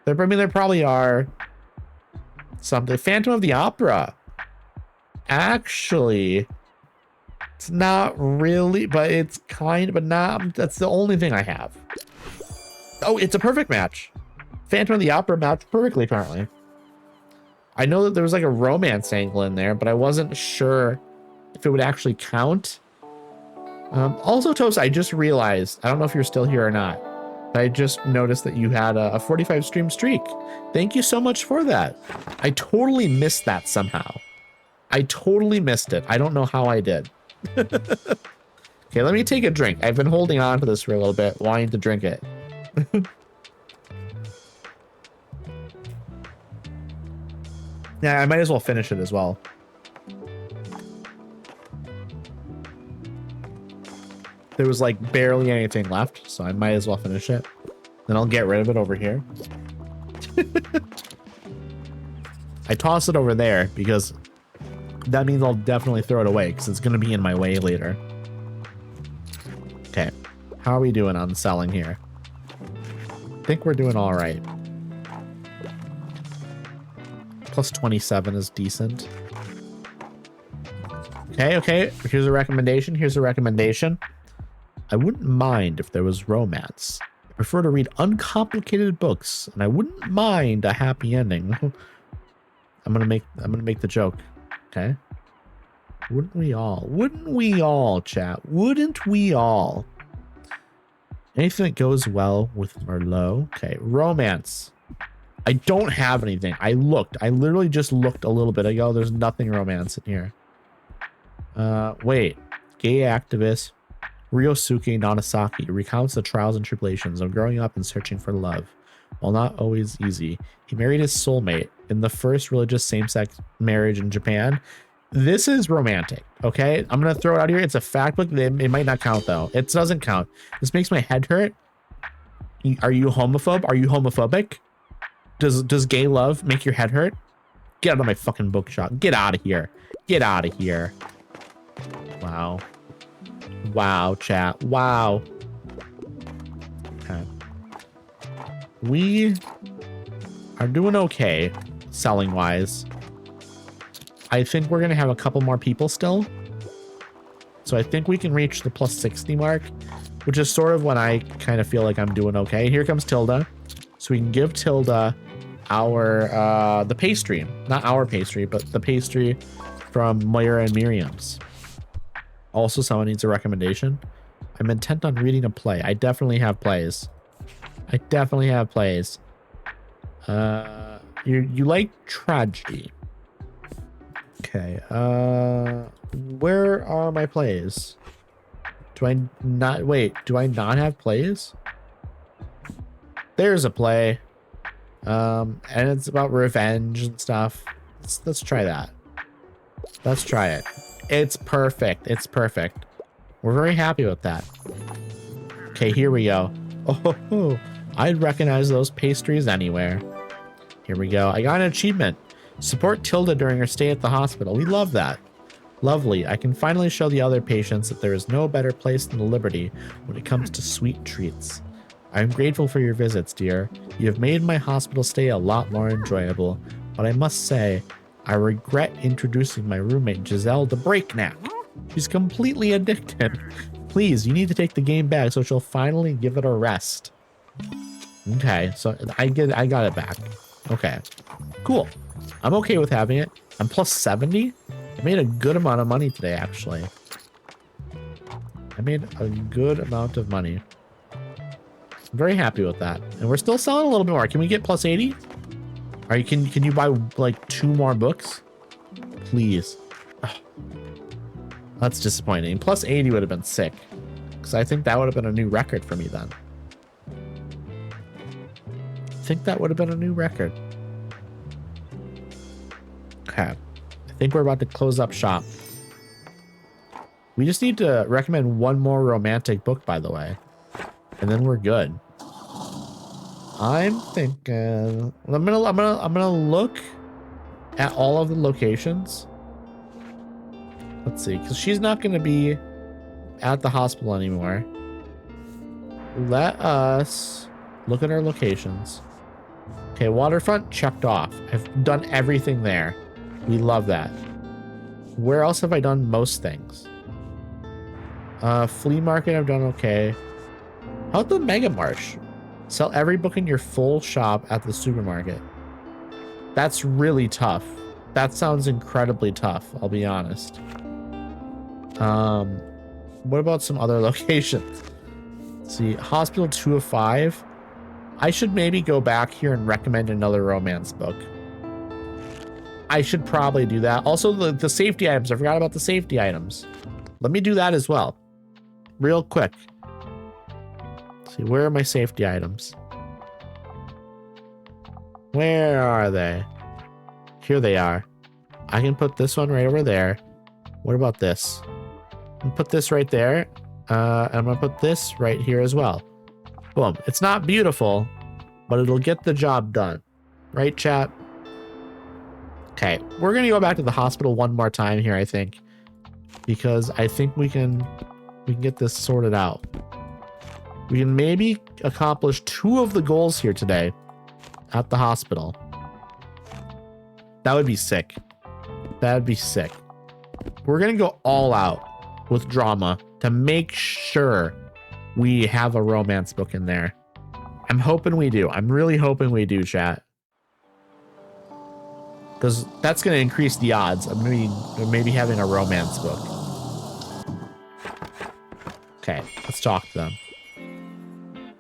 I mean, there probably are something. Phantom of the Opera. Actually, it's not really, but it's kind of, but not, that's the only thing I have. Oh, it's a perfect match. Phantom of the Opera matched perfectly, apparently. I know that there was like a romance angle in there, but I wasn't sure if it would actually count. Also, Toast, I just realized, I don't know if you're still here or not, but I just noticed that you had a 45 stream streak. Thank you so much for that. I totally missed that somehow. I totally missed it. I don't know how I did. Okay, let me take a drink. I've been holding on to this for a little bit, wanting to drink it. Yeah, I might as well finish it as well. There was like barely anything left, so I might as well finish it. Then I'll get rid of it over here. I toss it over there because that means I'll definitely throw it away because it's going to be in my way later. Okay, how are we doing on selling here? I think we're doing all right. Plus 27 is decent. Okay. Here's a recommendation. I wouldn't mind if there was romance. I prefer to read uncomplicated books, and I wouldn't mind a happy ending. I'm gonna make the joke. Okay. Wouldn't we all? Wouldn't we all, chat? Wouldn't we all? Anything that goes well with Merlot. Okay, romance. I don't have anything. I literally just looked a little bit ago. There's nothing romance in here. Wait. Gay activist Ryosuke Nagasaki recounts the trials and tribulations of growing up and searching for love. While not always easy, he married his soulmate in the first religious same-sex marriage in Japan. This is romantic, okay? I'm going to throw it out here. It's a fact book. It might not count, though. It doesn't count. This makes my head hurt. Are you homophobe? Are you homophobic? Does gay love make your head hurt? Get out of my fucking bookshop. Get out of here. Get out of here. Wow. Wow, chat. Wow. Okay. We are doing okay, selling wise. I think we're going to have a couple more people still. So I think we can reach the plus 60 mark. which is sort of when I kind of feel like I'm doing okay. Here comes Tilda. So we can give Tilda our the pastry, not our pastry, but the pastry from Moira and Miriam's. Also, someone needs a recommendation. I'm intent on reading a play. I definitely have plays. I definitely have plays. You like tragedy. Okay. Where are my plays? Do I not have plays? There's a play. And it's about revenge and stuff. Let's try that. Let's try it. It's perfect. It's perfect. We're very happy with that. Okay, here we go. Oh, I'd recognize those pastries anywhere. Here we go. I got an achievement. Support Tilda during her stay at the hospital. We love that. Lovely. I can finally show the other patients that there is no better place than the Liberty when it comes to sweet treats. I'm grateful for your visits, dear. You have made my hospital stay a lot more enjoyable, but I must say, I regret introducing my roommate Giselle to Breakneck. She's completely addicted. Please, you need to take the game back so she'll finally give it a rest. Okay, so I got it back. Okay, cool. I'm okay with having it. I'm plus 70. I made a good amount of money today, actually. I made a good amount of money. I'm very happy with that. And we're still selling a little bit more. Can we get plus 80? Are you, can you buy like 2 more books? Please. Ugh. That's disappointing. Plus 80 would have been sick. Because I think that would have been a new record for me then. I think that would have been a new record. Okay. I think we're about to close up shop. We just need to recommend one more romantic book, by the way. And then we're good. I'm thinking I'm gonna look at all of the locations. Let's see, because she's not gonna be at the hospital anymore. Let us look at our locations. Okay, waterfront checked off. I've done everything there. We love that. Where else have I done most things? Flea market, I've done okay. How about the Mega Marsh? Sell every book in your full shop at the supermarket. That's really tough. That sounds incredibly tough, I'll be honest. What about some other locations? Let's see, Hospital 2 of 5. I should maybe go back here and recommend another romance book. I should probably do that. Also, the safety items. I forgot about the safety items. Let me do that as well. Real quick. Let's see, where are my safety items? Where are they? Here they are. I can put this one right over there. What about this? I'm gonna put this right there. And I'm gonna put this right here as well. Boom. It's not beautiful, but it'll get the job done. Right, chat? Okay, we're gonna go back to the hospital one more time here, I think. Because I think we can get this sorted out. We can maybe accomplish 2 of the goals here today at the hospital. That would be sick. That'd be sick. We're gonna go all out with drama to make sure we have a romance book in there. I'm hoping we do. I'm really hoping we do, chat. Because that's going to increase the odds of maybe having a romance book. Okay, let's talk to them.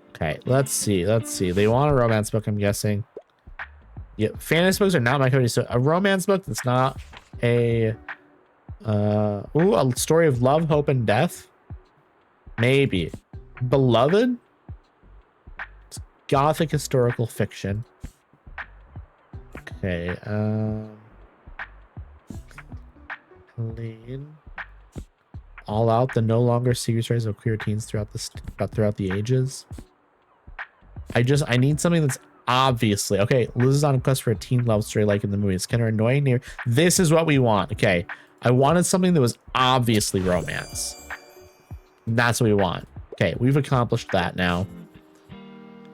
Okay, let's see. They want a romance book, I'm guessing. Yeah, fantasy books are not my cup. So a romance book that's not a a story of love, hope, and death. Maybe. Beloved? It's gothic historical fiction. Okay, Helene. All Out, the no longer serious rise of queer teens throughout the ages. I need something that's obviously okay. Liz is on a quest for a teen love story like in the movies. Can her annoying neighbor. This is what we want. Okay. I wanted something that was obviously romance. That's what we want. Okay, we've accomplished that now.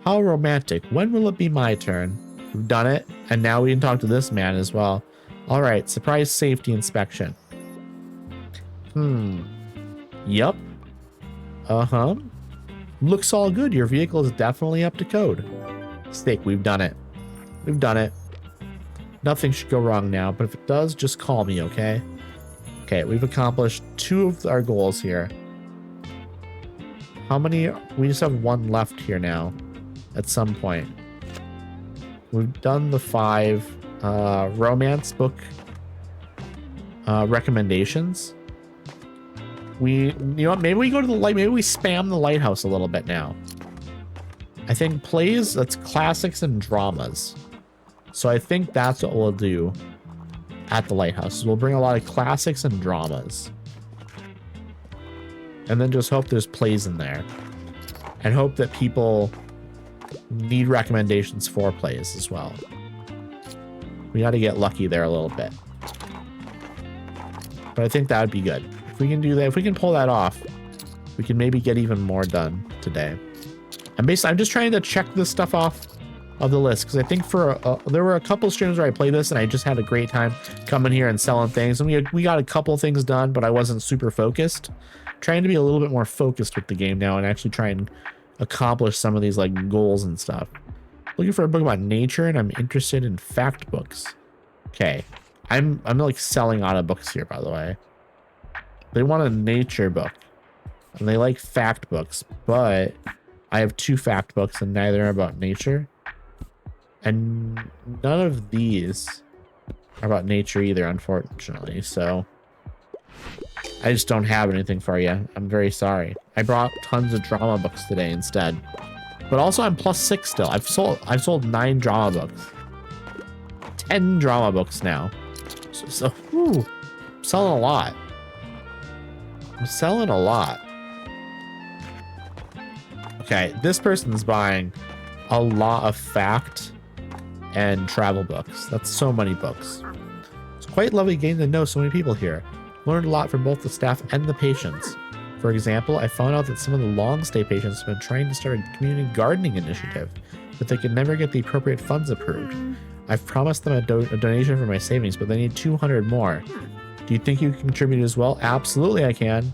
How romantic. When will it be my turn? We've done it, and now we can talk to this man as well. All right, surprise safety inspection. Yup. Looks all good. Your vehicle is definitely up to code. Steak, we've done it. We've done it. Nothing should go wrong now, but if it does, just call me, okay? Okay, we've accomplished 2 of our goals here. How many? We just have 1 left here now at some point. We've done the 5 romance book recommendations. You know what? Maybe we go to the light. Maybe we spam the lighthouse a little bit now. I think plays, that's classics and dramas. So I think that's what we'll do at the lighthouse. We'll bring a lot of classics and dramas. And then just hope there's plays in there. And hope that people need recommendations for plays as well. We got to get lucky there a little bit. But I think that would be good. If we can do that, if we can pull that off, we can maybe get even more done today. I'm just trying to check this stuff off of the list, because I think there were a couple streams where I played this and I just had a great time coming here and selling things, and we got a couple things done, but I wasn't super focused. Trying to be a little bit more focused with the game now and actually try and accomplish some of these like goals and stuff. Looking for a book about nature, and I'm interested in fact books. Okay, I'm like selling out of books here, by the way. They want a nature book and they like fact books, but I have 2 fact books and neither are about nature. And none of these are about nature either, unfortunately. So I just don't have anything for you. I'm very sorry. I brought tons of drama books today instead. But also I'm +6 still. I've sold 9 drama books. 10 drama books now. So whew, I'm selling a lot. I'm selling a lot. Okay, this person's buying a lot of fact and travel books. That's so many books. It's quite lovely getting to know so many people here. Learned a lot from both the staff and the patients. For example, I found out that some of the long stay patients have been trying to start a community gardening initiative, but they could never get the appropriate funds approved. I've promised them a donation for my savings, but they need 200 more. Do you think you can contribute as well? Absolutely, I can.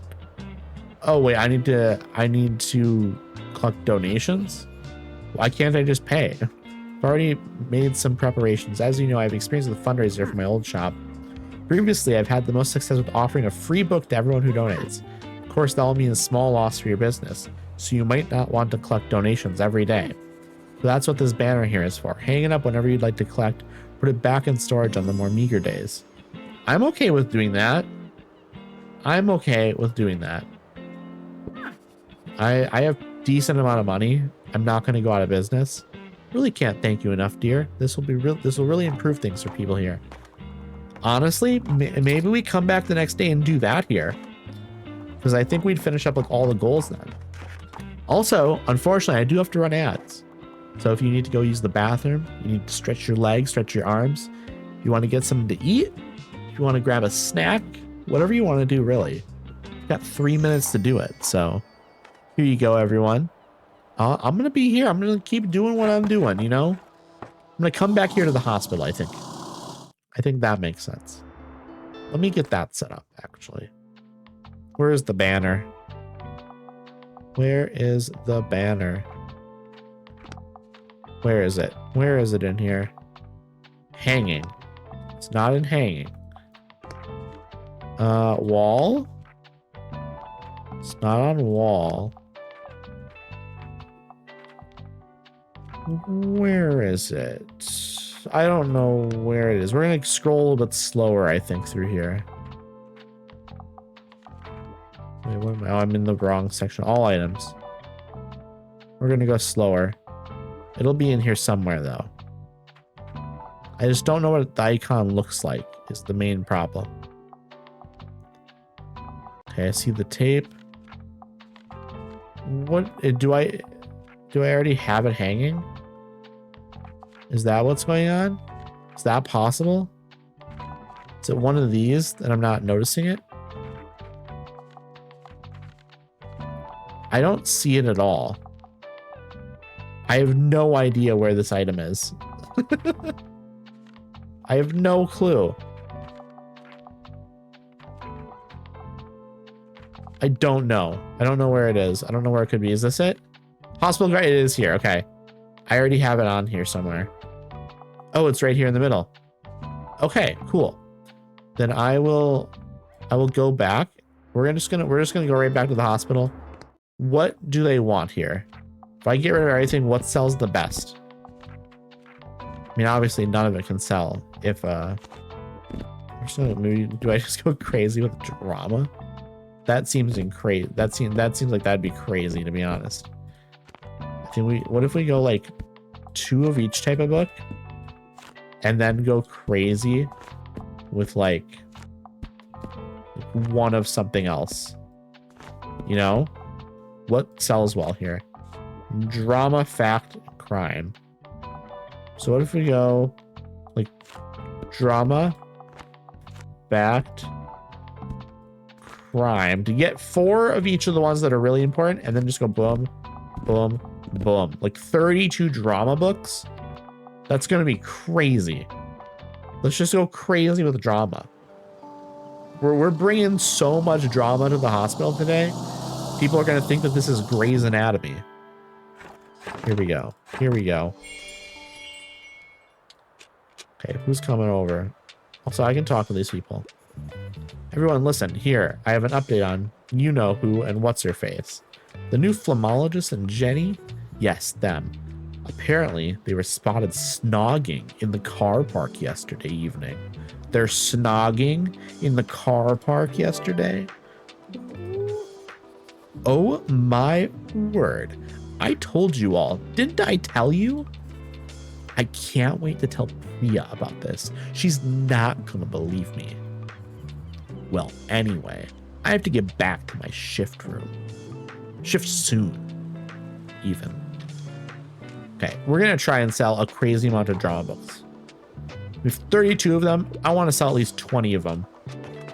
Oh wait, I need to collect donations? Why can't I just pay? I've already made some preparations. As you know, I have experience with a fundraiser for my old shop. Previously, I've had the most success with offering a free book to everyone who donates. Of course, that will mean a small loss for your business, so you might not want to collect donations every day. So that's what this banner here is for. Hang it up whenever you'd like to collect, put it back in storage on the more meager days. I'm okay with doing that. I'm okay with doing that. I have decent amount of money. I'm not going to go out of business. Really can't thank you enough, dear. This will really improve things for people here. Honestly, maybe we come back the next day and do that here, because I think we'd finish up like all the goals then. Also, unfortunately, I do have to run ads. So if you need to go use the bathroom, you need to stretch your legs, stretch your arms. If you want to get something to eat, if you want to grab a snack, whatever you want to do, really. You've got 3 minutes to do it. So here you go, everyone. I'm going to be here. I'm going to keep doing what I'm doing, you know? I'm going to come back here to the hospital, I think. I think that makes sense. Let me get that set up, actually. Where is the banner? Where is the banner? Where is it? Where is it in here? Hanging. It's not in hanging. Wall? It's not on wall. Where is it? I don't know where it is. We're gonna scroll a little bit slower, I think, through here. Wait, what am I? Oh, I'm in the wrong section. All items. We're gonna go slower. It'll be in here somewhere, though. I just don't know what the icon looks like, is the main problem. Okay, I see the tape. What do I already have it hanging? Is that what's going on? Is that possible? Is it one of these that I'm not noticing it? I don't see it at all. I have no idea where this item is. I have no clue. I don't know. I don't know where it is. I don't know where it could be. Is this it? Hospital guide, it is here. Okay. I already have it on here somewhere. Oh, it's right here in the middle. Okay, cool. Then I will go back. We're just gonna go right back to the hospital. What do they want here? If I get rid of everything, what sells the best? I mean, obviously none of it can sell. If maybe do I just go crazy with drama? That seems crazy. That seems like that'd be crazy, to be honest. I think what if we go like 2 of each type of book and then go crazy with like 1 of something else? You know? What sells well here? Drama, fact, crime. So what if we go like drama, fact, crime to get 4 of each of the ones that are really important, and then just go boom, boom, boom. Like 32 drama books. That's gonna be crazy. Let's just go crazy with drama. We're bringing so much drama to the hospital today. People are gonna think that this is Grey's Anatomy. Here we go. Here we go. Okay, who's coming over? Also, I can talk to these people. Everyone, listen, here. I have an update on you-know-who and what's-her-face. The new phlegmologist and Jenny? Yes, them. Apparently, they were spotted snogging in the car park yesterday evening. They're snogging in the car park yesterday? Oh my word. I told you all. Didn't I tell you? I can't wait to tell Priya about this. She's not gonna believe me. Well, anyway, I have to get back to my shift room. Shift soon, even. Okay, we're gonna try and sell a crazy amount of drama books. We have 32 of them. I want to sell at least 20 of them.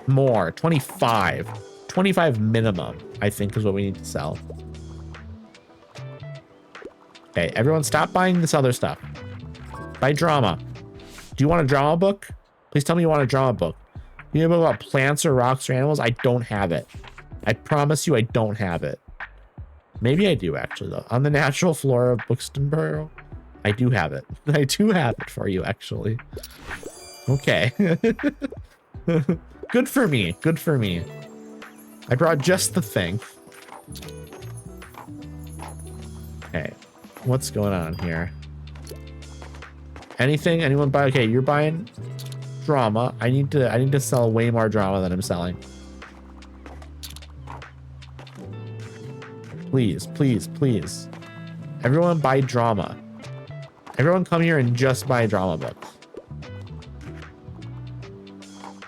More, 25. 25 minimum, I think, is what we need to sell. Okay, everyone stop buying this other stuff. Buy drama. Do you want a drama book? Please tell me you want a drama book. You have a book about plants or rocks or animals? I don't have it. I promise you I don't have it. Maybe I do, actually, though. On the natural flora of Buxtonboro, I do have it. I do have it for you, actually. Okay. Good for me. Good for me. I brought just the thing. Okay. What's going on here? Anything? Anyone buy? Okay, you're buying drama. I need to sell way more drama than I'm selling. Please, please, please. Everyone buy drama. Everyone come here and just buy drama books.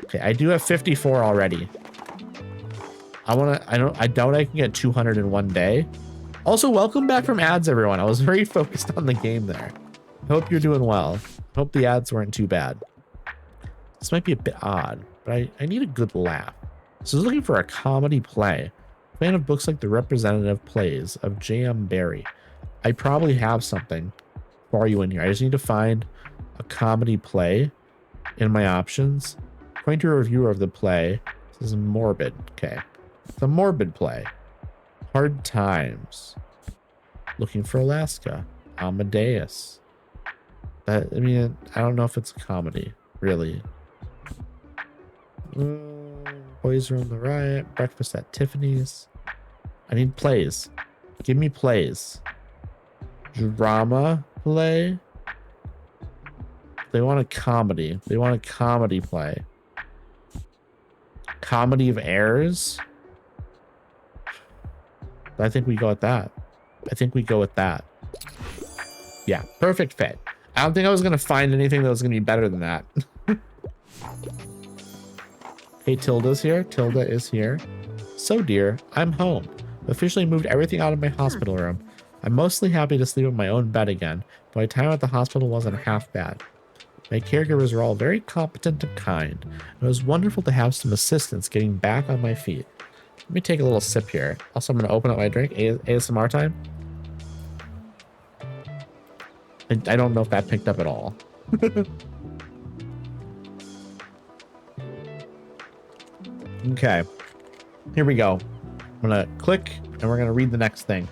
Okay, I do have 54 already. I doubt I can get 200 in one day. Also, welcome back from ads, everyone. I was very focused on the game there. I hope you're doing well. I hope the ads weren't too bad. This might be a bit odd, but I need a good laugh. So I was looking for a comedy play. Fan of books like The Representative Plays of J.M. Barrie. I probably have something for you in here. I just need to find a comedy play in my options. According to a reviewer of the play, this is morbid. Okay. It's a morbid play. Hard Times. Looking for Alaska. Amadeus. I mean, I don't know if it's a comedy, really. Boys Room the Riot. Breakfast at Tiffany's. I need plays. Give me plays. Drama play. They want a comedy. They want a comedy play. Comedy of Errors. I think we go with that. I think we go with that. Yeah, perfect fit. I don't think I was going to find anything that was going to be better than that. Hey, Tilda's here. Tilda is here. So, dear, I'm home. I've officially moved everything out of my hospital room. I'm mostly happy to sleep in my own bed again, but my time at the hospital wasn't half bad. My caregivers were all very competent and kind, and it was wonderful to have some assistance getting back on my feet. Let me take a little sip here. Also, I'm going to open up my drink. ASMR time. I don't know if that picked up at all. Okay. Here we go. I'm going to click, and we're going to read the next thing.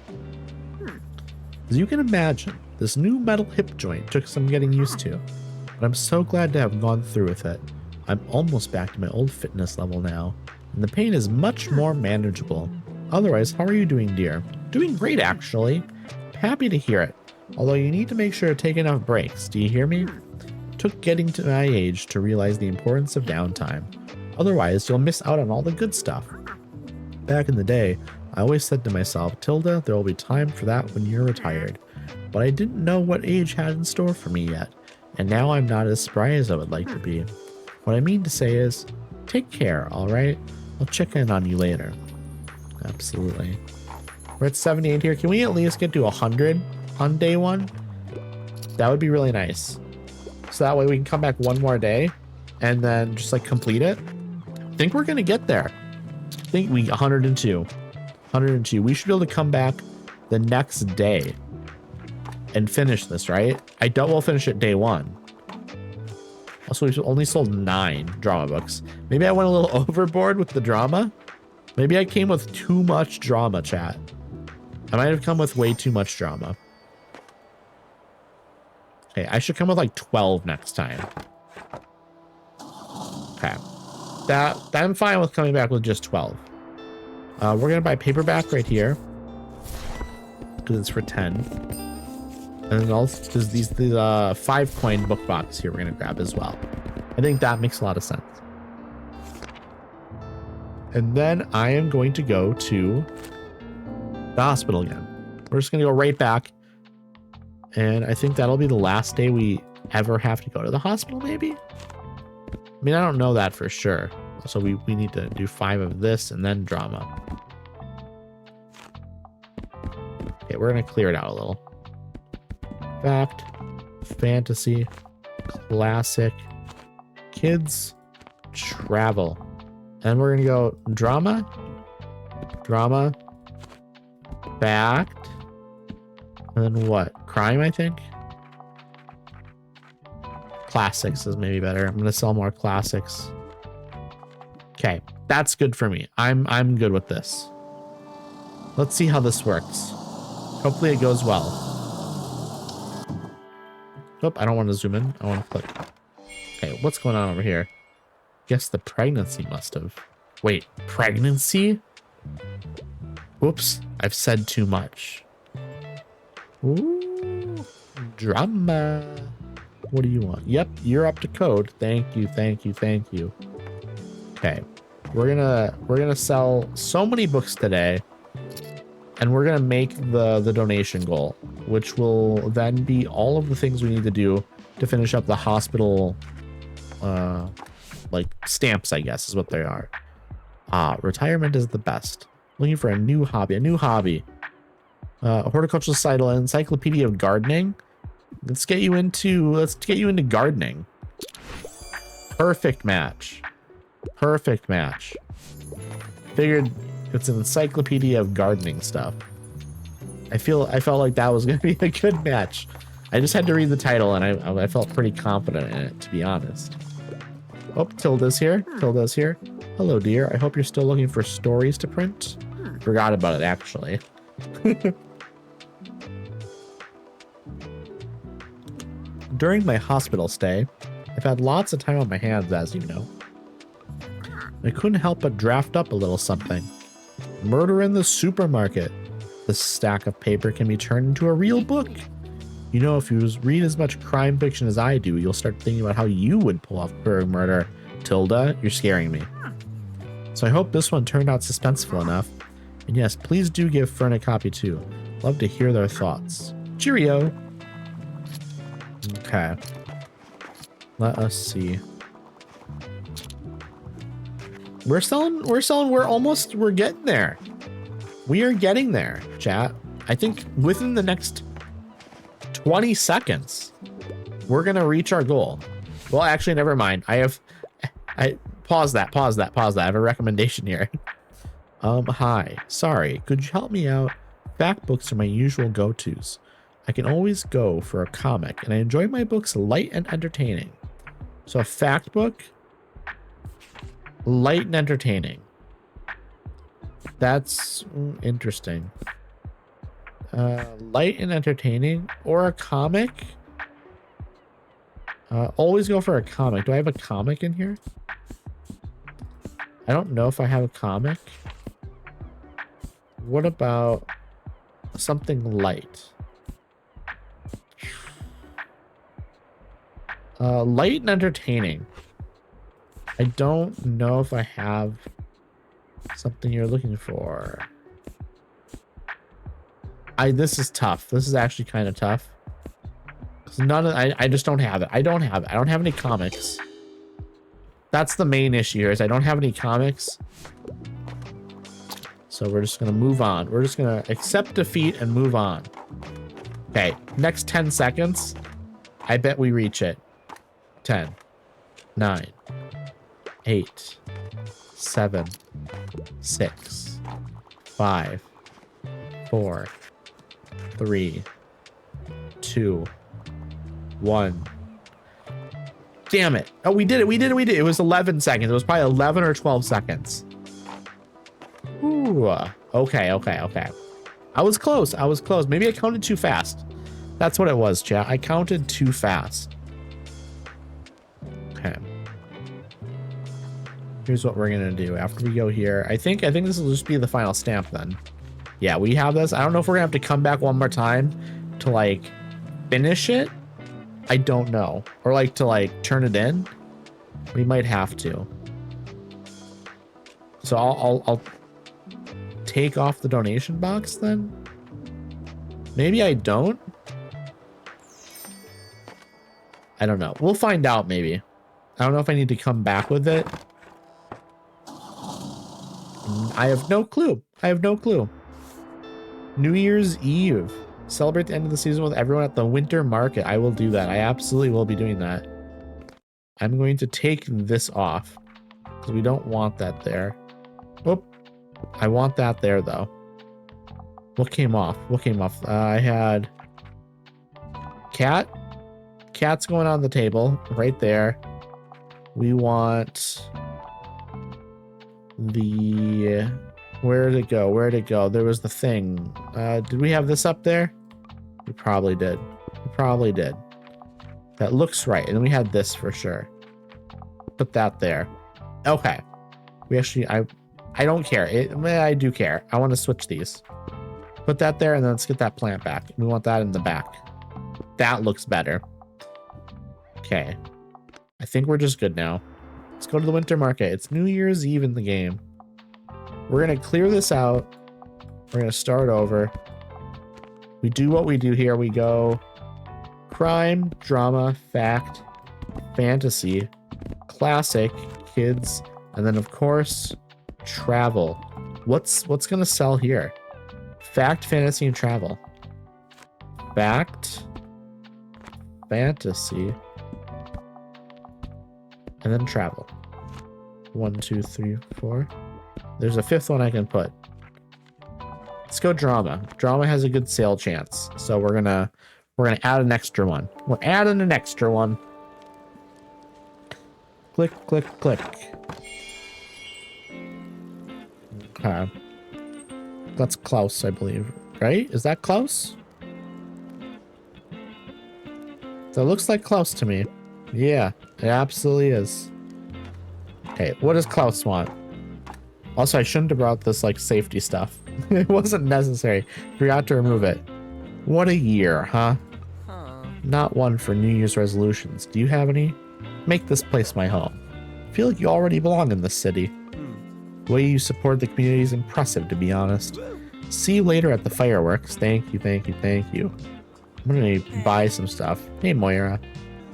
As you can imagine, this new metal hip joint took some getting used to, but I'm so glad to have gone through with it. I'm almost back to my old fitness level now, and the pain is much more manageable. Otherwise, how are you doing, dear? Doing great, actually. Happy to hear it. Although you need to make sure to take enough breaks. Do you hear me? It took getting to my age to realize the importance of downtime. Otherwise, you'll miss out on all the good stuff. Back in the day, I always said to myself, Tilda, there will be time for that when you're retired. But I didn't know what age had in store for me yet, and now I'm not as spry as I would like to be. What I mean to say is, take care, alright? I'll check in on you later. Absolutely. We're at 78 here. Can we at least get to 100 on day one? That would be really nice. So that way we can come back one more day and then just like complete it. I think we're gonna get there. I think we 102. 102. We should be able to come back the next day and finish this, right? I doubt we'll finish it day one. Also, we've only sold 9 drama books. Maybe I went a little overboard with the drama. Maybe I came with too much drama, chat. I might have come with way too much drama. Okay, I should come with like 12 next time. Okay. That I'm fine with coming back with just 12. We're gonna buy paperback right here. Because it's for 10. And then also there's these 5 coin book box here we're gonna grab as well. I think that makes a lot of sense. And then I am going to go to the hospital again. We're just gonna go right back. And I think that'll be the last day we ever have to go to the hospital, maybe? I mean, I don't know that for sure. So we need to do 5 of this and then drama. Okay, we're gonna clear it out a little. Fact, fantasy, classic, kids, travel. And we're gonna go drama, fact, and then what? Crime, I think. Classics is maybe better. I'm gonna sell more classics. Okay, that's good for me. I'm good with this. Let's see how this works. Hopefully it goes well. Nope, I don't want to zoom in. I want to click. Okay, what's going on over here? Guess the pregnancy must have. Wait, pregnancy? Whoops, I've said too much. Ooh, drama. What do you want? Yep, you're up to code. Thank you, thank you, thank you. Okay, we're gonna sell so many books today, and we're gonna make the donation goal, which will then be all of the things we need to do to finish up the hospital, like stamps, I guess is what they are. Retirement is the best. Looking for a new hobby. Horticultural Society, Encyclopedia of Gardening. Let's get you into gardening. Perfect match. Figured it's an encyclopedia of gardening stuff. I felt like that was gonna be a good match. I just had to read the title and I felt pretty confident in it, to be honest. Oh, Tilda's here. Hello, dear. I hope you're still looking for stories to print. Forgot about it, actually. During my hospital stay, I've had lots of time on my hands, as you know. I couldn't help but draft up a little something. Murder in the Supermarket. This stack of paper can be turned into a real book. You know, if you read as much crime fiction as I do, you'll start thinking about how you would pull off a murder. Tilda, you're scaring me. So I hope this one turned out suspenseful enough. And yes, please do give Fern a copy too. Love to hear their thoughts. Cheerio. Okay. Let us see. We're getting there. We are getting there, chat. I think within the next 20 seconds, we're gonna reach our goal. Well, actually, never mind. I pause that. I have a recommendation here. Hi. Sorry, could you help me out? Fact books are my usual go-tos. I can always go for a comic, and I enjoy my books light and entertaining. So a fact book, light and entertaining. That's interesting. Light and entertaining or a comic. Always go for a comic. Do I have a comic in here? I don't know if I have a comic. What about something light? Light and entertaining. I don't know if I have something you're looking for. This is tough. This is actually kind of tough. I just don't have it. I don't have any comics. That's the main issue here, is I don't have any comics. So we're just gonna move on. We're just gonna accept defeat and move on. Okay, next 10 seconds. I bet we reach it. 10, 9, 8, 7, 6, 5, 4, 3, 2, 1. Damn it. Oh, we did it. It was 11 seconds. It was probably 11 or 12 seconds. Ooh. Okay. I was close. Maybe I counted too fast. That's what it was, chat. I counted too fast. Okay. Here's what we're gonna do after we go here. I think this will just be the final stamp then. Yeah, we have this. I don't know if we're gonna have to come back one more time to like finish it. I don't know. Or like to like turn it in. We might have to. So I'll take off the donation box then. Maybe I don't. I don't know. We'll find out maybe. I don't know if I need to come back with it. I have no clue. New Year's Eve. Celebrate the end of the season with everyone at the winter market. I will do that. I absolutely will be doing that. I'm going to take this off because we don't want that there. Oh, I want that there though. What came off? I had cat. Cat's going on the table right there. We want the... Where'd it go? There was the thing. Did we have this up there? We probably did. That looks right. And then we had this for sure. Put that there. Okay. We actually, I don't care. I do care. I want to switch these. Put that there and then let's get that plant back. We want that in the back. That looks better. Okay. I think we're just good now. Let's go to the winter market. It's New Year's Eve in the game. We're going to clear this out. We're going to start over. We do what we do here. We go crime, drama, fact, fantasy, classic, kids, and then of course, travel. What's going to sell here? Fact, fantasy, and travel. Fact, fantasy, and then travel. 1, 2, 3, 4. There's a fifth one I can put. Let's go drama. Drama has a good sale chance. So we're gonna add an extra one. We're adding an extra one. Click, click, click. Okay. That's Klaus, I believe. Right? Is that Klaus? That looks like Klaus to me. Yeah, it absolutely is. Okay, what does Klaus want? Also, I shouldn't have brought this like safety stuff. It wasn't necessary. Forgot to remove it. What a year, huh? Not one for New Year's resolutions. Do you have any? Make this place my home. I feel like you already belong in this city. The way you support the community is impressive, to be honest. See you later at the fireworks. Thank you. I'm gonna buy some stuff. Hey, Moira.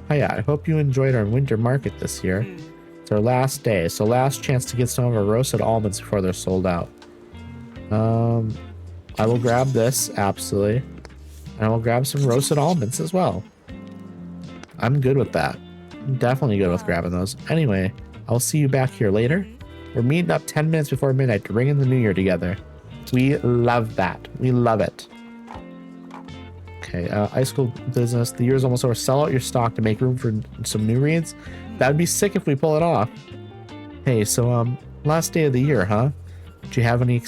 Hiya, I hope you enjoyed our winter market this year. It's our last day, so last chance to get some of our roasted almonds before they're sold out. I will grab this, absolutely. And I will grab some roasted almonds as well. I'm good with that. I'm definitely good with grabbing those. Anyway, I'll see you back here later. We're meeting up 10 minutes before midnight to ring in the new year together. We love that. We love it. Okay, ice school business. The year's almost over. Sell out your stock to make room for some new reads. That would be sick if we pull it off. Hey, so last day of the year, huh? Do you have any?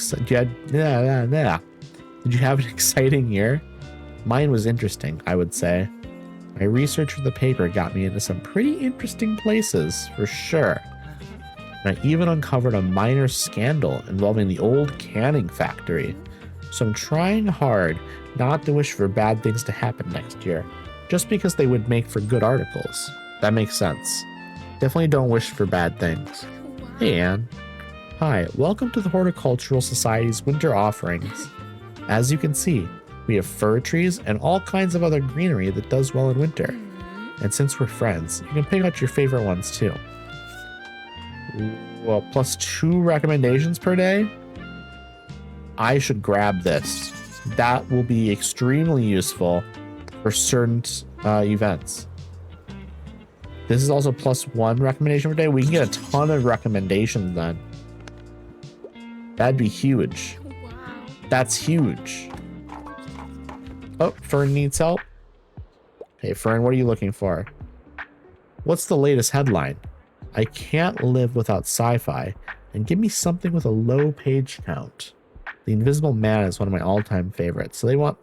Did you have an exciting year? Mine was interesting, I would say. My research for the paper got me into some pretty interesting places, for sure. And I even uncovered a minor scandal involving the old canning factory. So I'm trying hard not to wish for bad things to happen next year, just because they would make for good articles. That makes sense. Definitely don't wish for bad things. Hey, Anne. Hi, welcome to the Horticultural Society's winter offerings. As you can see, we have fir trees and all kinds of other greenery that does well in winter. And since we're friends, you can pick out your favorite ones too. Well, plus 2 recommendations per day? I should grab this. That will be extremely useful for certain events. This is also plus 1 recommendation per day. We can get a ton of recommendations then. That'd be huge. Wow. That's huge. Oh, Fern needs help. Hey, Fern, what are you looking for? What's the latest headline? I can't live without sci-fi, and give me something with a low page count. The Invisible Man is one of my all-time favorites, so they want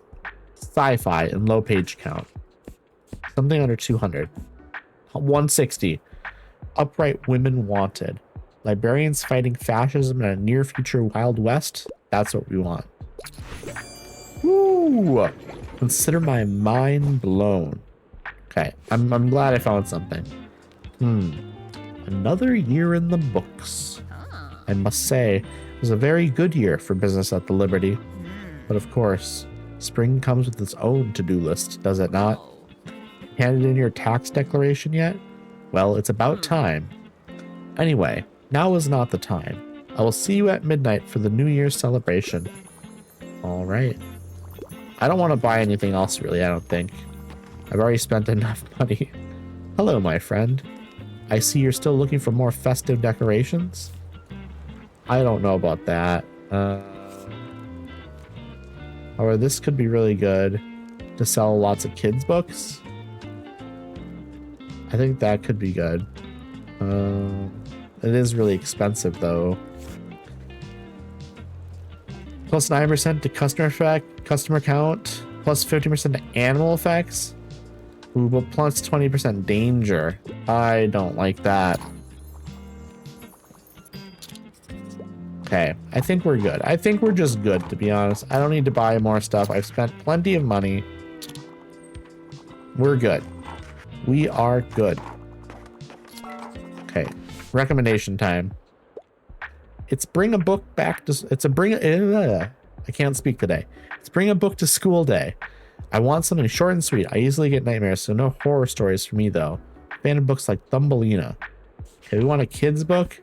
sci-fi and low page count. Something under 200. 160. Upright Women Wanted. Librarians fighting fascism in a near future Wild West. That's what we want. Woo! Consider my mind blown. Okay, I'm glad I found something. Another year in the books. I must say, it was a very good year for business at the Liberty. But of course, spring comes with its own to-do list, does it not? Handed in your tax declaration yet? Well, it's about time. Anyway, now is not the time. I will see you at midnight for the New Year's celebration. All right. I don't want to buy anything else, really, I don't think. I've already spent enough money. Hello, my friend. I see you're still looking for more festive decorations. I don't know about that. Or this could be really good to sell lots of kids' books. I think that could be good. It is really expensive, though. Plus 9% to customer count. Plus 50% to animal effects. Ooh, but plus 20% danger. I don't like that. Okay, I think we're good. I think we're just good, to be honest. I don't need to buy more stuff. I've spent plenty of money. We're good. We are good. Okay, recommendation time. It's bring a book back to... It's a bring... I can't speak today. It's bring a book to school day. I want something short and sweet. I easily get nightmares, so no horror stories for me, though. Fan of books like Thumbelina. Okay, we want a kid's book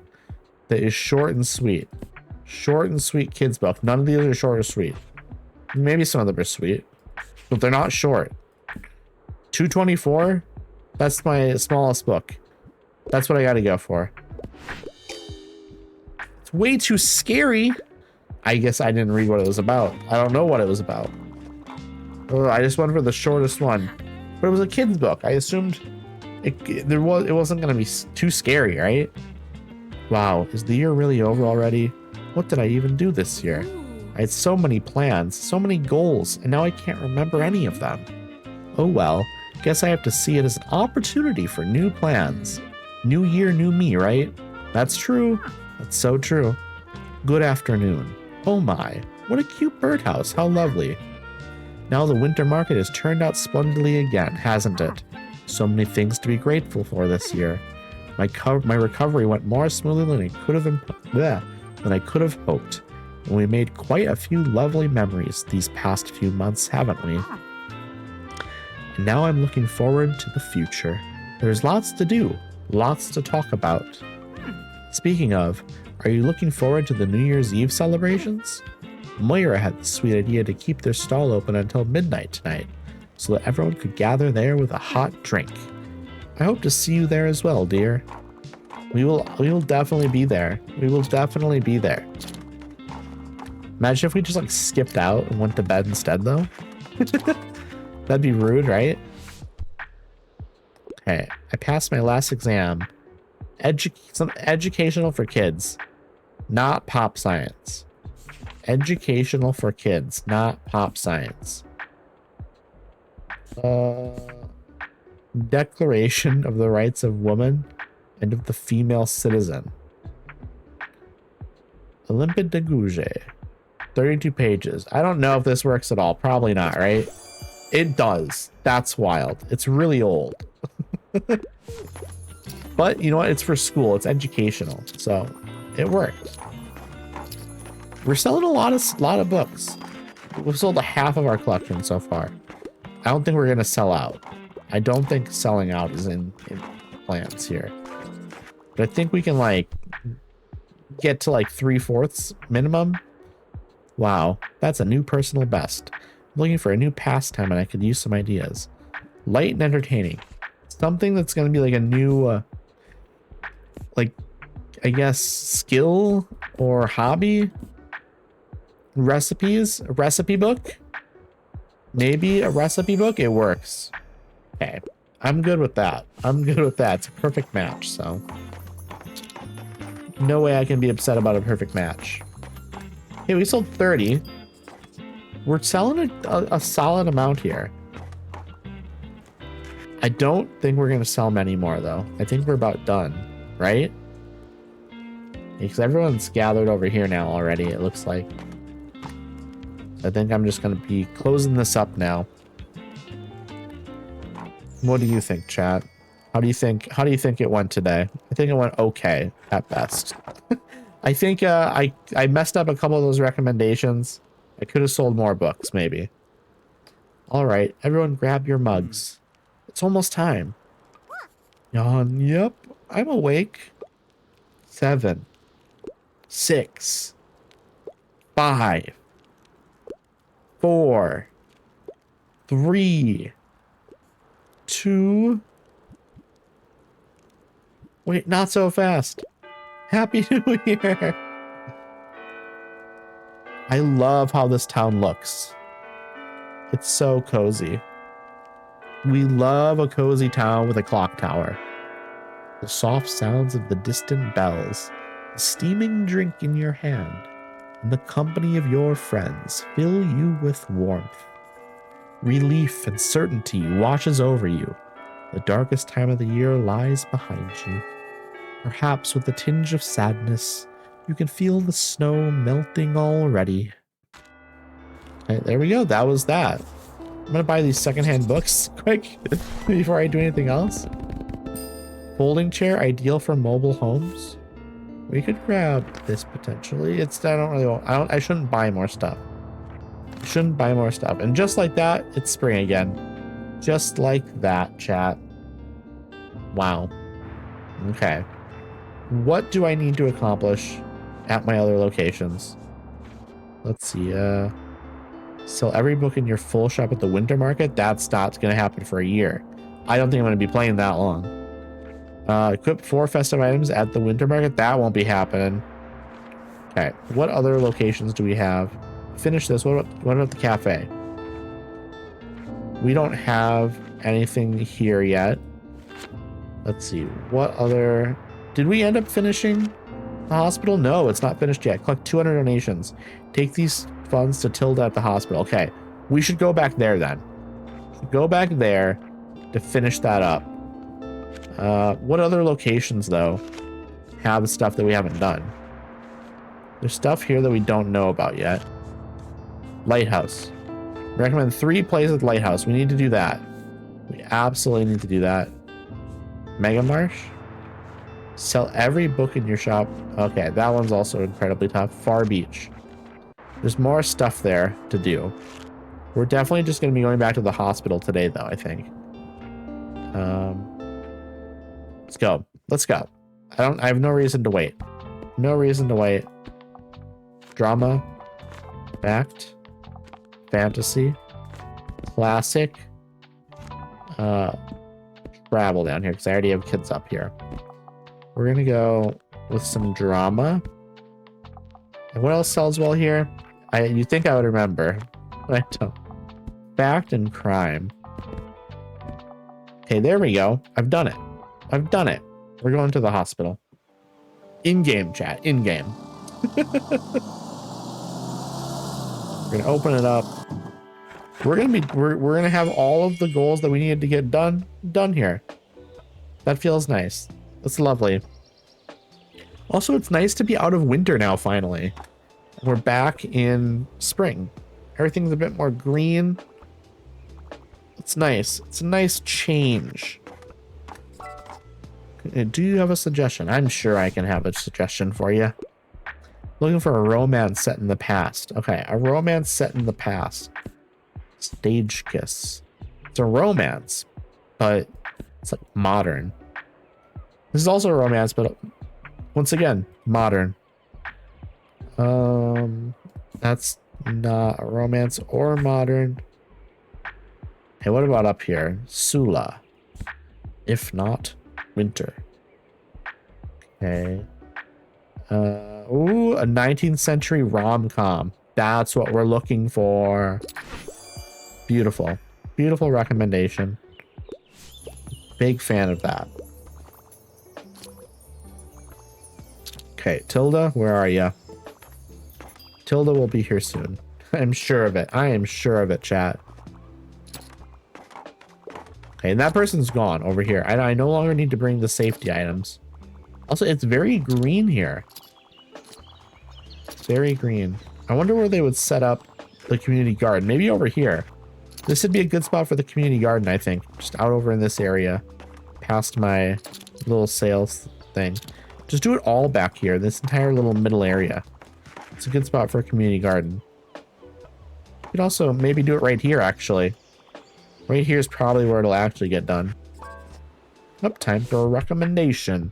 that is short and sweet. Short and sweet kids book. None of these are short or sweet. Maybe some of them are sweet, but they're not short. 224? That's my smallest book. That's what I gotta go for. It's way too scary. I guess I didn't read what it was about. I don't know what it was about. Oh, I just went for the shortest one. But it was a kid's book. I assumed it wasn't gonna be too scary, right? Wow, is the year really over already? What did I even do this year? I had so many plans, so many goals, and now I can't remember any of them. Oh well, guess I have to see it as an opportunity for new plans. New year, new me, right? That's true. That's so true. Good afternoon. Oh my, what a cute birdhouse. How lovely. Now the winter market has turned out splendidly again, hasn't it? So many things to be grateful for this year. My recovery went more smoothly than I could have hoped. And we made quite a few lovely memories these past few months, haven't we? And now I'm looking forward to the future. There's lots to do, lots to talk about. Speaking of, are you looking forward to the New Year's Eve celebrations? Moira had the sweet idea to keep their stall open until midnight tonight, so that everyone could gather there with a hot drink. I hope to see you there as well, dear. We will definitely be there. We will definitely be there. Imagine if we just like skipped out and went to bed instead, though. That'd be rude, right? Okay, I passed my last exam. Some educational for kids, not pop science. Educational for kids, not pop science. Declaration of the Rights of Woman and of the Female Citizen. Olympe de Gouges. 32 pages. I don't know if this works at all. Probably not, right? It does. That's wild. It's really old. But you know what? It's for school. It's educational. So it works. We're selling a lot of books. We've sold a half of our collection so far. I don't think we're going to sell out. I don't think selling out is in plans here. But I think we can like get to like 3/4 minimum. Wow, that's a new personal best. I'm looking for a new pastime and I could use some ideas. Light and entertaining. Something that's going to be like a new, like, I guess, skill or hobby. Recipes, a recipe book. Maybe a recipe book. It works. Okay, I'm good with that. I'm good with that. It's a perfect match, so no way I can be upset about a perfect match. Hey, we sold 30. We're selling a solid amount here. I don't think we're going to sell many more, though. I think we're about done, right? Because everyone's gathered over here now already, it looks like. I think I'm just going to be closing this up now. What do you think, chat? How do you think it went today? I think it went okay at best. I think I messed up a couple of those recommendations. I could have sold more books, maybe. All right, everyone grab your mugs. It's almost time. Yawn, yep, I'm awake. 7, 6, 5, 4, 3, 2. Wait, not so fast. Happy New Year. I love how this town looks. It's so cozy. We love a cozy town with a clock tower. The soft sounds of the distant bells, the steaming drink in your hand, and the company of your friends fill you with warmth. Relief and certainty washes over you. The darkest time of the year lies behind you. Perhaps with a tinge of sadness, you can feel the snow melting already. Okay, there we go. That was that. I'm going to buy these secondhand books quick before I do anything else. Folding chair, ideal for mobile homes. We could grab this potentially. I shouldn't buy more stuff. I shouldn't buy more stuff. And just like that, it's spring again. Just like that, chat. Wow. Okay. What do I need to accomplish at my other locations? Let's see. Sell every book in your full shop at the winter market. That's not going to happen for a year. I don't think I'm going to be playing that long. Equip 4 festive items at the winter market. That won't be happening. Okay. What other locations do we have? Finish this. What about the cafe? We don't have anything here yet. Let's see. What other... Did we end up finishing the hospital? No, it's not finished yet. Collect 200 donations. Take these funds to Tilda at the hospital. Okay. We should go back there then. Go back there to finish that up. What other locations, though, have stuff that we haven't done? There's stuff here that we don't know about yet. Lighthouse. Recommend 3 plays at Lighthouse. We need to do that. We absolutely need to do that. Mega Marsh. Sell every book in your shop. Okay, that one's also incredibly tough. Far Beach. There's more stuff there to do. We're definitely just going to be going back to the hospital today, though, I think. Let's go. Let's go. I have no reason to wait. No reason to wait. Drama. Fact. Fantasy. Classic. Travel down here because I already have kids up here. We're going to go with some drama. And what else sells well here? You'd think I would remember, but I don't. Fact and crime. Okay, there we go. I've done it. I've done it. We're going to the hospital. In-game, chat. In-game. We're gonna open it up. We're gonna have all of the goals that we needed to get done here. That feels nice. That's lovely. Also, it's nice to be out of winter now, finally. We're back in spring. Everything's a bit more green. It's nice. It's a nice change. Do you have a suggestion? I'm sure I can have a suggestion for you. Looking for a romance set in the past. Okay, a romance set in the past. Stage kiss. It's a romance, but it's like modern. This is also a romance, but once again, modern. That's not a romance or modern. Hey, what about up here? Sula. If not, winter. Okay. Ooh, a 19th century rom-com. That's what we're looking for. Beautiful. Beautiful recommendation. Big fan of that. Okay, Tilda, where are you? Tilda will be here soon. I'm sure of it. I am sure of it, chat. Okay, and that person's gone over here. I no longer need to bring the safety items. Also, it's very green here. Very green. I wonder where they would set up the community garden. Maybe over here. This would be a good spot for the community garden, I think. Just out over in this area. Past my little sales thing. Just do it all back here. This entire little middle area. It's a good spot for a community garden. You could also maybe do it right here, actually. Right here is probably where it'll actually get done. Up, time for a recommendation.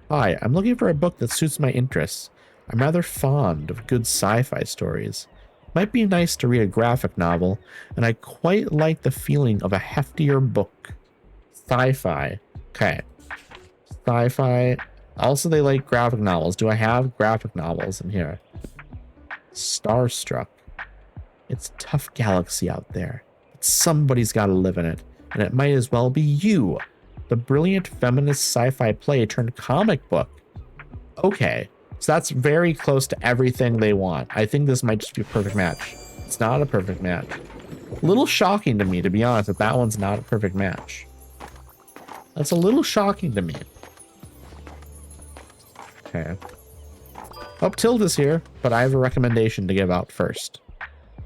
Hi, I'm looking for a book that suits my interests. I'm rather fond of good sci-fi stories. Might be nice to read a graphic novel, and I quite like the feeling of a heftier book. Sci-fi. Okay. Sci-fi. Also, they like graphic novels. Do I have graphic novels in here? Starstruck. It's a tough galaxy out there. But somebody's got to live in it, and it might as well be you. The brilliant feminist sci-fi play turned comic book. Okay. So that's very close to everything they want. I think this might just be a perfect match. It's not a perfect match. A little shocking to me, to be honest, that one's not a perfect match. That's a little shocking to me. Okay. Oh, Tilda's here, but I have a recommendation to give out first.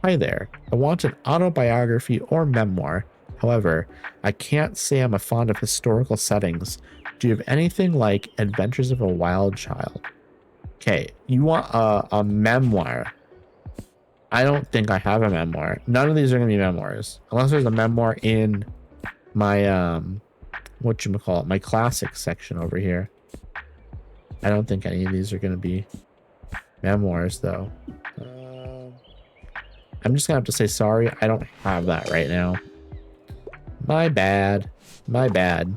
Hi there. I want an autobiography or memoir. However, I can't say I'm a fond of historical settings. Do you have anything like Adventures of a Wild Child? Okay, you want a memoir. I don't think I have a memoir. None of these are going to be memoirs. Unless there's a memoir in my, whatchamacallit, my classics section over here. I don't think any of these are going to be memoirs, though. I'm just going to have to say sorry. I don't have that right now. My bad. My bad.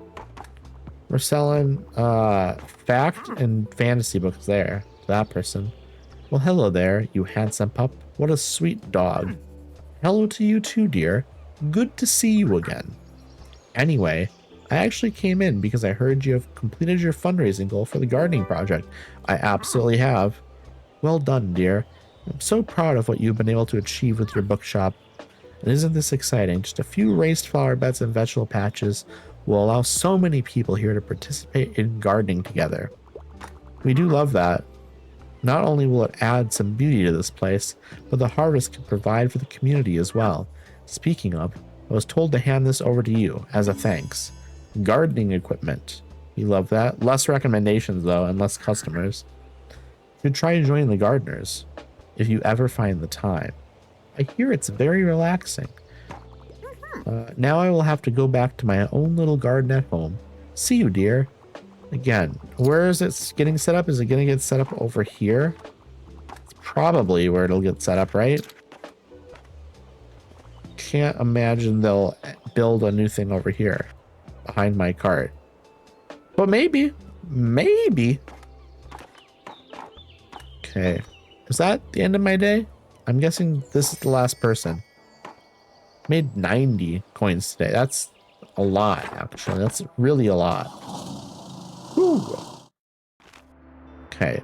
We're selling fact and fantasy books there. That person. Well, hello there, you handsome pup. What a sweet dog. Hello to you too, dear. Good to see you again. Anyway, I actually came in because I heard you have completed your fundraising goal for the gardening project. I absolutely have. Well done, dear. I'm so proud of what you've been able to achieve with your bookshop. And isn't this exciting? Just a few raised flower beds and vegetable patches will allow so many people here to participate in gardening together. We do love that. Not only will it add some beauty to this place, but the harvest can provide for the community as well. Speaking of, I was told to hand this over to you as a thanks. Gardening equipment. We love that. Less recommendations though, and less customers. You should try joining the gardeners if you ever find the time. I hear it's very relaxing. Now I will have to go back to my own little garden at home. See you, dear. Again, where is it getting set up? Is it going to get set up over here? It's probably where it'll get set up, right? Can't imagine they'll build a new thing over here behind my cart. But maybe. Maybe. Okay. Is that the end of my day? I'm guessing this is the last person. Made 90 coins today. That's a lot, actually. That's really a lot. Whew. Okay.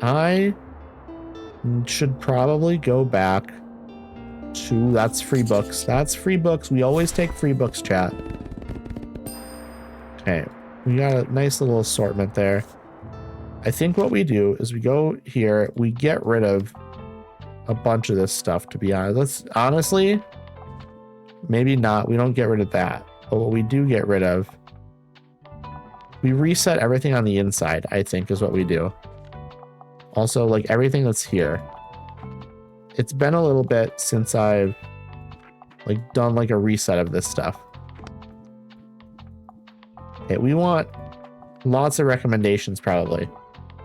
I should probably go back 2. That's free books. That's free books. We always take free books, chat. Okay. We got a nice little assortment there. I think what we do is we go here. We get rid of a bunch of this stuff, to be honest. Let's honestly, maybe not. We don't get rid of that. But what we do get rid of, we reset everything on the inside, I think is what we do. Also, like everything that's here. It's been a little bit since I've like done like a reset of this stuff. Okay, we want lots of recommendations probably.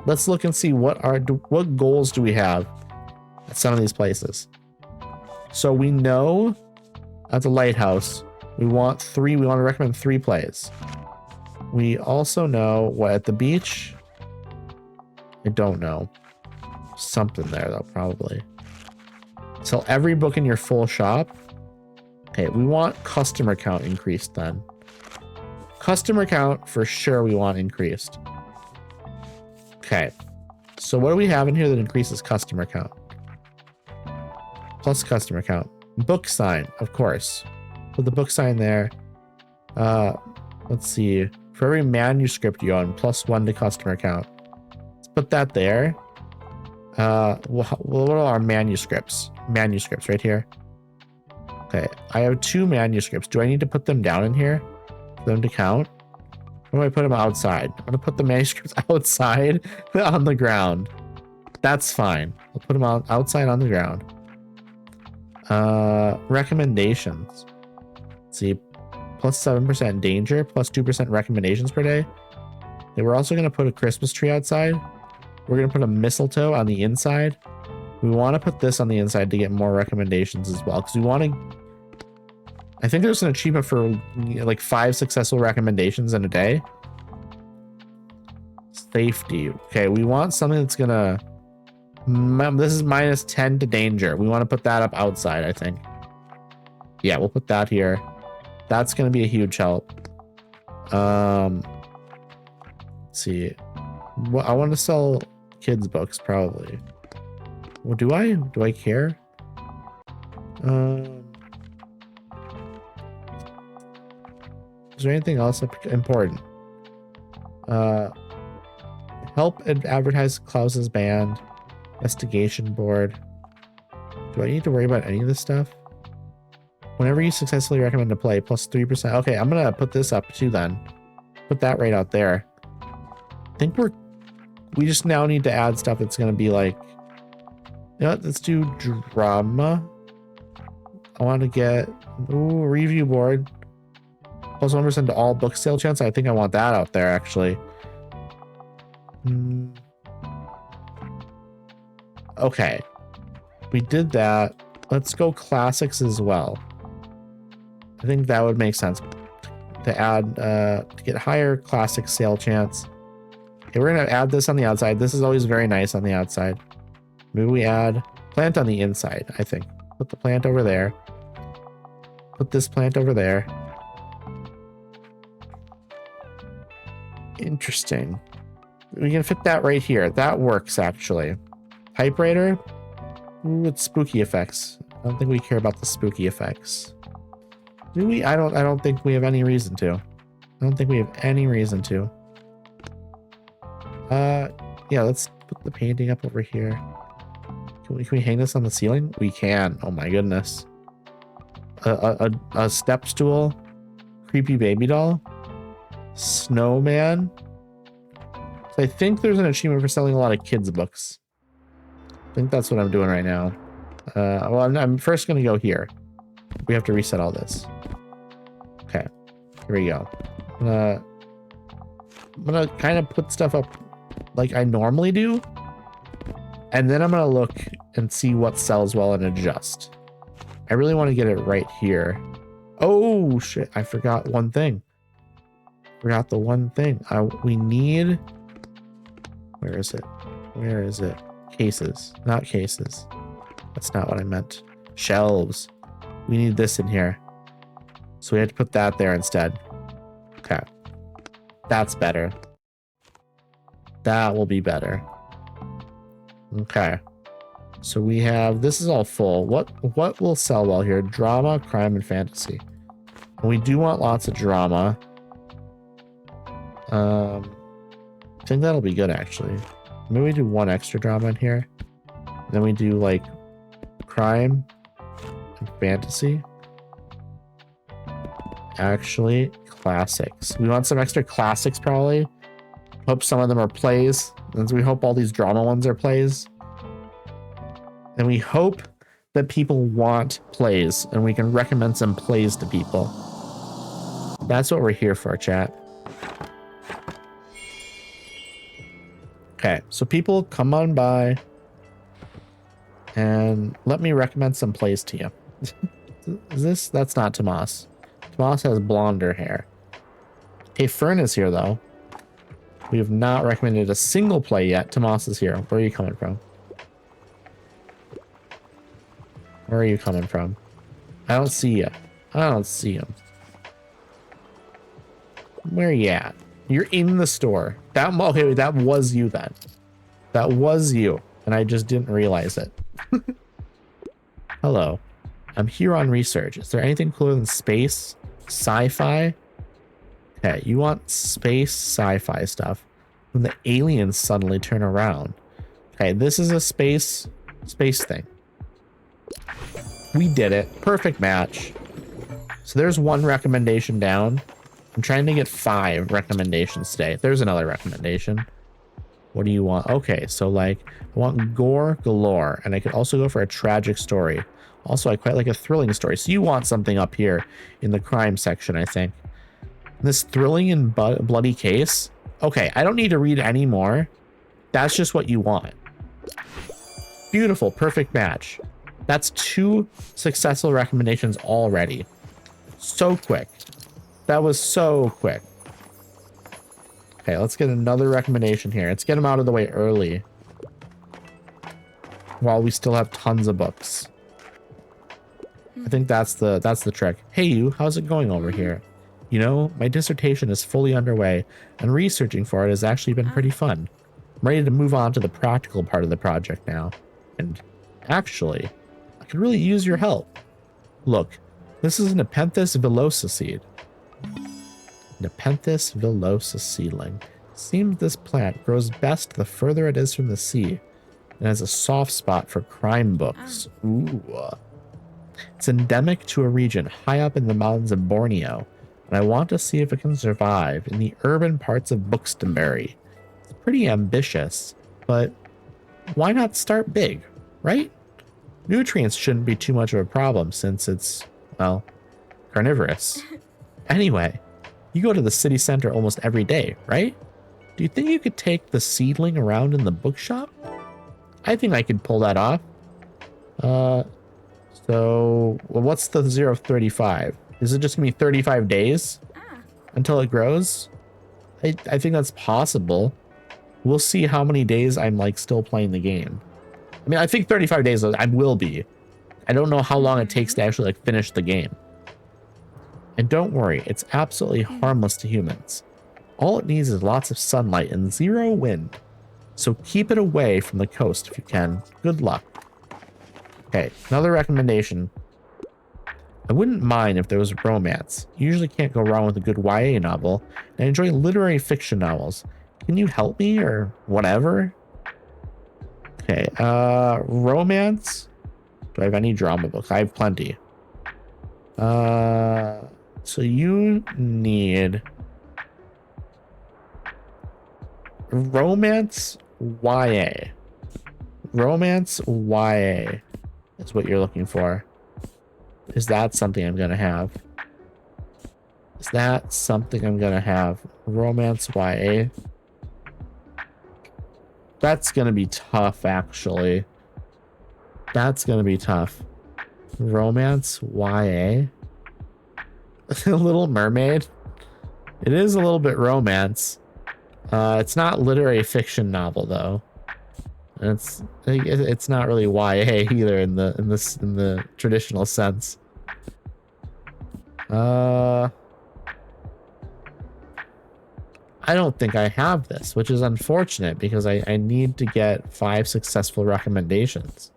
Let's look and see what goals do we have at some of these places. So we know at the lighthouse, we want to recommend 3 plays. We also know what at the beach, I don't know. Something there though, probably. Sell every book in your full shop. Okay, we want customer count increased then. Customer count for sure we want increased. Okay, so what do we have in here that increases customer count? Plus customer count. Book sign, of course. Put the book sign there. Let's see. For every manuscript you own, +1 to customer count. Let's put that there. What are our manuscripts? Manuscripts right here. Okay, I have 2 manuscripts. Do I need to put them down in here for them to count? Or do I put them outside? I'm gonna put the manuscripts outside on the ground. That's fine. I'll put them outside on the ground. Recommendations. Let's see, +7% danger, +2% recommendations per day. Okay, we're also gonna put a Christmas tree outside. We're gonna put a mistletoe on the inside. We want to put this on the inside to get more recommendations as well, because we want to. I think there's an achievement for like 5 successful recommendations in a day. Safety. Okay, we want something that's gonna. This is -10 to danger. We want to put that up outside, I think. Yeah, we'll put that here. That's gonna be a huge help. Let's see. Well, I want to sell kids books probably. Well, do I care? Is there anything else important? Help advertise Klaus's band. Investigation board. Do I need to worry about any of this stuff? Whenever you successfully recommend a play, +3%. Okay, I'm gonna put this up too then. Put that right out there. I think we just now need to add stuff that's gonna be like, you know what, let's do drama. I want to get review board. +1% to all book sale chance. I think I want that out there actually. Okay, we did that. Let's go classics as well. I think that would make sense to add to get higher classic sale chance. Okay, we're gonna add this on the outside. This is always very nice on the outside. Maybe we add plant on the inside, I think. Put the plant over there. Put this plant over there. Interesting. We can fit that right here. That works actually. Typewriter. Ooh, it's spooky effects. I don't think we care about the spooky effects. Do we? I don't think we have any reason to. I don't think we have any reason to. Yeah, let's put the painting up over here. Can we hang this on the ceiling? We can. Oh my goodness. A step stool. Creepy baby doll. Snowman. So I think there's an achievement for selling a lot of kids books. I think that's what I'm doing right now. Well, I'm first going to go here. We have to reset all this. Okay, here we go. I'm gonna kind of put stuff up like I normally do, and then I'm gonna look and see what sells well and adjust. I really want to get it right here. Oh shit, I forgot one thing. Forgot the one thing. We need. Where is it? Where is it? Cases, not cases. That's not what I meant. Shelves. We need this in here. So we have to put that there instead. Okay. That's better. That will be better. Okay. So we have, this is all full. What will sell well here? Drama, crime, and fantasy. And we do want lots of drama. I think that'll be good actually. Maybe we do one extra drama in here. Then we do like crime and fantasy. Actually, classics. We want some extra classics probably. Hope some of them are plays. And we hope all these drama ones are plays. And we hope that people want plays and we can recommend some plays to people. That's what we're here for, chat. Okay, so people come on by and let me recommend some plays to you. That's not Tomas. Tomas has blonder hair. Hey, Fern is here though. We have not recommended a single play yet. Tomas is here. Where are you coming from? Where are you coming from? I don't see you. I don't see him. Where are you at? You're in the store. Okay, that was you then. That was you. And I just didn't realize it. Hello. I'm here on research. Is there anything cooler than space? Sci-fi? Okay, you want space sci-fi stuff. When the aliens suddenly turn around. Okay, this is a space thing. We did it. Perfect match. So there's one recommendation down. I'm trying to get 5 recommendations today. There's another recommendation. What do you want? Okay, so like I want gore galore, and I could also go for a tragic story. Also, I quite like a thrilling story. So you want something up here in the crime section, I think. This thrilling and bloody case. Okay, I don't need to read any more. That's just what you want. Beautiful, perfect match. That's 2 successful recommendations already. So quick. That was so quick. Okay, let's get another recommendation here. Let's get them out of the way early. While we still have tons of books. I think that's the trick. Hey you, how's it going over here? You know, my dissertation is fully underway, and researching for it has actually been pretty fun. I'm ready to move on to the practical part of the project now. And actually, I could really use your help. Look, this is Nepenthes villosa seed. Nepenthes villosa seedling. Seems this plant grows best the further it is from the sea, and has a soft spot for crime books. Ooh. It's endemic to a region high up in the mountains of Borneo, and I want to see if it can survive in the urban parts of Buxtonbury. It's pretty ambitious, but why not start big, right? Nutrients shouldn't be too much of a problem since it's, well, carnivorous. Anyway, you go to the city center almost every day, right? Do you think you could take the seedling around in the bookshop? I think I could pull that off. So what's the 0 of 35? Is it just gonna be 35 days until it grows? I think that's possible. We'll see how many days I'm like still playing the game. I mean, I think 35 days I will be. I don't know how long it takes to actually like finish the game. And don't worry, it's absolutely harmless to humans. All it needs is lots of sunlight and 0 wind. So keep it away from the coast if you can. Good luck. Okay, another recommendation. I wouldn't mind if there was romance. You usually can't go wrong with a good YA novel, and I enjoy literary fiction novels. Can you help me or whatever? Okay, romance. Do I have any drama books? I have plenty. So you need romance YA. Romance YA is what you're looking for. Is that something I'm gonna have? Is that something I'm gonna have? Romance YA. That's gonna be tough, actually. That's gonna be tough. Romance YA. Little Mermaid. It is a little bit romance. It's not literary fiction novel though. It's not really YA either in the traditional sense. I don't think I have this, which is unfortunate because I need to get 5 successful recommendations.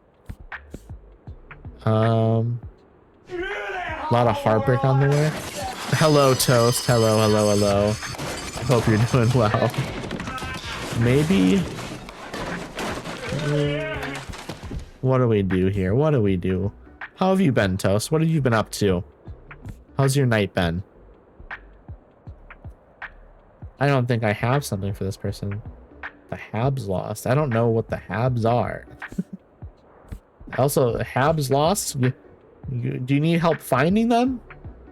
A lot of heartbreak on the way. Hello, Toast. Hello, hello, hello. I hope you're doing well. Maybe. What do we do here? What do we do? How have you been, Toast? What have you been up to? How's your night been? I don't think I have something for this person. The Habs lost. I don't know what the Habs are. Also, Habs lost? Do you need help finding them?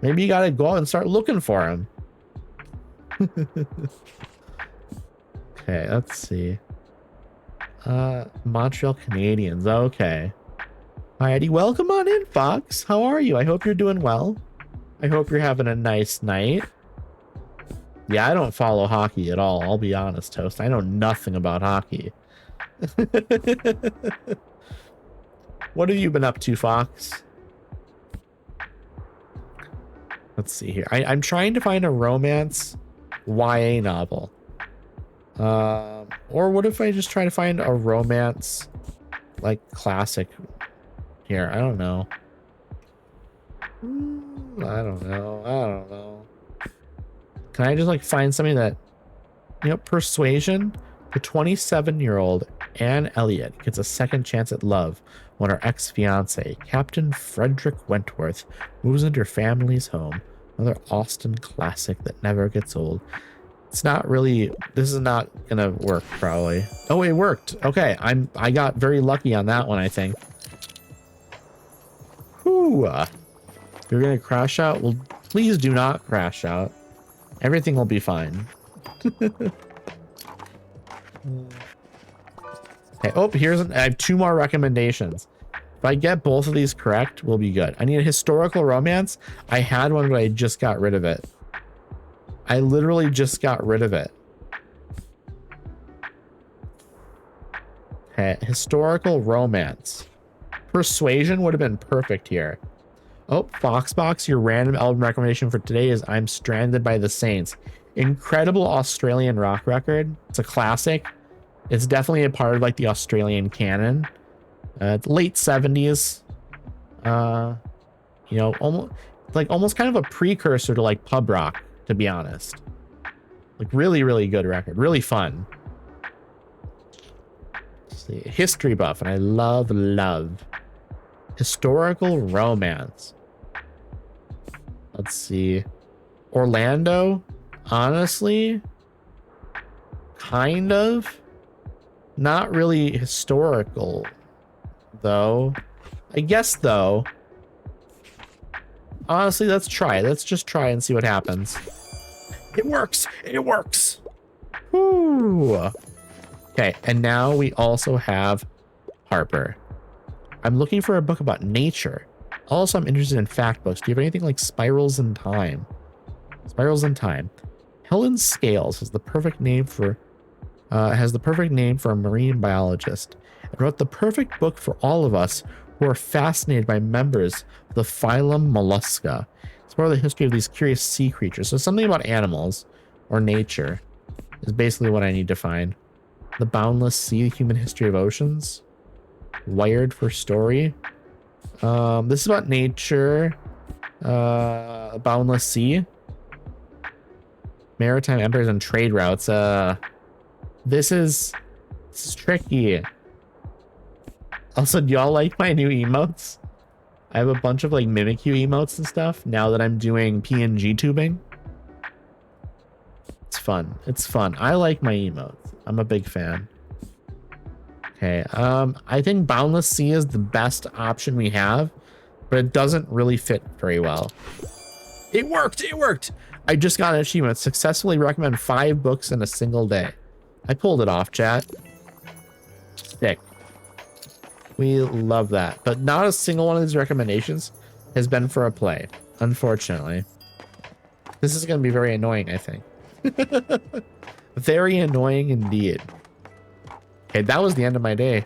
Maybe you gotta go out and start looking for them. Okay, let's see. Montreal Canadiens. Okay. Alrighty, welcome on in, Fox. How are you? I hope you're doing well. I hope you're having a nice night. Yeah, I don't follow hockey at all. I'll be honest, Toast. I know nothing about hockey. What have you been up to, Fox? Let's see here. I'm trying to find a romance YA novel. Or what if I just try to find a romance, like, classic here? I don't know. I don't know. Can I just, like, find something that, you know, Persuasion? The 27-year-old Anne Elliot gets a second chance at love when her ex-fiance, Captain Frederick Wentworth, moves into her family's home. Another Austen classic that never gets old. It's not really, this is not gonna work probably. Oh, it worked. Okay, I got very lucky on that one, I think. Whew. You're gonna crash out? Well, please do not crash out. Everything will be fine. Okay, oh, I have 2 more recommendations. If I get both of these correct, we'll be good. I need a historical romance. I had one, but I just got rid of it. I literally just got rid of it. Okay, historical romance. Persuasion would have been perfect here. Oh, Foxbox, your random album recommendation for today is I'm Stranded by the Saints. Incredible Australian rock record. It's a classic. It's definitely a part of like the Australian canon. Late 70s. You know, almost kind of a precursor to like pub rock, to be honest. Like really, really good record. Really fun. Let's see. History buff, and I love historical romance. Let's see. Orlando, honestly, kind of. Not really historical, though. I guess, though. Honestly, let's try. Let's just try and see what happens. It works. It works. Woo. Okay, and now we also have Harper. I'm looking for a book about nature. Also, I'm interested in fact books. Do you have anything like Spirals in Time? Spirals in Time. Helen Scales has the perfect name for a marine biologist and wrote the perfect book for all of us who are fascinated by members of the phylum Mollusca. It's more of the history of these curious sea creatures. So something about animals or nature is basically what I need to find. The Boundless Sea, Human History of Oceans. Wired for story. This is about nature. Boundless Sea. Maritime empires and trade routes. This is tricky. Also, do y'all like my new emotes? I have a bunch of like Mimikyu emotes and stuff now that I'm doing PNG tubing. It's fun. It's fun. I like my emotes. I'm a big fan. Okay, I think Boundless Sea is the best option we have, but it doesn't really fit very well. It worked! It worked! I just got an achievement. Successfully recommend 5 books in a single day. I pulled it off, chat. Sick. We love that. But not a single one of these recommendations has been for a play, unfortunately. This is going to be very annoying, I think. Very annoying indeed. Okay, that was the end of my day,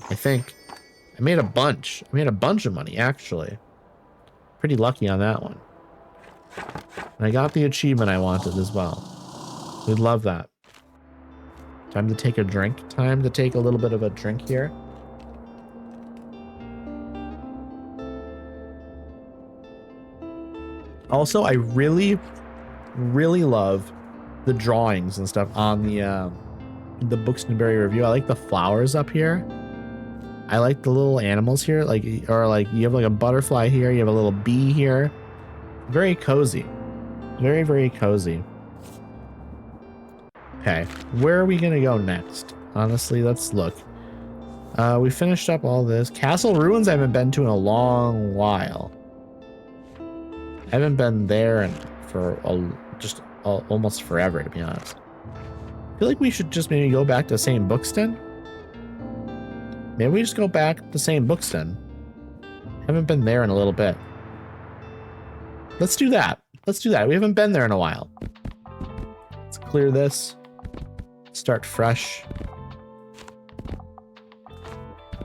I think. I made a bunch. I made a bunch of money, actually. Pretty lucky on that one. And I got the achievement I wanted as well. We'd love that. Time to take a drink. Time to take a little bit of a drink here. Also, I really love the drawings and stuff on the Bookshop review. I like the flowers up here. I like the little animals here, like, or like you have like a butterfly here, you have a little bee here. Very cozy. Very, very cozy. Okay, where are we gonna go next? Honestly, let's look. We finished up all this. Castle Ruins I haven't been to in a long while. I haven't been there for almost forever, to be honest. I feel like we should just maybe go back to St. Bookston. Maybe we just go back to St. Bookston. Haven't been there in a little bit. Let's do that. Let's do that. We haven't been there in a while. Let's clear this. Start fresh.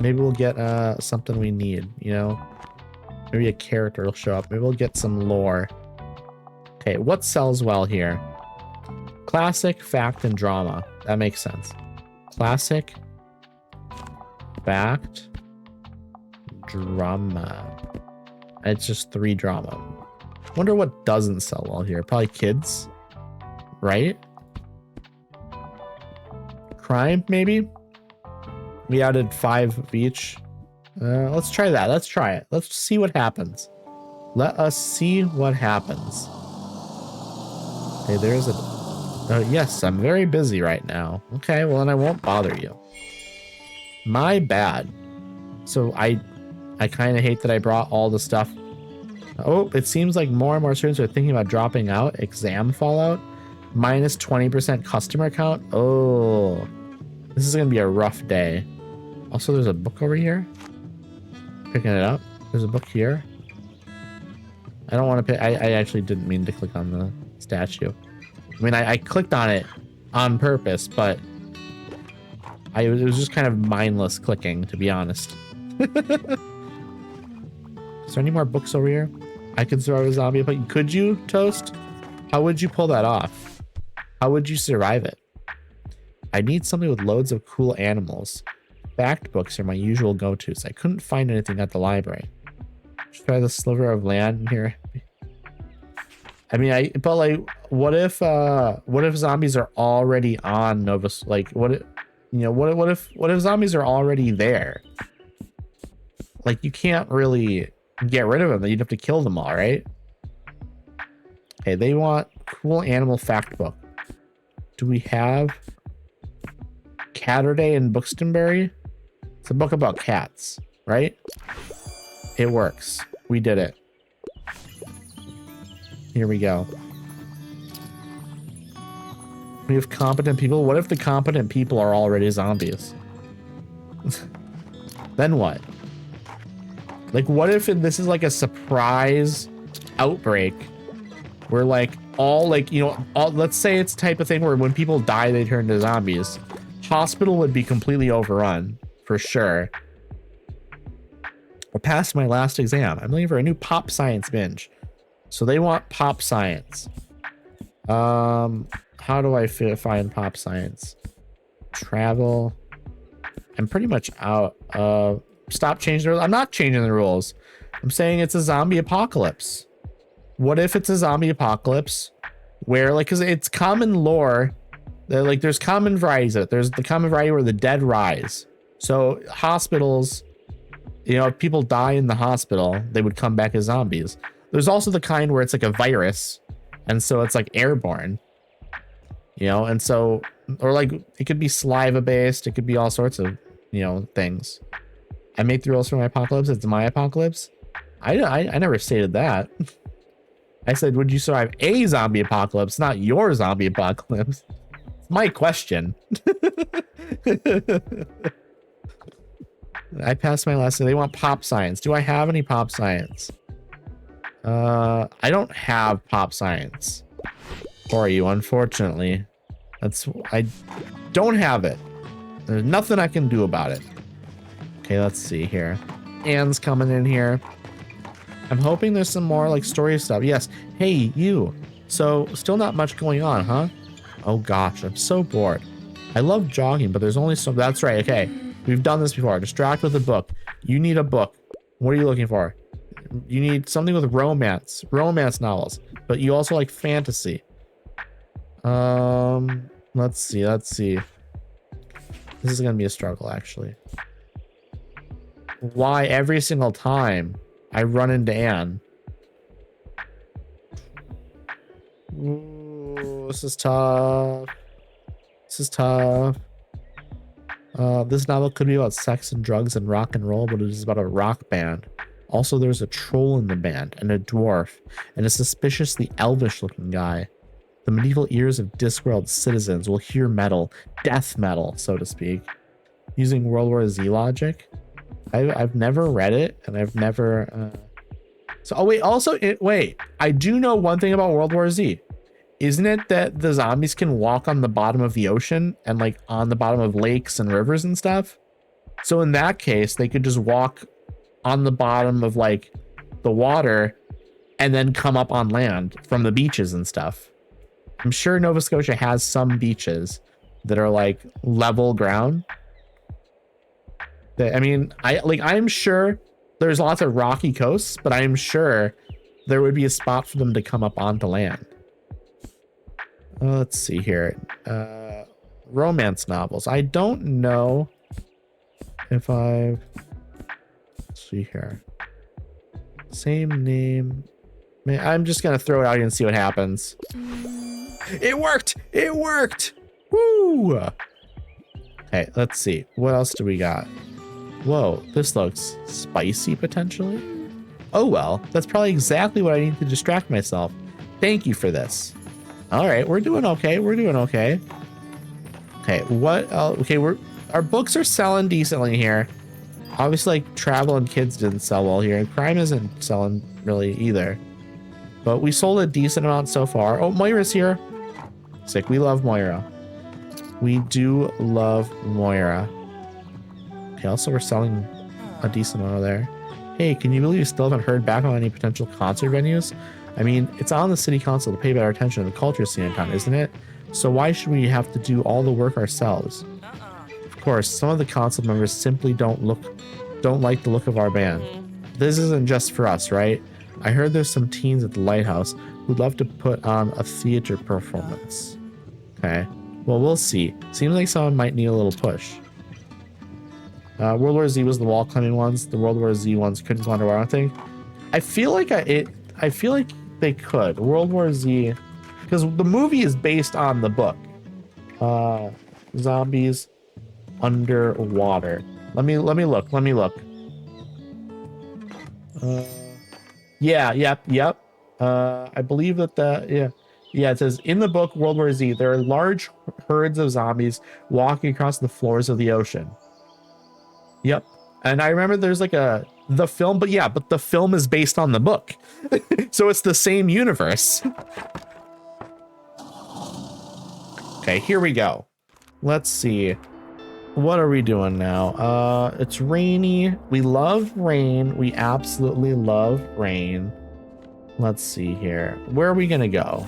Maybe we'll get something we need, you know? Maybe a character will show up. Maybe we'll get some lore. Okay, what sells well here? Classic, fact, and drama. That makes sense. Classic, fact, drama. It's just 3 drama. Wonder what doesn't sell well here. Probably kids, right? Crime, maybe? We added 5 of each. Let's try that. Let's try it. Let's see what happens. Let us see what happens. Okay, there's a... yes, I'm very busy right now. Okay, well then I won't bother you. My bad. So I kind of hate that I brought all the stuff. Oh, it seems like more and more students are thinking about dropping out. Exam fallout. Minus 20% customer count. Oh, this is going to be a rough day. Also, there's a book over here. Picking it up. There's a book here. I don't want to pick. I actually didn't mean to click on the statue. I mean, I clicked on it on purpose, but it was just kind of mindless clicking, to be honest. Is there any more books over here? I could survive a zombie, but could you, Toast? How would you pull that off? How would you survive it? I need something with loads of cool animals. Fact books are my usual go-tos. I couldn't find anything at the library. Should try the sliver of land in here. I mean, but like, what if zombies are already on Novus? Like, what if zombies are already there? Like, you can't really get rid of them. You'd have to kill them all, right? Okay, they want cool animal fact book. Do we have Catterday and Buxtonbury? It's a book about cats, right? It works. We did it. Here we go. We have competent people. What if the competent people are already zombies? Then what? Like, what if this is like a surprise outbreak where like all like, you know, let's say it's the type of thing where when people die, they turn to zombies. Hospital would be completely overrun for sure. I passed my last exam. I'm looking for a new pop science binge. So they want pop science. How do I find pop science? Travel. I'm pretty much out. Stop changing the rules. I'm not changing the rules. I'm saying it's a zombie apocalypse. What if it's a zombie apocalypse where, like, because it's common lore that, like, there's common varieties of it. There's the common variety where the dead rise. So hospitals, you know, if people die in the hospital, they would come back as zombies. There's also the kind where it's like a virus, and so it's like airborne, you know, and so, or like it could be saliva based, it could be all sorts of, you know, things. I made the rules for my apocalypse. It's my apocalypse. I never stated that. I said, would you survive a zombie apocalypse, not your zombie apocalypse? It's my question. I passed my lesson. They want pop science. Do I have any pop science? I don't have pop science for you, unfortunately. I don't have it. There's nothing I can do about it. Okay, let's see here. Anne's coming in here. I'm hoping there's some more like story stuff. Yes. Hey, you. So still not much going on, huh? Oh gosh, I'm so bored. I love jogging, but there's only so. That's right. Okay, we've done this before. Distract with a book. You need a book. What are you looking for? You need something with romance novels, but you also like fantasy. Let's see. This is gonna be a struggle, actually. Why every single time I run into Anne? Ooh, this is tough. This novel could be about sex and drugs and rock and roll, but it is about a rock band. Also, there's a troll in the band, and a dwarf, and a suspiciously elvish-looking guy. The medieval ears of Discworld citizens will hear metal, death metal, so to speak, using World War Z logic. I've never read it, and I've never... wait, I do know one thing about World War Z. Isn't it that the zombies can walk on the bottom of the ocean and like on the bottom of lakes and rivers and stuff? So in that case, they could just walk on the bottom of like the water and then come up on land from the beaches and stuff. I'm sure Nova Scotia has some beaches that are like level ground. I'm sure there's lots of rocky coasts, but I'm sure there would be a spot for them to come up onto land. Let's see here. Romance novels. I don't know if I've... Let's see here. Same name. Man, I'm just going to throw it out here and see what happens. It worked! It worked! Woo! Okay, let's see. What else do we got? Whoa, this looks spicy potentially. Oh well, that's probably exactly what I need to distract myself. Thank you for this. All right, we're doing okay. Okay, what else? Okay, our books are selling decently here. Obviously, like travel and kids didn't sell well here, and crime isn't selling really either. But we sold a decent amount so far. Oh, Moira's here. Sick. We love Moira. We do love Moira. Okay, also we're selling a decent amount there. Hey, can you believe you still haven't heard back on any potential concert venues? I mean, it's on the city council to pay better attention to the culture scene in town, isn't it? So why should we have to do all the work ourselves? Of course, some of the council members simply don't like the look of our band. This isn't just for us, right? I heard there's some teens at the lighthouse who'd love to put on a theater performance. Okay, well, we'll see. Seems like someone might need a little push. World War Z was the wall climbing ones. The World War Z ones couldn't go underwater. I think. I feel like they could. World War Z, because the movie is based on the book. Zombies underwater. Let me look. Yep. I believe that it says in the book World War Z, there are large herds of zombies walking across the floors of the ocean. Yep. And I remember there's like the film, but the film is based on the book. So it's the same universe. Okay, here we go. Let's see. What are we doing now? It's rainy. We love rain. We absolutely love rain. Let's see here. Where are we gonna go?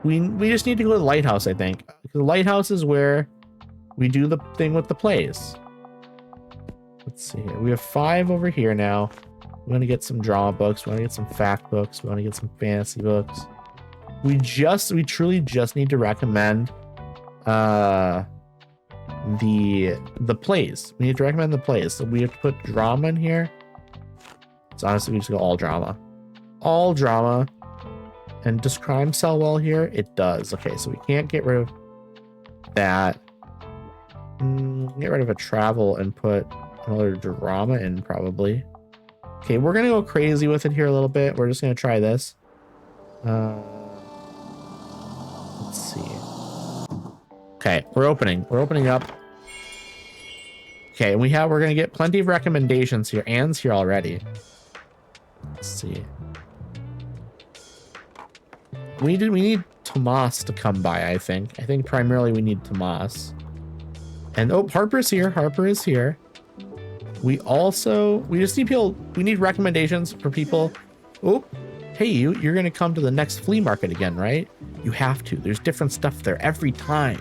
We just need to go to the lighthouse, I think. The lighthouse is where we do the thing with the plays. Let's see here. We have 5 over here now. We want to get some drama books. We want to get some fact books. We want to get some fantasy books. We truly just need to recommend the plays. We need to recommend the plays. So we have to put drama in here. So honestly, we just go all drama. All drama. And does crime sell well here? It does. Okay, so we can't get rid of that. Get rid of a travel and put another drama in probably. Okay, we're gonna go crazy with it here a little bit. We're just gonna try this. Let's see. Okay, we're opening up. Okay, we're gonna get plenty of recommendations here. Anne's here already. Let's see. We need Tomas to come by, I think. I think primarily we need Tomas. And oh, Harper is here. We just need people. We need recommendations for people. Oh, hey, you're gonna come to the next flea market again, right? You have to. There's different stuff there every time.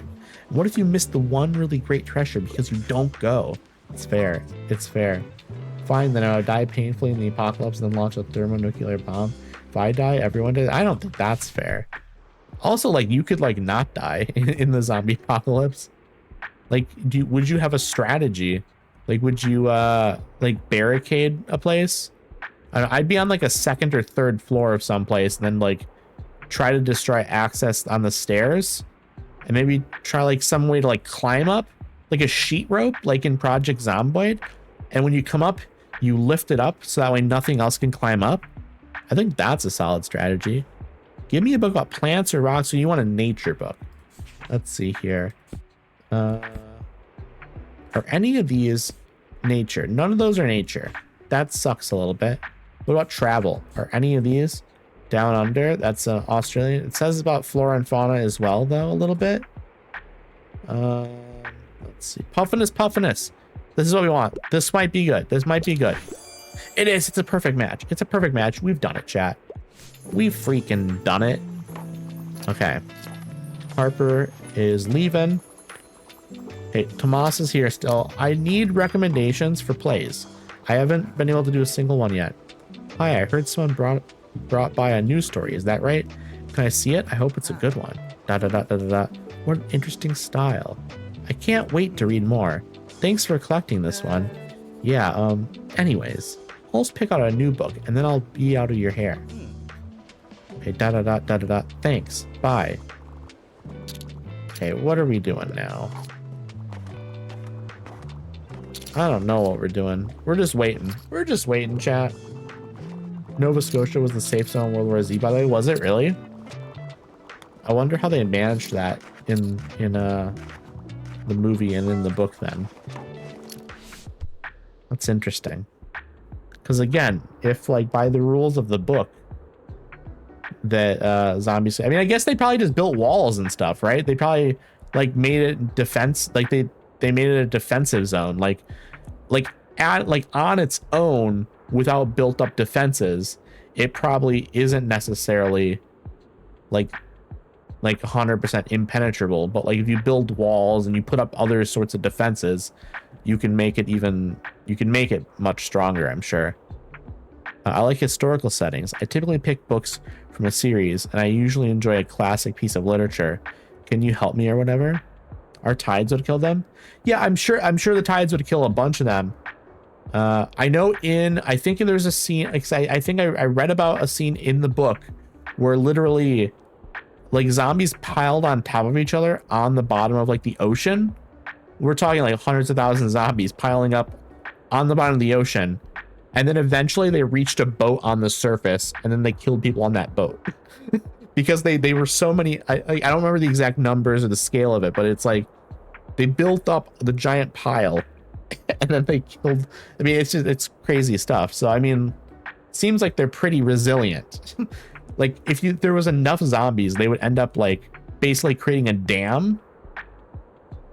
What if you miss the one really great treasure because you don't go? It's fair. Fine, then I would die painfully in the apocalypse and then launch a thermonuclear bomb. If I die, everyone dies. I don't think that's fair. Also, like, you could like not die in the zombie apocalypse. Like, would you have a strategy? Like, would you like barricade a place? I'd be on like a second or third floor of some place and then like try to destroy access on the stairs and maybe try like some way to like climb up like a sheet rope, like in Project Zomboid. And when you come up, you lift it up so that way nothing else can climb up. I think that's a solid strategy. Give me a book about plants or rocks, or you want a nature book. Let's see here. Are any of these nature? None of those are nature. That sucks a little bit. What about travel? Are any of these down under? That's Australian. It says about flora and fauna as well, though, a little bit. Let's see. Puffiness, puffiness. This is what we want. This might be good. This might be good. It is. It's a perfect match. It's a perfect match. We've done it, chat. We've freaking done it. Okay. Harper is leaving. Hey, Tomas is here still. I need recommendations for plays. I haven't been able to do a single one yet. Hi, I heard someone brought by a news story. Is that right? Can I see it? I hope it's a good one. What an interesting style. I can't wait to read more. Thanks for collecting this one. Yeah, anyways. Let's pick out a new book and then I'll be out of your hair. Okay, Thanks. Bye. Okay, what are we doing now? I don't know what we're doing. We're just waiting. We're just waiting, chat. Nova Scotia was the safe zone in World War Z, by the way. Was it really? I wonder how they managed that in the movie and in the book then. That's interesting. Because again, if like by the rules of the book that zombies, I mean, I guess they probably just built walls and stuff, right? They probably like made it defense, like they made it a defensive zone, like on its own without built up defenses. It probably isn't necessarily like 100% impenetrable, but like if you build walls and you put up other sorts of defenses, you can make it much stronger, I'm sure. I like historical settings. I typically pick books from a series, and I usually enjoy a classic piece of literature. Can you help me or whatever? Our tides would kill them? Yeah, I'm sure the tides would kill a bunch of them. I know I think there's a scene, I think I read about a scene in the book where literally like zombies piled on top of each other on the bottom of like the ocean. We're talking like hundreds of thousands of zombies piling up on the bottom of the ocean. And then eventually they reached a boat on the surface and then they killed people on that boat because they were so many. I don't remember the exact numbers or the scale of it, but it's like they built up the giant pile and then they killed. I mean, it's crazy stuff. So, I mean, it seems like they're pretty resilient. Like if there was enough zombies, they would end up like basically creating a dam.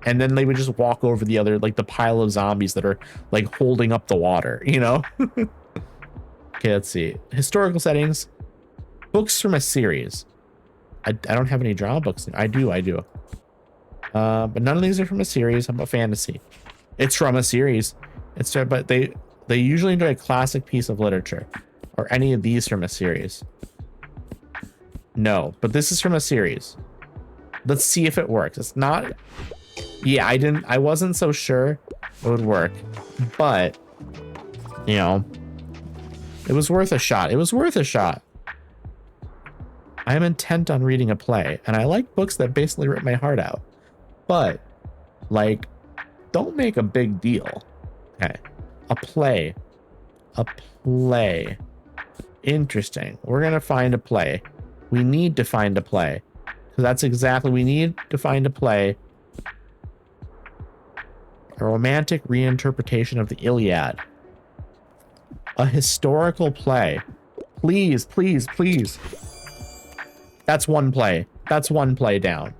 And then they would just walk over the other, like the pile of zombies that are like holding up the water, you know? Okay, let's see. Historical settings. Books from a series. I don't have any drama books. I do. But none of these are from a series. How about fantasy? It's from a series. But they usually enjoy a classic piece of literature. Or any of these from a series. No, but this is from a series. Let's see if it works. It's not... Yeah, I wasn't so sure it would work, but you know, it was worth a shot. I am intent on reading a play, and I like books that basically rip my heart out, but like, don't make a big deal. Okay, a play. Interesting. We're gonna find a play. We need to find a play. So that's exactly, we need to find a play. A romantic reinterpretation of the Iliad. A historical play. Please. That's one play. That's one play down.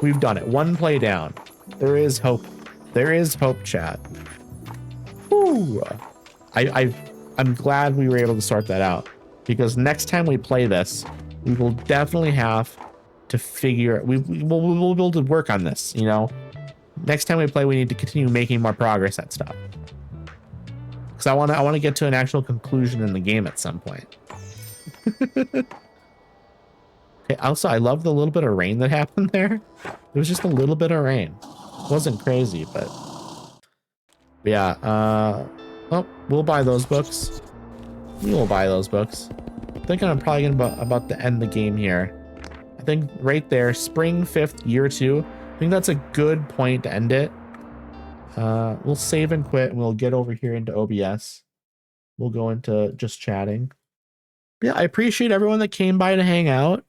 We've done it. One play down. There is hope. There is hope, chat. Woo. I'm glad we were able to sort that out, because next time we play this, we will definitely have to figure, we'll be able to work on this, you know? Next time we play, we need to continue making more progress at stuff. Because because I want to get to an actual conclusion in the game at some point. Okay, also, I love the little bit of rain that happened there. It was just a little bit of rain. It wasn't crazy, but yeah. Oh, we'll buy those books. We will buy those books. I think I'm probably gonna about to end the game here. I think right there, spring 5th, year 2. I think that's a good point to end it. We'll save and quit, and we'll get over here into OBS. We'll go into just chatting. Yeah, I appreciate everyone that came by to hang out.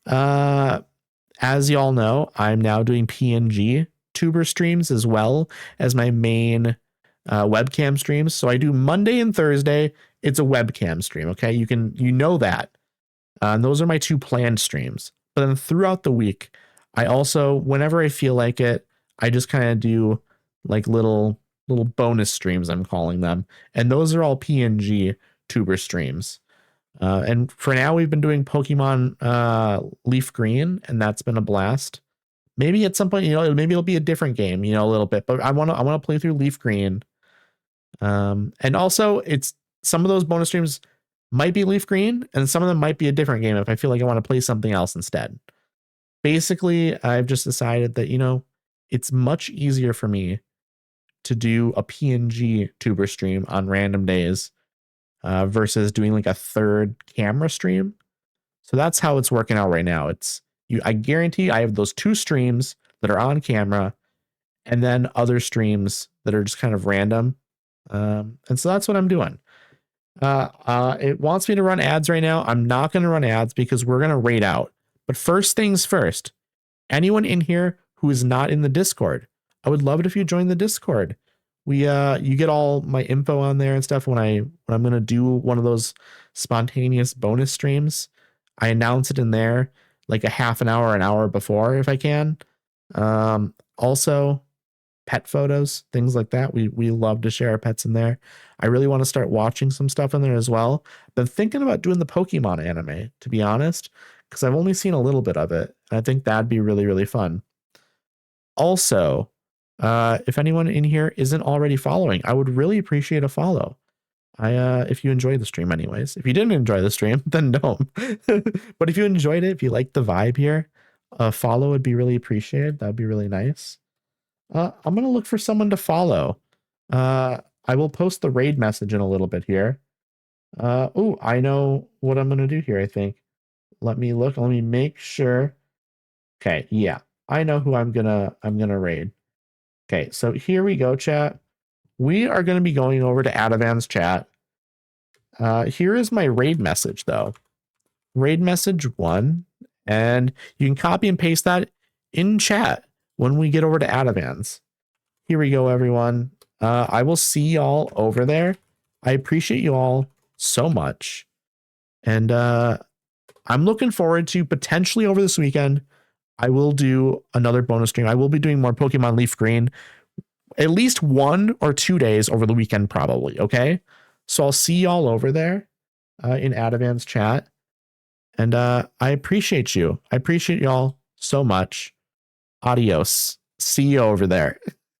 As y'all know, I'm now doing PNG tuber streams as well as my main webcam streams. So I do Monday and Thursday. It's a webcam stream. Okay, you know that. And those are my 2 planned streams. But then throughout the week, I also, whenever I feel like it, I just kind of do like little bonus streams, I'm calling them. And those are all PNG tuber streams. And for now, we've been doing Pokemon Leaf Green, and that's been a blast. Maybe at some point, maybe it'll be a different game, a little bit. But I want to play through Leaf Green. And also, it's some of those bonus streams might be Leaf Green, and some of them might be a different game if I feel like I want to play something else instead. Basically, I've just decided that it's much easier for me to do a PNG tuber stream on random days. Versus doing like a third camera stream. So that's how it's working out right now. I guarantee I have those 2 streams that are on camera and then other streams that are just kind of random. And so that's what I'm doing. It wants me to run ads right now. I'm not going to run ads because we're going to raid out. But first things first, anyone in here who is not in the Discord, I would love it if you join the Discord. You get all my info on there and stuff when I'm going to do one of those spontaneous bonus streams. I announce it in there like a half an hour before if I can. Also pet photos, things like that. We love to share our pets in there. I really want to start watching some stuff in there as well. Been thinking about doing the Pokemon anime, to be honest, because I've only seen a little bit of it. And I think that'd be really, really fun. Also, if anyone in here isn't already following, I would really appreciate a follow. If you enjoyed the stream anyways. If you didn't enjoy the stream, then don't. But if you enjoyed it, if you like the vibe here, a follow would be really appreciated. That'd be really nice. I'm going to look for someone to follow. I will post the raid message in a little bit here. Oh, I know what I'm going to do here, I think. Let me look. Let me make sure. Okay, yeah. I know who I'm going to raid. Okay, so here we go, chat. We are going to be going over to Adavan's chat. Here is my raid message, though. Raid message 1. And you can copy and paste that in chat when we get over to Adavan's. Here we go, everyone. I will see y'all over there. I appreciate you all so much. And I'm looking forward to potentially over this weekend, I will do another bonus stream. I will be doing more Pokemon Leaf Green at least 1 or 2 days over the weekend, probably. Okay. So I'll see y'all over there in Adavan's chat. And I appreciate you. I appreciate y'all so much. Adios. See you over there.